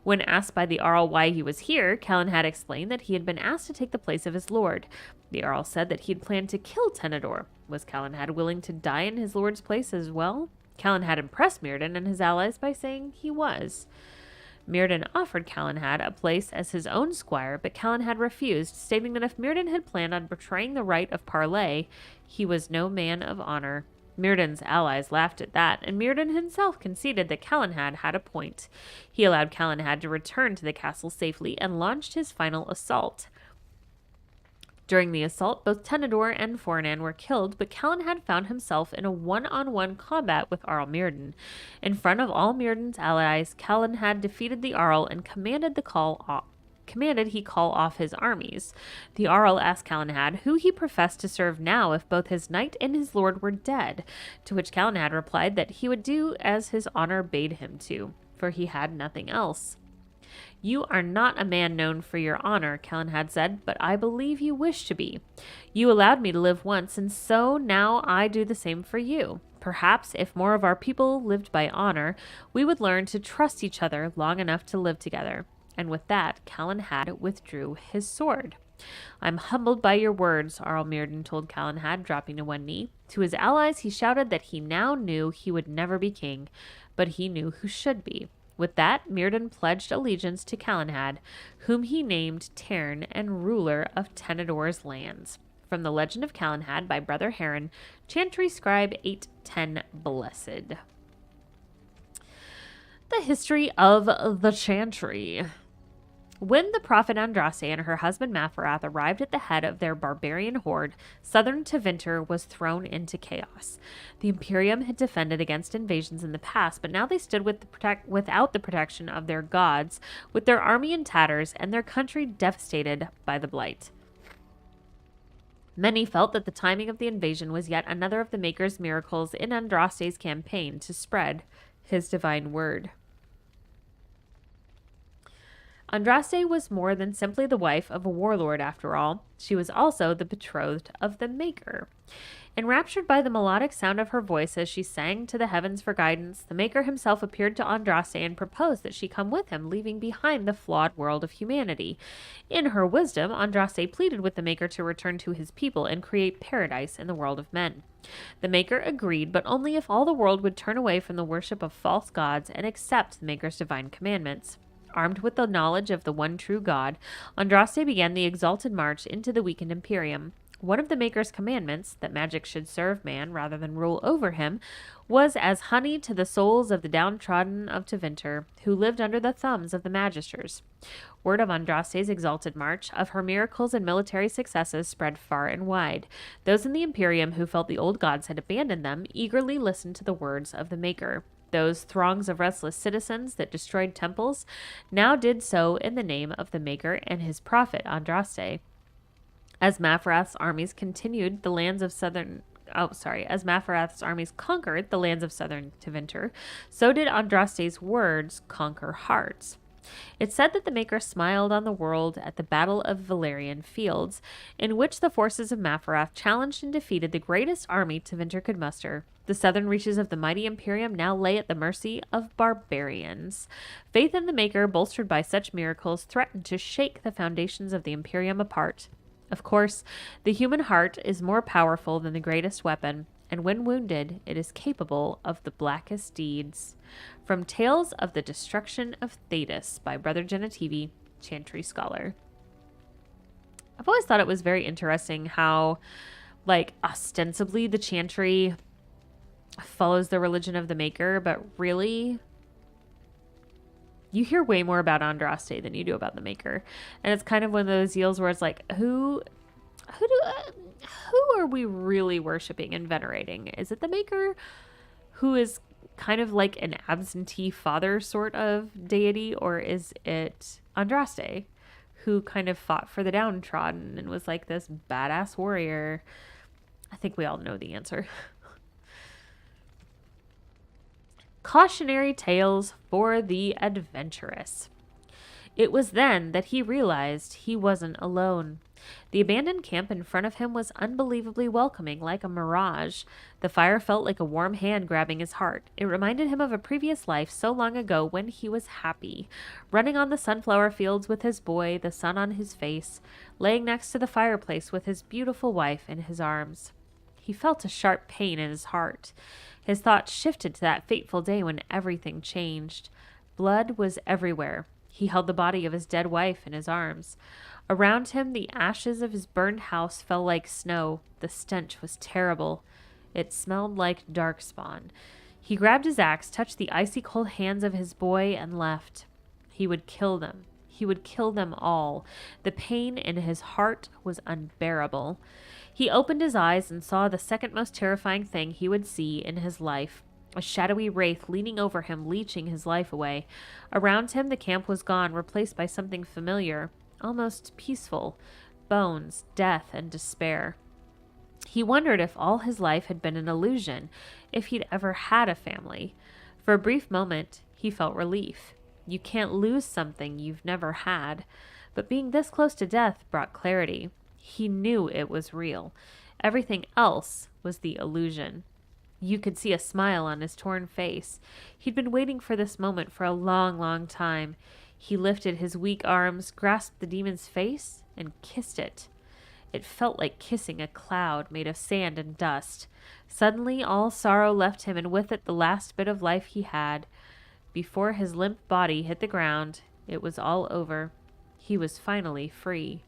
When asked by the Arl why he was here, Calenhad explained that he had been asked to take the place of his lord. The Arl said that he had planned to kill Tenedor. Was Calenhad willing to die in his lord's place as well? Calenhad impressed Mirden and his allies by saying he was. Mirden offered Calenhad a place as his own squire, but Calenhad refused, stating that if Mirden had planned on betraying the right of parley, he was no man of honor. Mirden's allies laughed at that, and Mirden himself conceded that Calenhad had a point. He allowed Calenhad to return to the castle safely and launched his final assault. During the assault, both Tenedor and Fornan were killed, but Calenhad found himself in a one-on-one combat with Arl Mirden. In front of all Mirden's allies, Calenhad defeated the Arl and commanded he call off his armies. The Arl asked Calenhad who he professed to serve now if both his knight and his lord were dead, to which Calenhad replied that he would do as his honor bade him to, for he had nothing else. You are not a man known for your honor, Calenhad said, but I believe you wish to be. You allowed me to live once, and so now I do the same for you. Perhaps if more of our people lived by honor, we would learn to trust each other long enough to live together. And with that, Calenhad withdrew his sword. I'm humbled by your words, Arl Mirden told Calenhad, dropping to one knee. To his allies, he shouted that he now knew he would never be king, but he knew who should be. With that, Mirden pledged allegiance to Calenhad, whom he named Tern and ruler of Tenedor's lands. From the Legend of Calenhad by Brother Heron, Chantry Scribe 810 Blessed. The history of the Chantry. When the prophet Andraste and her husband Maferath arrived at the head of their barbarian horde, southern Tevinter was thrown into chaos. The Imperium had defended against invasions in the past, but now they stood without the protection of their gods, with their army in tatters and their country devastated by the blight. Many felt that the timing of the invasion was yet another of the Maker's miracles in Andraste's campaign to spread his divine word. Andraste was more than simply the wife of a warlord, after all. She was also the betrothed of the Maker. Enraptured by the melodic sound of her voice as she sang to the heavens for guidance, the Maker himself appeared to Andraste and proposed that she come with him, leaving behind the flawed world of humanity. In her wisdom, Andraste pleaded with the Maker to return to his people and create paradise in the world of men. The Maker agreed, but only if all the world would turn away from the worship of false gods and accept the Maker's divine commandments. Armed with the knowledge of the one true God, Andraste began the exalted march into the weakened Imperium. One of the Maker's commandments, that magic should serve man rather than rule over him, was as honey to the souls of the downtrodden of Tevinter, who lived under the thumbs of the magisters. Word of Andraste's exalted march, of her miracles and military successes, spread far and wide. Those in the Imperium who felt the old gods had abandoned them eagerly listened to the words of the Maker. Those throngs of restless citizens that destroyed temples now did so in the name of the Maker and his prophet Andraste. As Maferath's armies conquered the lands of southern Tevinter, so did Andraste's words conquer hearts. It said that the Maker smiled on the world at the Battle of Valerian Fields, in which the forces of Maferath challenged and defeated the greatest army Tevinter could muster. The southern reaches of the mighty Imperium now lay at the mercy of barbarians. Faith in the Maker, bolstered by such miracles, threatened to shake the foundations of the Imperium apart. Of course, the human heart is more powerful than the greatest weapon, and when wounded, it is capable of the blackest deeds. From Tales of the Destruction of Thetis by Brother Genetivi, Chantry Scholar. I've always thought it was very interesting how, ostensibly the Chantry follows the religion of the Maker, but really, you hear way more about Andraste than you do about the Maker. And it's kind of one of those deals where it's like, who are we really worshiping and venerating? Is it the Maker, who is kind of like an absentee father sort of deity, or is it Andraste, who kind of fought for the downtrodden and was like this badass warrior? I think we all know the answer. Cautionary tales for the adventurous. It was then that he realized he wasn't alone. The abandoned camp in front of him was unbelievably welcoming, like a mirage. The fire felt like a warm hand grabbing his heart. It reminded him of a previous life so long ago when he was happy, running on the sunflower fields with his boy, the sun on his face, laying next to the fireplace with his beautiful wife in his arms. He felt a sharp pain in his heart. His thoughts shifted to that fateful day when everything changed. Blood was everywhere. He held the body of his dead wife in his arms. Around him, the ashes of his burned house fell like snow. The stench was terrible. It smelled like darkspawn. He grabbed his axe, touched the icy cold hands of his boy, and left. He would kill them. He would kill them all. The pain in his heart was unbearable. He opened his eyes and saw the second most terrifying thing he would see in his life. A shadowy wraith leaning over him, leeching his life away. Around him, the camp was gone, replaced by something familiar, almost peaceful. Bones, death, and despair. He wondered if all his life had been an illusion, if he'd ever had a family. For a brief moment, he felt relief. You can't lose something you've never had. But being this close to death brought clarity. He knew it was real. Everything else was the illusion. You could see a smile on his torn face. He'd been waiting for this moment for a long, long time. He lifted his weak arms, grasped the demon's face, and kissed it. It felt like kissing a cloud made of sand and dust. Suddenly, all sorrow left him, and with it the last bit of life he had. Before his limp body hit the ground, it was all over. He was finally free.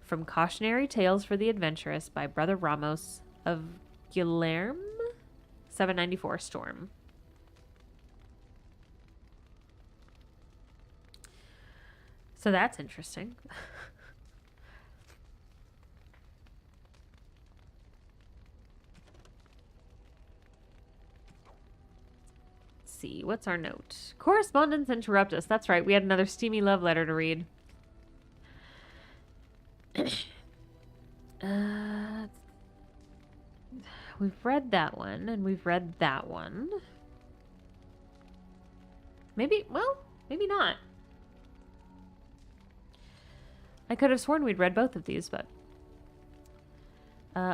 From Cautionary Tales for the Adventurous by Brother Ramos of Guilherme, 794 Storm. So that's interesting. Let's see, what's our note? Correspondence interrupt us. That's right, we had another steamy love letter to read. We've read that one, and we've read that one. Maybe, well, maybe not. I could have sworn we'd read both of these, but...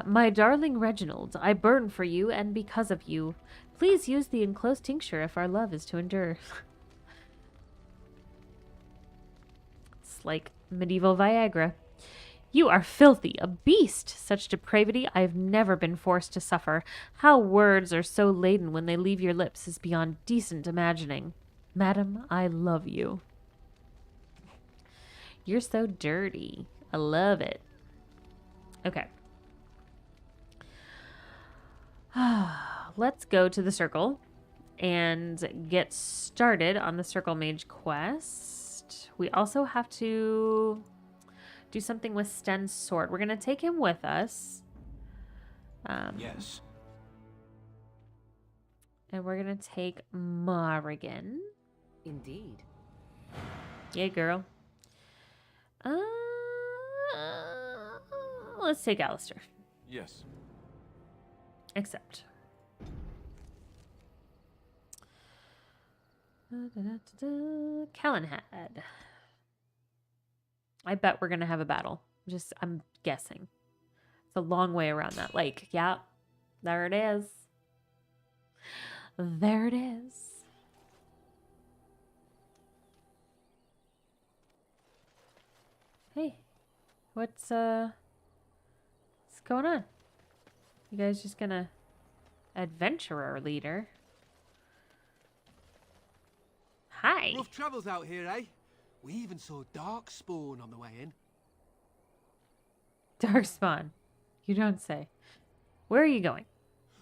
My darling Reginald, I burn for you and because of you. Please use the enclosed tincture if our love is to endure. It's like medieval Viagra. You are filthy, a beast. Such depravity I have never been forced to suffer. How words are so laden when they leave your lips is beyond decent imagining. Madam, I love you. You're so dirty. I love it. Okay. Let's go to the circle and get started on the Circle Mage quest. We also have to do something with Sten's sword. We're going to take him with us. Yes. And we're going to take Morrigan. Indeed. Yeah, girl. Let's take Alistair. Yes. Accept. Calenhad. I bet we're going to have a battle. I'm guessing. It's a long way around that lake. Yeah, there it is. There it is. Hey, what's going on? You guys just gonna adventurer leader? Hi. Rough travels out here, eh? We even saw Darkspawn on the way in. Darkspawn. You don't say. Where are you going?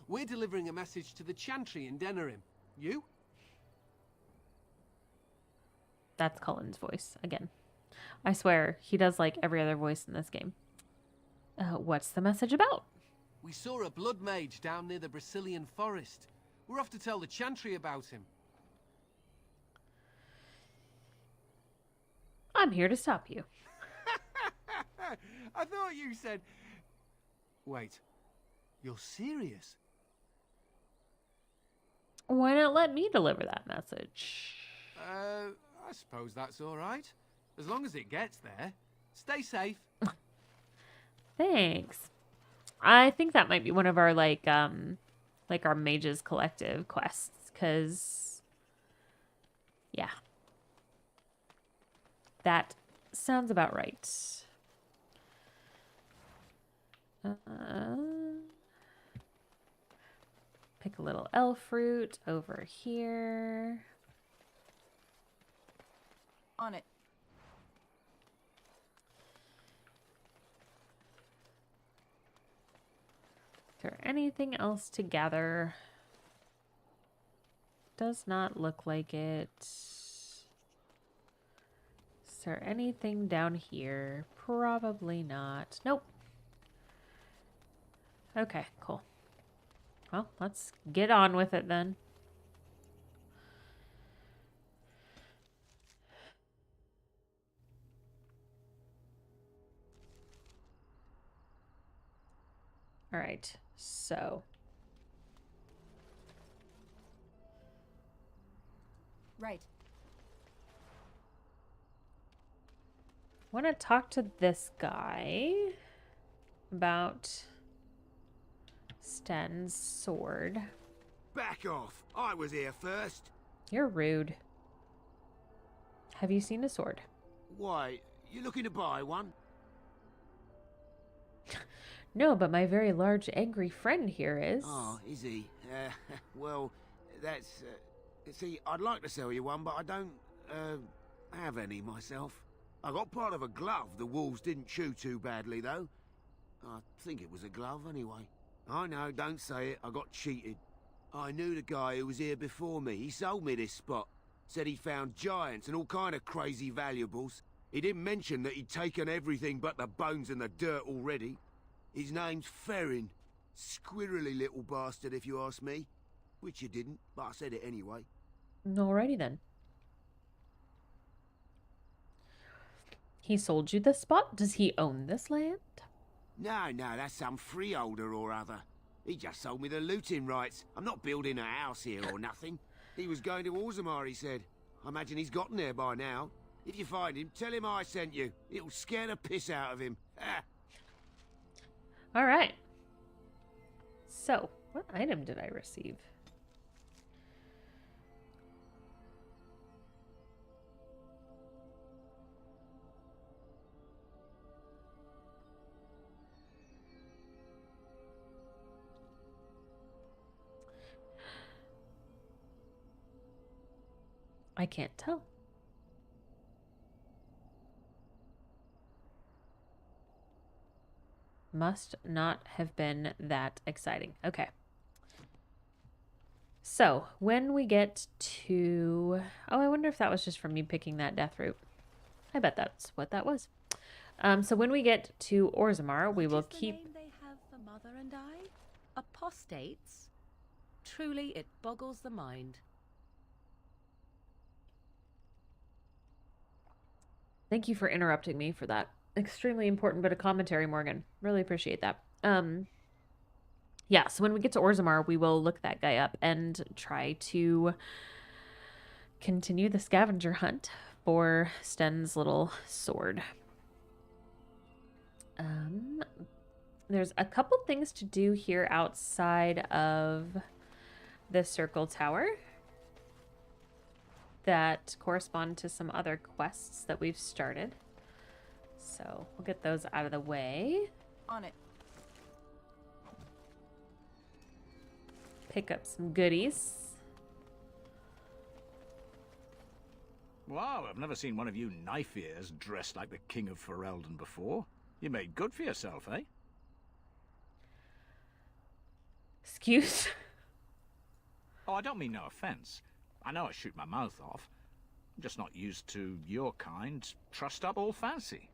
We're delivering a message to the Chantry in Denerim. You? That's Cullen's voice again. I swear, he does like every other voice in this game. What's the message about? We saw a blood mage down near the Brazilian forest. We're off to tell the Chantry about him. I'm here to stop you. I thought you said... Wait. You're serious? Why not let me deliver that message? I suppose that's all right. As long as it gets there. Stay safe. Thanks. I think that might be one of our like our Mages Collective quests, cause yeah. That sounds about right. Pick a little elf fruit over here. On it. Is there anything else to gather? Does not look like it. Is there anything down here? Probably not. Nope. Okay, cool. Well, let's get on with it then. All right, so. Right. Want to talk to this guy about Sten's sword. Back off. I was here first. You're rude. Have you seen a sword? Why, you looking to buy one? No, but my very large angry friend here is. Oh, is he? Well, that's... see, I'd like to sell you one, but I don't, have any myself. I got part of a glove the wolves didn't chew too badly, though. I think it was a glove, anyway. I know, don't say it. I got cheated. I knew the guy who was here before me. He sold me this spot. Said he found giants and all kind of crazy valuables. He didn't mention that he'd taken everything but the bones and the dirt already. His name's Ferrin. Squirrely little bastard, if you ask me. Which you didn't, but I said it anyway. Alrighty then. He sold you this spot? Does he own this land? No, that's some freeholder or other. He just sold me the looting rights. I'm not building a house here or nothing. He was going to Orzammar, he said. I imagine he's gotten there by now. If you find him, tell him I sent you. It'll scare the piss out of him. Alright. So, what item did I receive? I can't tell. Must not have been that exciting. Okay. So, when we get to... Oh, I wonder if that was just from me picking that death root. I bet that's what that was. So when we get to Orzammar, we will keep... What is the name they have for Mother and I? Apostates? Truly, it boggles the mind. Thank you for interrupting me for that extremely important bit of commentary, Morgan. Really appreciate that. Yeah, so when we get to Orzammar, we will look that guy up and try to continue the scavenger hunt for Sten's little sword. There's a couple things to do here outside of the Circle Tower that correspond to some other quests that we've started. So we'll get those out of the way. On it. Pick up some goodies. Wow, I've never seen one of you knife ears dressed like the King of Ferelden before. You made good for yourself, eh? Excuse? Oh, I don't mean no offense. I know I shoot my mouth off. I'm just not used to your kind, trussed up all fancy.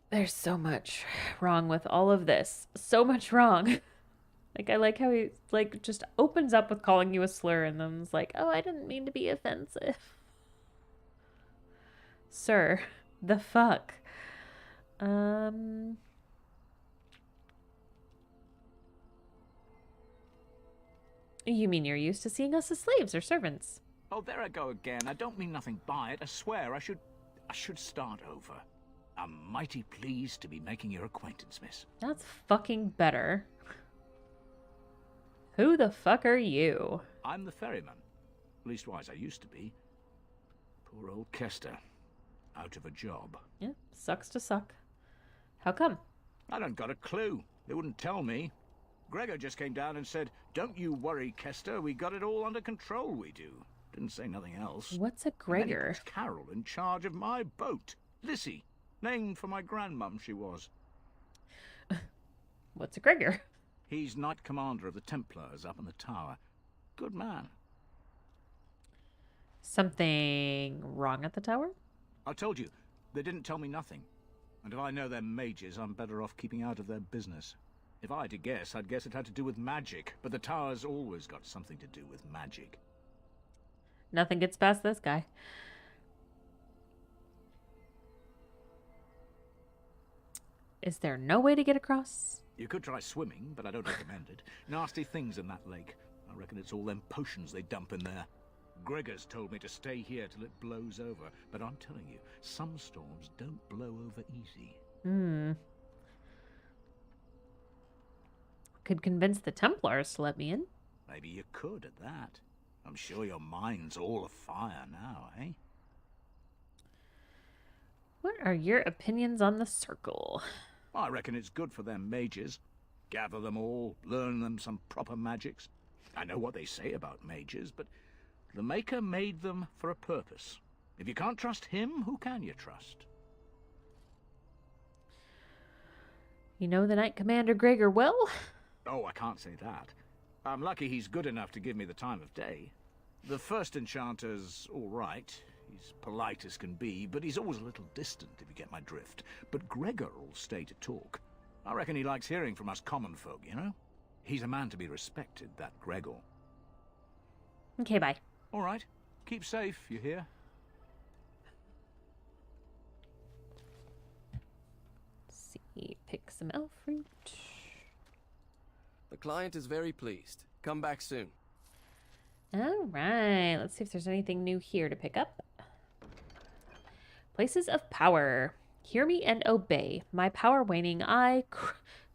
There's so much wrong with all of this. So much wrong. Like, I like how he, like, just opens up with calling you a slur and then's like, oh, I didn't mean to be offensive. Sir, the fuck? You mean you're used to seeing us as slaves or servants? Oh, there I go again. I don't mean nothing by it. I swear I should start over. I'm mighty pleased to be making your acquaintance, miss. That's fucking better. Who the fuck are you? I'm the ferryman. Leastwise, I used to be. Poor old Kester. Out of a job. Yeah, sucks to suck. How come? I don't got a clue. They wouldn't tell me. Gregor just came down and said, "Don't you worry, Kester. We got it all under control, we do." Didn't say nothing else. What's a And then he Gregor? puts Carol in charge of my boat. Lissy. Named for my grandmum, she was. What's a Gregor? He's Knight Commander of the Templars up in the tower. Good man. Something wrong at the tower? I told you, they didn't tell me nothing. And if I know they're mages, I'm better off keeping out of their business. If I had to guess, I'd guess it had to do with magic. But the tower's always got something to do with magic. Nothing gets past this guy. Is there no way to get across? You could try swimming, but I don't recommend it. Nasty things in that lake. I reckon it's all them potions they dump in there. Gregor's told me to stay here till it blows over, but I'm telling you, some storms don't blow over easy. Could convince the Templars to let me in. Maybe you could at that. I'm sure your mind's all afire now, eh? What are your opinions on the circle? I reckon it's good for them mages. Gather them all, learn them some proper magics. I know what they say about mages, but the Maker made them for a purpose. If you can't trust him, who can you trust? You know the Knight Commander Gregor well? Oh, I can't say that. I'm lucky he's good enough to give me the time of day. The first enchanter's all right. He's polite as can be, but he's always a little distant, if you get my drift. But Gregor'll stay to talk. I reckon he likes hearing from us common folk, you know? He's a man to be respected, that Gregor. Okay, bye. All right. Keep safe, you hear? Let's see, pick some elf fruit. The client is very pleased. Come back soon. All right, let's see if there's anything new here to pick up. Places of power. Hear me and obey. My power waning, I,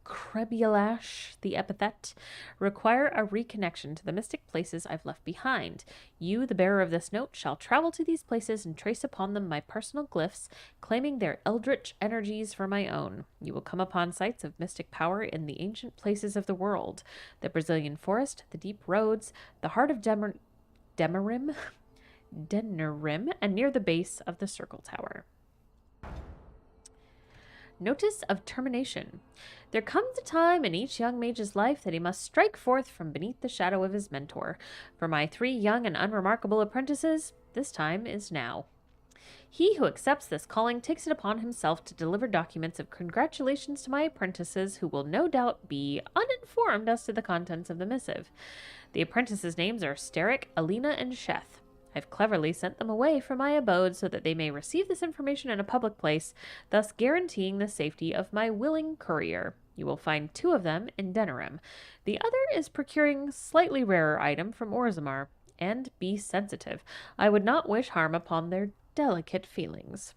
Crebulash, the epithet, require a reconnection to the mystic places I've left behind. You, the bearer of this note, shall travel to these places and trace upon them my personal glyphs, claiming their eldritch energies for my own. You will come upon sites of mystic power in the ancient places of the world, the Brazilian forest, the deep roads, the heart of Denerim, and near the base of the Circle Tower. Notice of termination. There comes a time in each young mage's life that he must strike forth from beneath the shadow of his mentor. For my 3 young and unremarkable apprentices, this time is now. He who accepts this calling takes it upon himself to deliver documents of congratulations to my apprentices, who will no doubt be uninformed as to the contents of the missive. The apprentices' names are Steric, Alina, and Sheth. I've cleverly sent them away from my abode so that they may receive this information in a public place, thus guaranteeing the safety of my willing courier. You will find 2 of them in Denerim. The other is procuring slightly rarer item from Orzammar. And be sensitive. I would not wish harm upon their delicate feelings.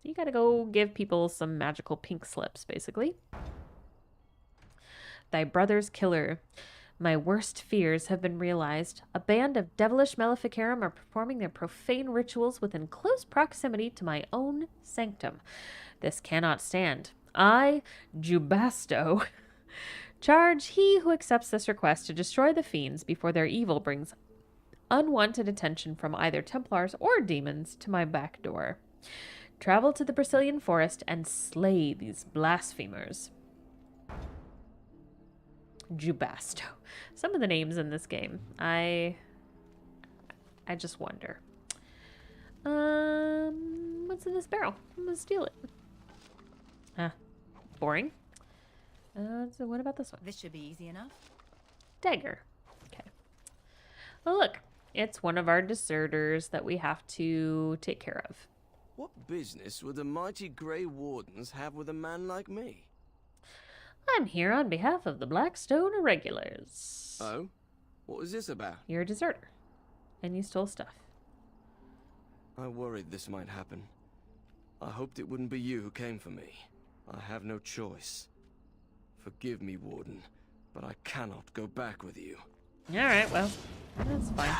You gotta go give people some magical pink slips, basically. Thy brother's killer. My worst fears have been realized. A band of devilish Maleficarum are performing their profane rituals within close proximity to my own sanctum. This cannot stand. I, Jubasto, charge he who accepts this request to destroy the fiends before their evil brings unwanted attention from either Templars or demons to my back door. Travel to the Brazilian forest and slay these blasphemers. Jubasto. Some of the names in this game, I just wonder. What's in this barrel? I'm gonna steal it. Boring. So what about this one? This should be easy enough. Dagger. Okay. Well, look, it's one of our deserters that we have to take care of. What business would the mighty Grey Wardens have with a man like me? I'm here on behalf of the Blackstone Irregulars. Oh? What was this about? You're a deserter, and you stole stuff. I worried this might happen. I hoped it wouldn't be you who came for me. I have no choice. Forgive me, Warden, but I cannot go back with you. Alright, well, that's fine.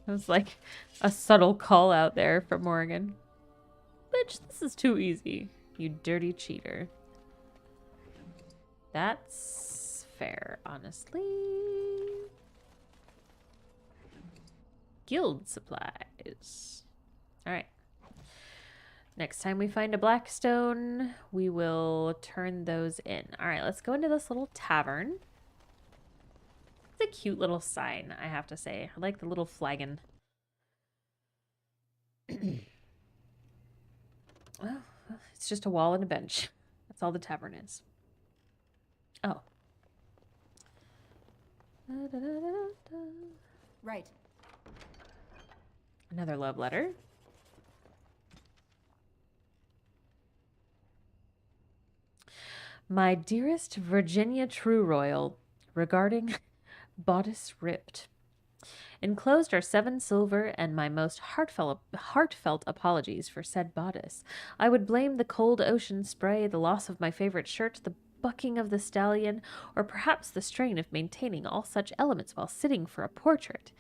It was like a subtle call out there from Morgan. Bitch, this is too easy, you dirty cheater. That's fair, honestly. Guild supplies. Alright. Next time we find a Blackstone, we will turn those in. Alright, let's go into this little tavern. It's a cute little sign, I have to say. I like the little flagon. Well, it's just a wall and a bench. That's all the tavern is. Oh. Right. Another love letter. My dearest Virginia True Royal, regarding Bodice Ripped. Enclosed are 7 silver and my most heartfelt apologies for said bodice. I would blame the cold ocean spray, the loss of my favorite shirt, the bucking of the stallion, or perhaps the strain of maintaining all such elements while sitting for a portrait.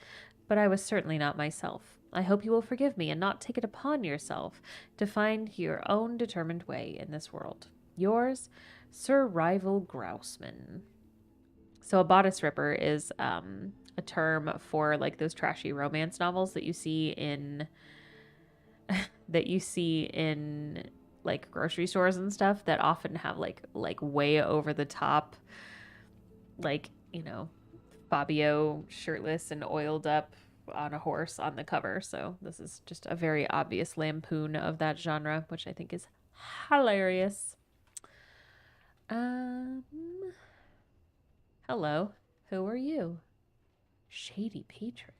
But I was certainly not myself. I hope you will forgive me and not take it upon yourself to find your own determined way in this world. Yours, Sir Rival Grouseman. So a bodice ripper is a term for like those trashy romance novels that you see in like grocery stores and stuff that often have like way over the top, like, you know, Fabio shirtless and oiled up on a horse on the cover. So this is just a very obvious lampoon of that genre, which I think is hilarious. Hello, who are you? Shady patron.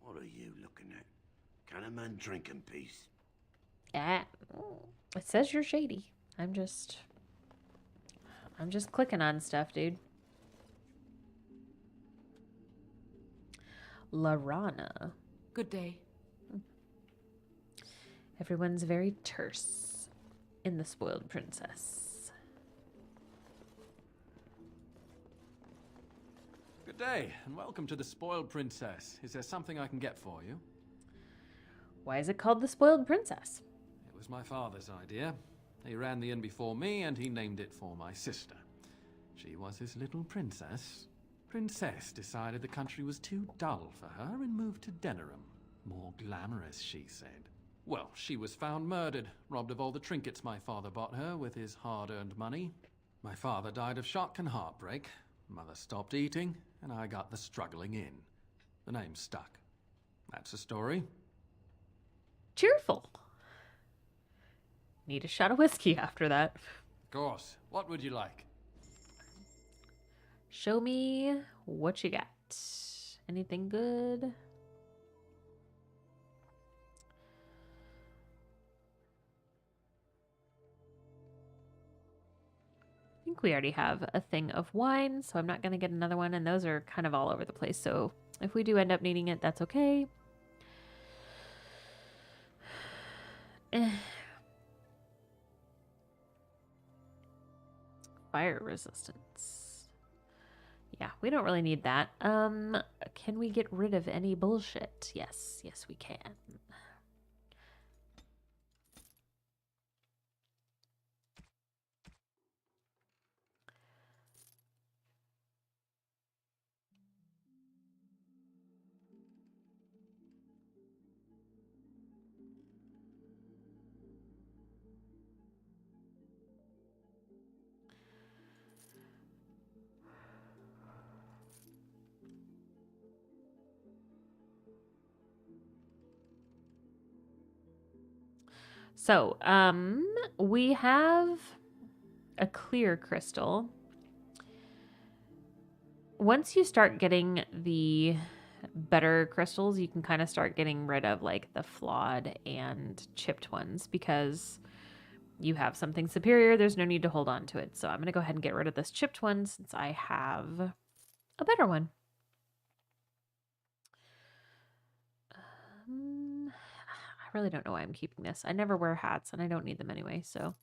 What are you looking at? Can a man drink in peace? Ah, it says you're shady. I'm just clicking on stuff, dude. Lorana. Good day. Everyone's very terse in the Spoiled Princess. Good day, and welcome to the Spoiled Princess. Is there something I can get for you? Why is it called the Spoiled Princess? It was my father's idea. He ran the inn before me, and he named it for my sister. She was his little princess. Princess decided the country was too dull for her and moved to Denerim. More glamorous, she said. Well, she was found murdered, robbed of all the trinkets my father bought her with his hard-earned money. My father died of shock and heartbreak. Mother stopped eating, and I got the struggling inn. The name stuck. That's the story. Cheerful. Need a shot of whiskey after that. Of course. What would you like? Show me what you got. Anything good? I think we already have a thing of wine, so I'm not going to get another one, and those are kind of all over the place, so if we do end up needing it, that's okay. Fire resistance. Yeah, we don't really need that. Can we get rid of any bullshit? Yes, yes we can. So, we have a clear crystal. once you start getting the better crystals, you can kind of start getting rid of like the flawed and chipped ones because you have something superior. There's no need to hold on to it. So I'm going to go ahead and get rid of this chipped one since I have a better one. I really don't know why I'm keeping this. I never wear hats and I don't need them anyway, so.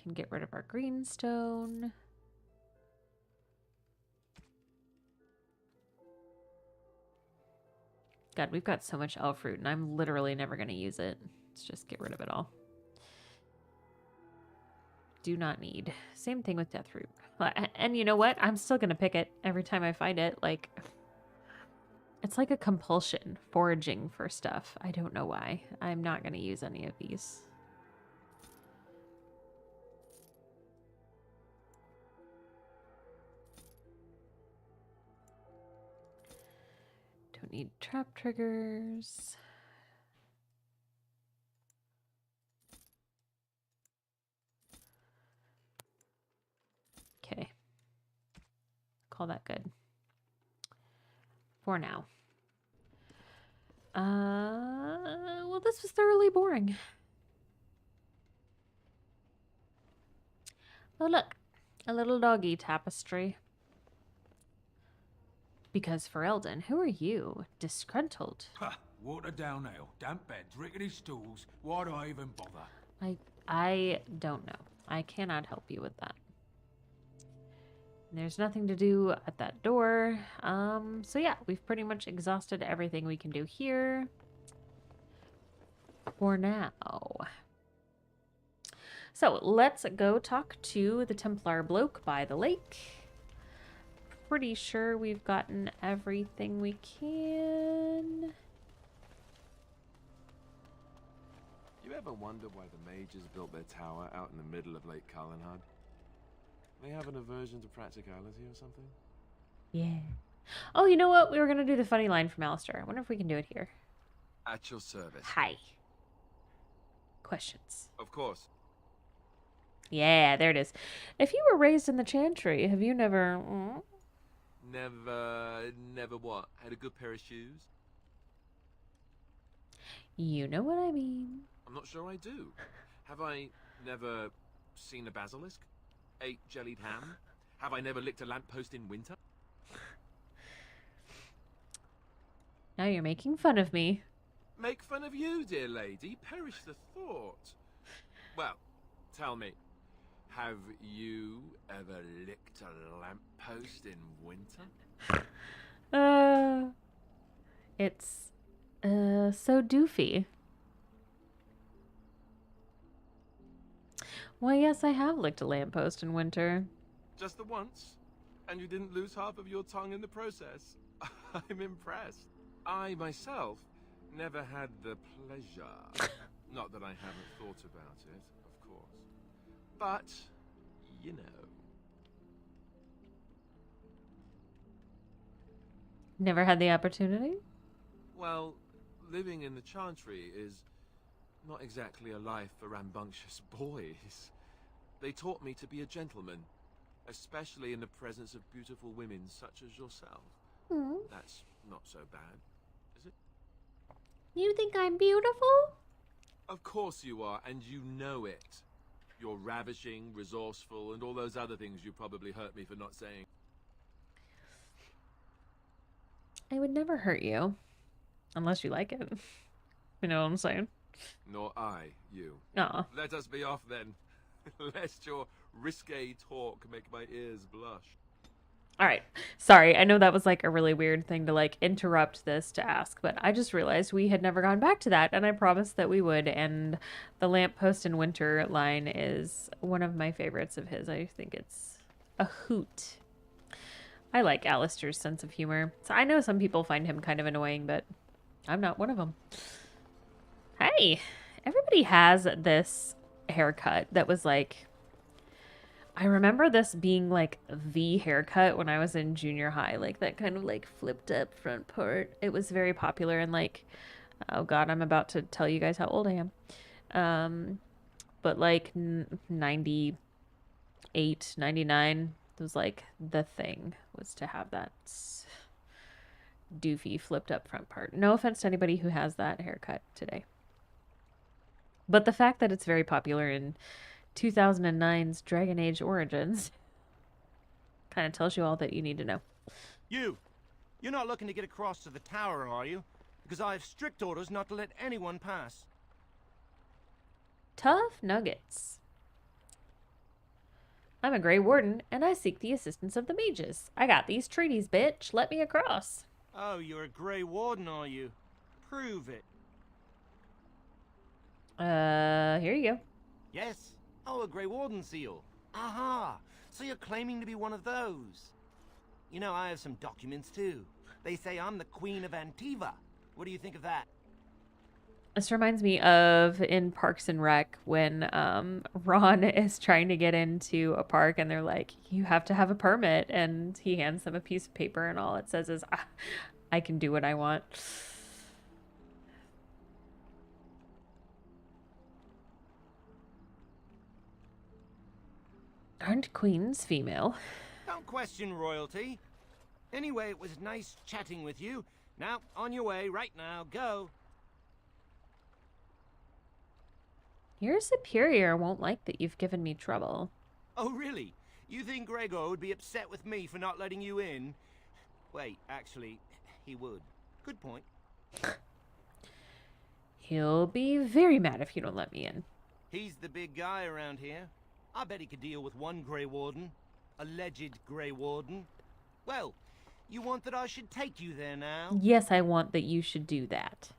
Can get rid of our greenstone. God, we've got so much elf fruit and I'm literally never going to use it. Let's just get rid of it all. Do not need. Same thing with death fruit. And you know what? I'm still going to pick it every time I find it. Like, it's like a compulsion foraging for stuff. I don't know why. I'm not going to use any of these. Don't need trap triggers. Okay. Call that good. For now. Well, this was thoroughly boring. Oh, look. A little doggy tapestry. Because for Eldon, who are you? Disgruntled. Ha! Water down ale, damp beds, rickety stools. Why do I even bother? I don't know. I cannot help you with that. There's nothing to do at that door. So yeah, we've pretty much exhausted everything we can do here. For now. So let's go talk to the Templar bloke by the lake. Pretty sure we've gotten everything we can. You ever wonder why the mages built their tower out in the middle of Lake Calenhad? They have an aversion to practicality or something? Yeah. Oh, you know what? We were going to do the funny line from Alistair. I wonder if we can do it here. At your service. Hi. Questions. Of course. Yeah, there it is. If you were raised in the Chantry, have you never... Never what? Had a good pair of shoes? You know what I mean. I'm not sure I do. Have I never seen a basilisk? Ate jellied ham? Have I never licked a lamppost in winter? Now you're making fun of me. Make fun of you, dear lady. Perish the thought. Well, tell me, have you ever licked a lamppost in winter? It's so doofy. Why, yes, I have licked a lamppost in winter. Just the once? And you didn't lose half of your tongue in the process? I'm impressed. I, myself, never had the pleasure. Not that I haven't thought about it, of course. But, you know. Never had the opportunity? Well, living in the Chantry is not exactly a life for rambunctious boys. They taught me to be a gentleman, especially in the presence of beautiful women such as yourself. Mm. That's not so bad, is it? You think I'm beautiful? Of course you are, and you know it. You're ravishing, resourceful, and all those other things you probably hurt me for not saying. I would never hurt you. Unless you like it. You know what I'm saying? Nor I, you. Aw. Let us be off then, lest your risque talk make my ears blush. All right. Sorry. I know that was like a really weird thing to like interrupt this to ask, but I just realized we had never gone back to that, and I promised that we would. And the lamppost in winter line is one of my favorites of his. I think it's a hoot. I like Alistair's sense of humor. So I know some people find him kind of annoying, but I'm not one of them. Hey, everybody has this haircut that was like, I remember this being like the haircut when I was in junior high, like that kind of like flipped up front part. It was very popular in like Oh god, I'm about to tell you guys how old I am. But like 98, 99 was like the thing, was to have that doofy flipped up front part. No offense to anybody who has that haircut today. But the fact that it's very popular in 2009's Dragon Age Origins kind of tells you all that you need to know. You're not looking to get across to the tower, are you? Because I have strict orders not to let anyone pass. Tough nuggets. I'm a Grey Warden, and I seek the assistance of the mages. I got these treaties, bitch. Let me across. Oh, you're a Grey Warden, are you? Prove it. Here you go. Yes. Oh, a Grey Warden seal. Aha! So you're claiming to be one of those. You know, I have some documents, too. They say I'm the Queen of Antiva. What do you think of that? This reminds me of in Parks and Rec when Ron is trying to get into a park and they're like, you have to have a permit. And he hands them a piece of paper and all it says is, I can do what I want. Aren't queens female? Don't question royalty. Anyway, it was nice chatting with you. Now, on your way, right now, go. Your superior won't like that you've given me trouble. Oh, really? You think Gregor would be upset with me for not letting you in? Wait, actually, he would. Good point. He'll be very mad if you don't let me in. He's the big guy around here. I bet he could deal with one Grey Warden. Alleged Grey Warden. Well, you want that I should take you there now? Yes, I want that you should do that.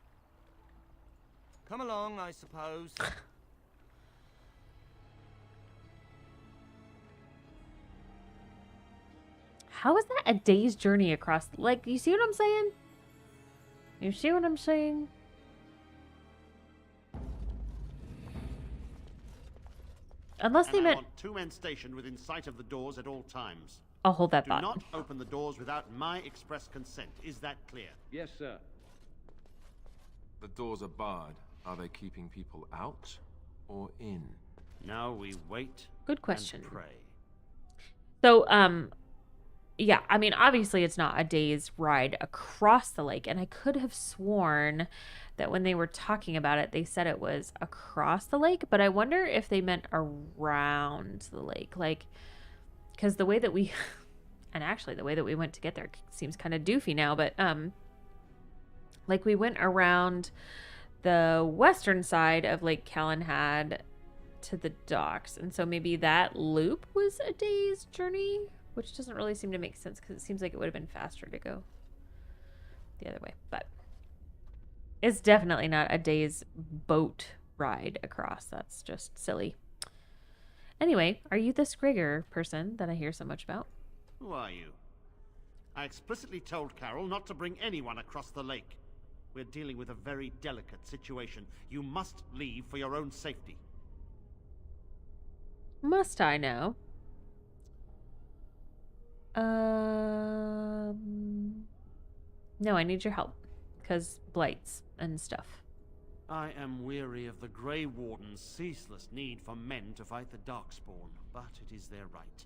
Come along, I suppose. How is that a day's journey across? Like, you see what I'm saying? You see what I'm saying? Unless they meant... I want 2 men stationed within sight of the doors at all times. I'll hold that Do thought. not open the doors without my express consent. Is that clear? Yes, sir. The doors are barred. Are they keeping people out or in? Now we wait. Good question. And pray. So, yeah, I mean, obviously it's not a day's ride across the lake, and I could have sworn that when they were talking about it, they said it was across the lake, but I wonder if they meant around the lake, like, because the way that we, and actually the way that we went to get there seems kind of doofy now, but, like, we went around the western side of Lake Calenhad to the docks, and so maybe that loop was a day's journey, which doesn't really seem to make sense because it seems like it would have been faster to go the other way. But it's definitely not a day's boat ride across. That's just silly. Anyway, are you this Grigor person that I hear so much about? Who are you? I explicitly told Carol not to bring anyone across the lake. We're dealing with a very delicate situation. You must leave for your own safety. Must I know? No, I need your help. Because blights and stuff. I am weary of the Grey Warden's ceaseless need for men to fight the Darkspawn, but it is their right.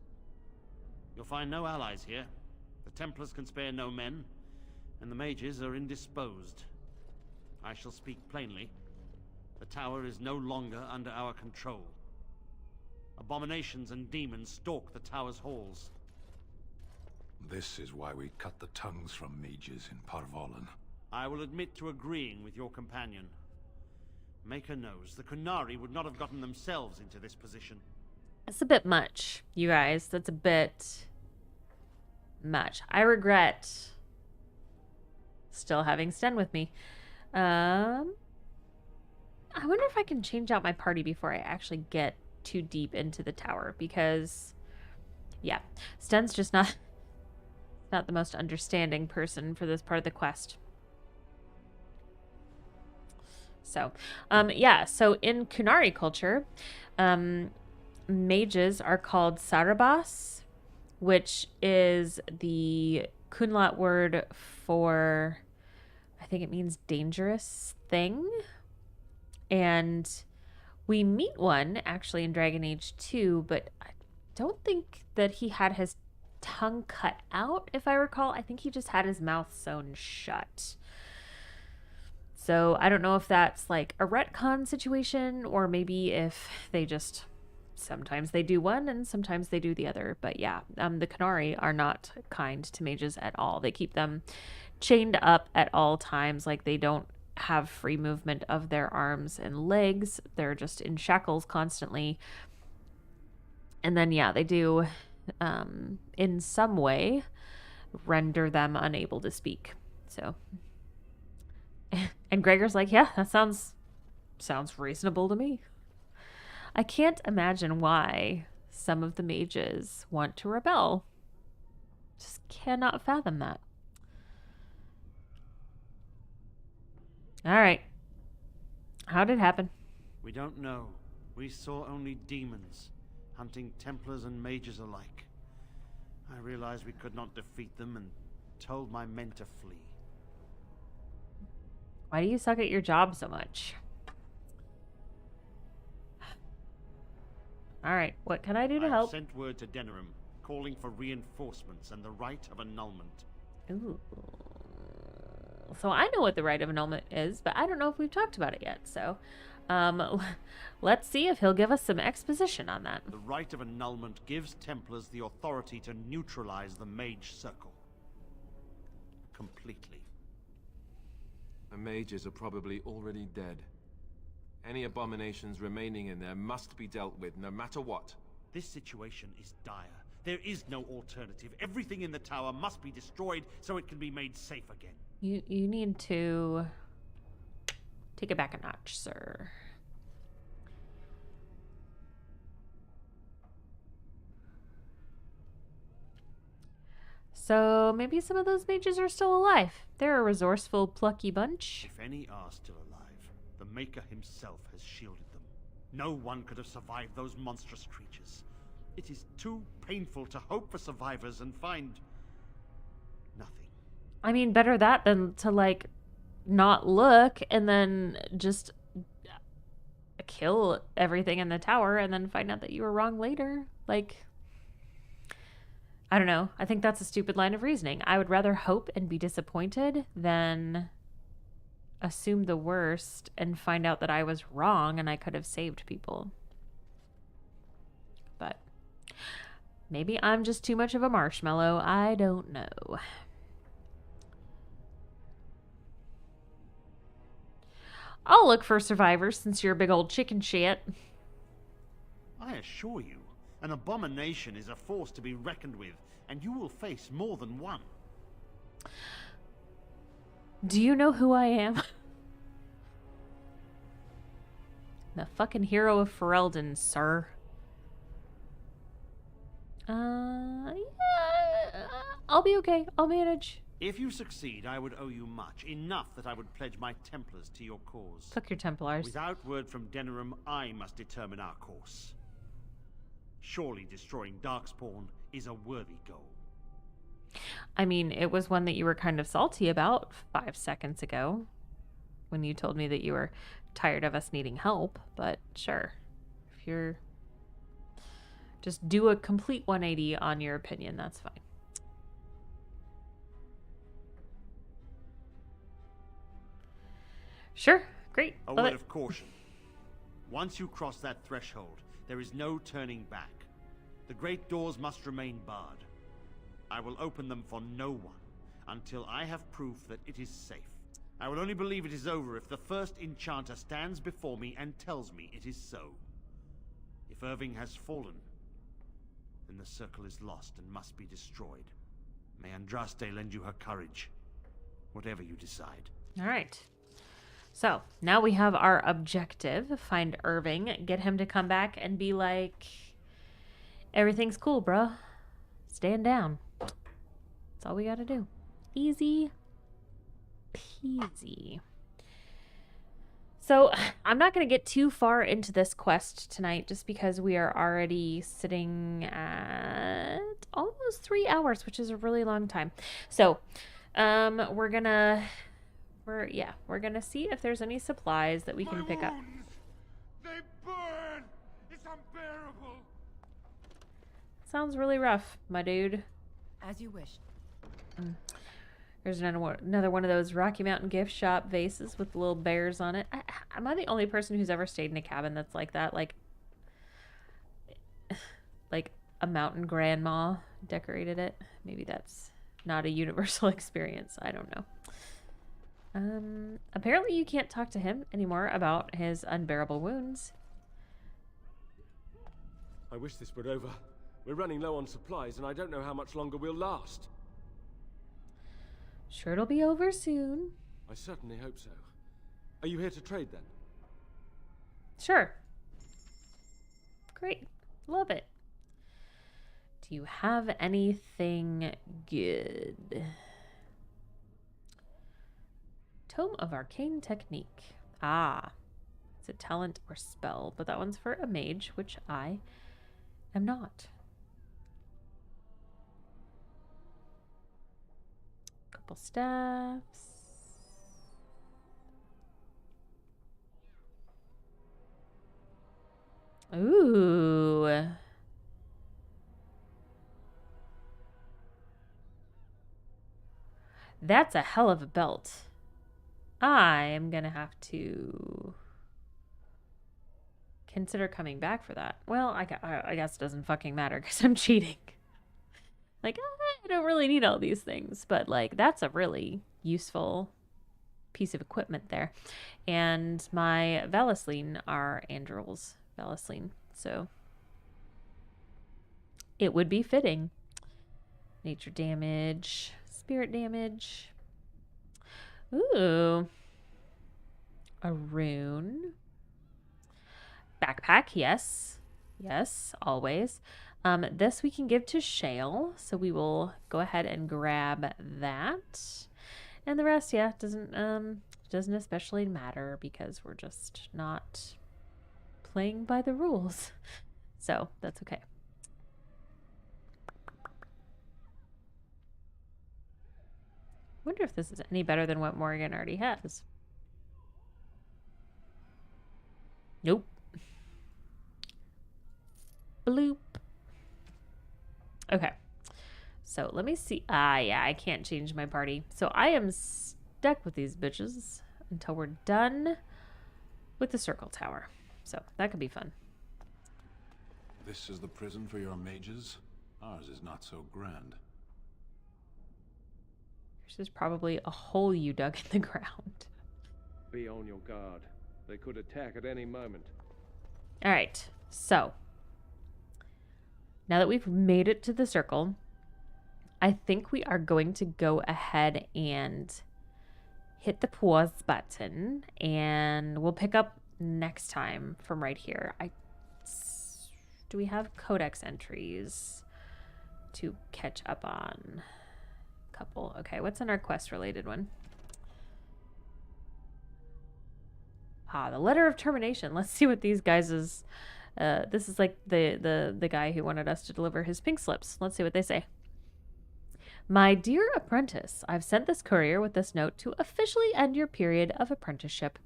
You'll find no allies here. The Templars can spare no men, and the mages are indisposed. I shall speak plainly. The tower is no longer under our control. Abominations and demons stalk the tower's halls. This is why we cut the tongues from mages in Parvolan. I will admit to agreeing with your companion. Maker knows the Kunari would not have gotten themselves into this position. That's a bit much, you guys. That's a bit much. I regret still having Sten with me. I wonder if I can change out my party before I actually get too deep into the tower, because yeah, Sten's just not the most understanding person for this part of the quest. So, yeah, so in Kunari culture, mages are called Sarabas, which is the Kunlat word for, I I think it means dangerous thing. And we meet one actually in Dragon Age 2, but I don't think that he had his tongue cut out, if I recall. I think he just had his mouth sewn shut. So I don't know if that's like a retcon situation, or maybe if they just sometimes they do one and sometimes they do the other. But yeah, the Canari are not kind to mages at all. They keep them chained up at all times. Like, they don't have free movement of their arms and legs. They're just in shackles constantly. And then yeah, they do in some way render them unable to speak. So and Gregor's like, yeah, that sounds reasonable to me. I can't imagine why some of the mages want to rebel. Just cannot fathom that. All right. How did it happen? We don't know. We saw only demons, hunting Templars and mages alike. I realized we could not defeat them and told my men to flee. Why do you suck at your job so much? All right, what can I do to help? I sent word to Denerim, calling for reinforcements and the right of annulment. Ooh. So I know what the right of annulment is, but I don't know if we've talked about it yet. So let's see if he'll give us some exposition on that. The right of annulment gives Templars the authority to neutralize the Mage Circle. Completely. The mages are probably already dead. Any abominations remaining in there must be dealt with, no matter what. This situation is dire. There is no alternative. Everything in the tower must be destroyed so it can be made safe again. You need to take it back a notch, sir. So maybe some of those mages are still alive. They're a resourceful, plucky bunch. If any are still alive, the Maker himself has shielded them. No one could have survived those monstrous creatures. It is too painful to hope for survivors and find nothing. I mean, better that than to, like, not look and then just kill everything in the tower and then find out that you were wrong later. Like, I don't know. I think that's a stupid line of reasoning. I would rather hope and be disappointed than assume the worst and find out that I was wrong and I could have saved people. But maybe I'm just too much of a marshmallow. I don't know. I'll look for survivors since you're a big old chicken shit. I assure you, an abomination is a force to be reckoned with, and you will face more than one. Do you know who I am? The fucking hero of Ferelden, sir. Yeah, I'll be okay. I'll manage. If you succeed, I would owe you much. Enough that I would pledge my Templars to your cause. Fuck your Templars. Without word from Denerim, I must determine our course. Surely destroying Darkspawn is a worthy goal. I mean, it was one that you were kind of salty about 5 seconds ago when you told me that you were tired of us needing help, but sure. If you're... just do a complete 180 on your opinion, that's fine. Sure, great. A word of caution. Once you cross that threshold, there is no turning back. The great doors must remain barred. I will open them for no one until I have proof that it is safe. I will only believe it is over if the first enchanter stands before me and tells me it is so. If Irving has fallen, then the circle is lost and must be destroyed. May Andraste lend you her courage, whatever you decide. All right. So now we have our objective. Find Irving, get him to come back and be like, everything's cool, bruh. Stand down. That's all we gotta do. Easy peasy. So I'm not going to get too far into this quest tonight just because we are already sitting at almost 3 hours, which is a really long time. So we're going to we're gonna see if there's any supplies that we can pick up. They burn! It's unbearable! Sounds really rough, my dude. As you wish. There's another one of those Rocky Mountain gift shop vases with little bears on it. Am I the only person who's ever stayed in a cabin that's like that? Like a mountain grandma decorated it? Maybe that's not a universal experience. I don't know. Apparently you can't talk to him anymore about his unbearable wounds. I wish this were over. We're running low on supplies, and I don't know how much longer we'll last. Sure it'll be over soon. I certainly hope so. Are you here to trade, then? Sure. Great. Love it. Do you have anything good? Tome of Arcane Technique. Ah. It's a talent or spell, but that one's for a mage, which I am not. Couple staffs. Ooh. That's a hell of a belt. I am gonna have to consider coming back for that. Well, I guess it doesn't fucking matter because I'm cheating. Like, I don't really need all these things, but like that's a really useful piece of equipment there. And my Valisline are Andrel's Valisline, so it would be fitting. Nature damage, spirit damage. Ooh. A rune. Backpack, yes. Yes, always. This we can give to Shale, so we will go ahead and grab that. And the rest, yeah, doesn't especially matter because we're just not playing by the rules. So that's okay. Wonder if this is any better than what Morgan already has. Nope. Bloop. Okay. So let me see. Yeah, I can't change my party. So I am stuck with these bitches until we're done with the circle tower. So that could be fun. This is the prison for your mages? Ours is not so grand. This is probably a hole you dug in the ground. Be on your guard. They could attack at any moment. All right. So now that we've made it to the circle, I think we are going to go ahead and hit the pause button, and we'll pick up next time from right here. Do we have codex entries to catch up on? Couple. Okay, what's in our quest related one? The letter of termination. Let's see what these guys is. This is like the guy who wanted us to deliver his pink slips. Let's see what they say. My dear apprentice, I've sent this courier with this note to officially end your period of apprenticeship.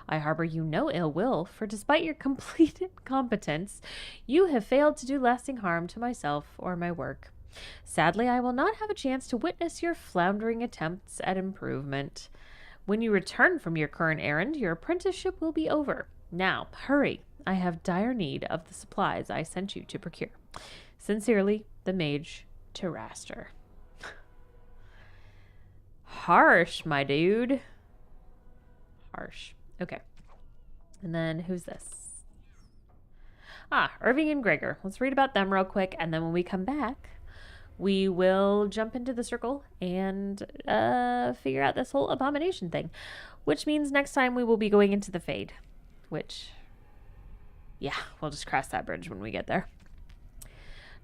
I harbor you no ill will, for despite your complete incompetence, you have failed to do lasting harm to myself or my work. Sadly, I will not have a chance to witness your floundering attempts at improvement. When you return from your current errand, your apprenticeship will be over. Now, hurry. I have dire need of the supplies I sent you to procure. Sincerely, the mage Tiraster. Harsh, my dude. Harsh. Okay. And then who's this? Irving and Gregor. Let's read about them real quick, and then when we come back, we will jump into the circle and figure out this whole abomination thing. Which means next time we will be going into the Fade. Which, yeah, we'll just cross that bridge when we get there.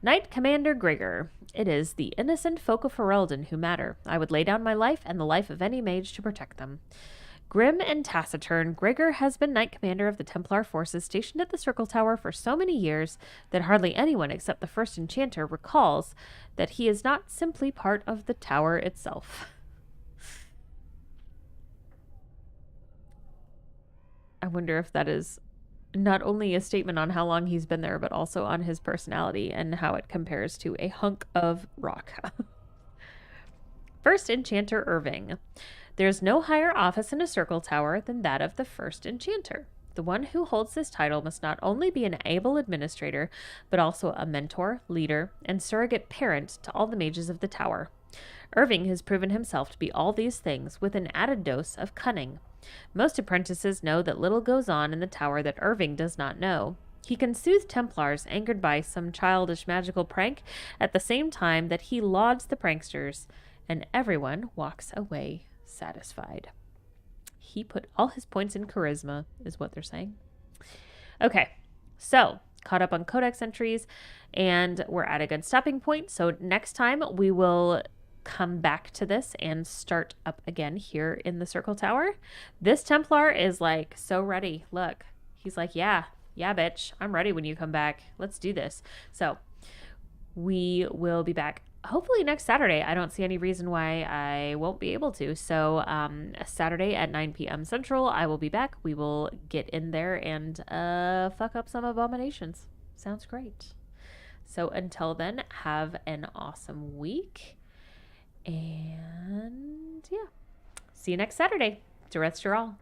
Knight Commander Gregor. It is the innocent folk of Ferelden who matter. I would lay down my life and the life of any mage to protect them. Grim and taciturn, Gregor has been Knight Commander of the Templar forces stationed at the Circle Tower for so many years that hardly anyone except the first enchanter recalls that he is not simply part of the tower itself. I wonder if that is not only a statement on how long he's been there, but also on his personality and how it compares to a hunk of rock. First Enchanter Irving. There's no higher office in a circle tower than that of the First Enchanter. The one who holds this title must not only be an able administrator, but also a mentor, leader, and surrogate parent to all the mages of the tower. Irving has proven himself to be all these things with an added dose of cunning. Most apprentices know that little goes on in the tower that Irving does not know. He can soothe Templars angered by some childish magical prank at the same time that he lauds the pranksters, and everyone walks away satisfied. He put all his points in charisma, is what they're saying. Okay, so caught up on codex entries, and we're at a good stopping point. So next time we will come back to this and start up again here in the Circle Tower. This Templar is like so ready. Look, he's like, yeah, bitch, I'm ready when you come back. Let's do this. So we will be back hopefully next Saturday. I don't see any reason why I won't be able to. So Saturday at 9 p.m. Central, I will be back. We will get in there and fuck up some abominations. Sounds great. So until then, have an awesome week. And yeah, see you next Saturday. Duress, you're all.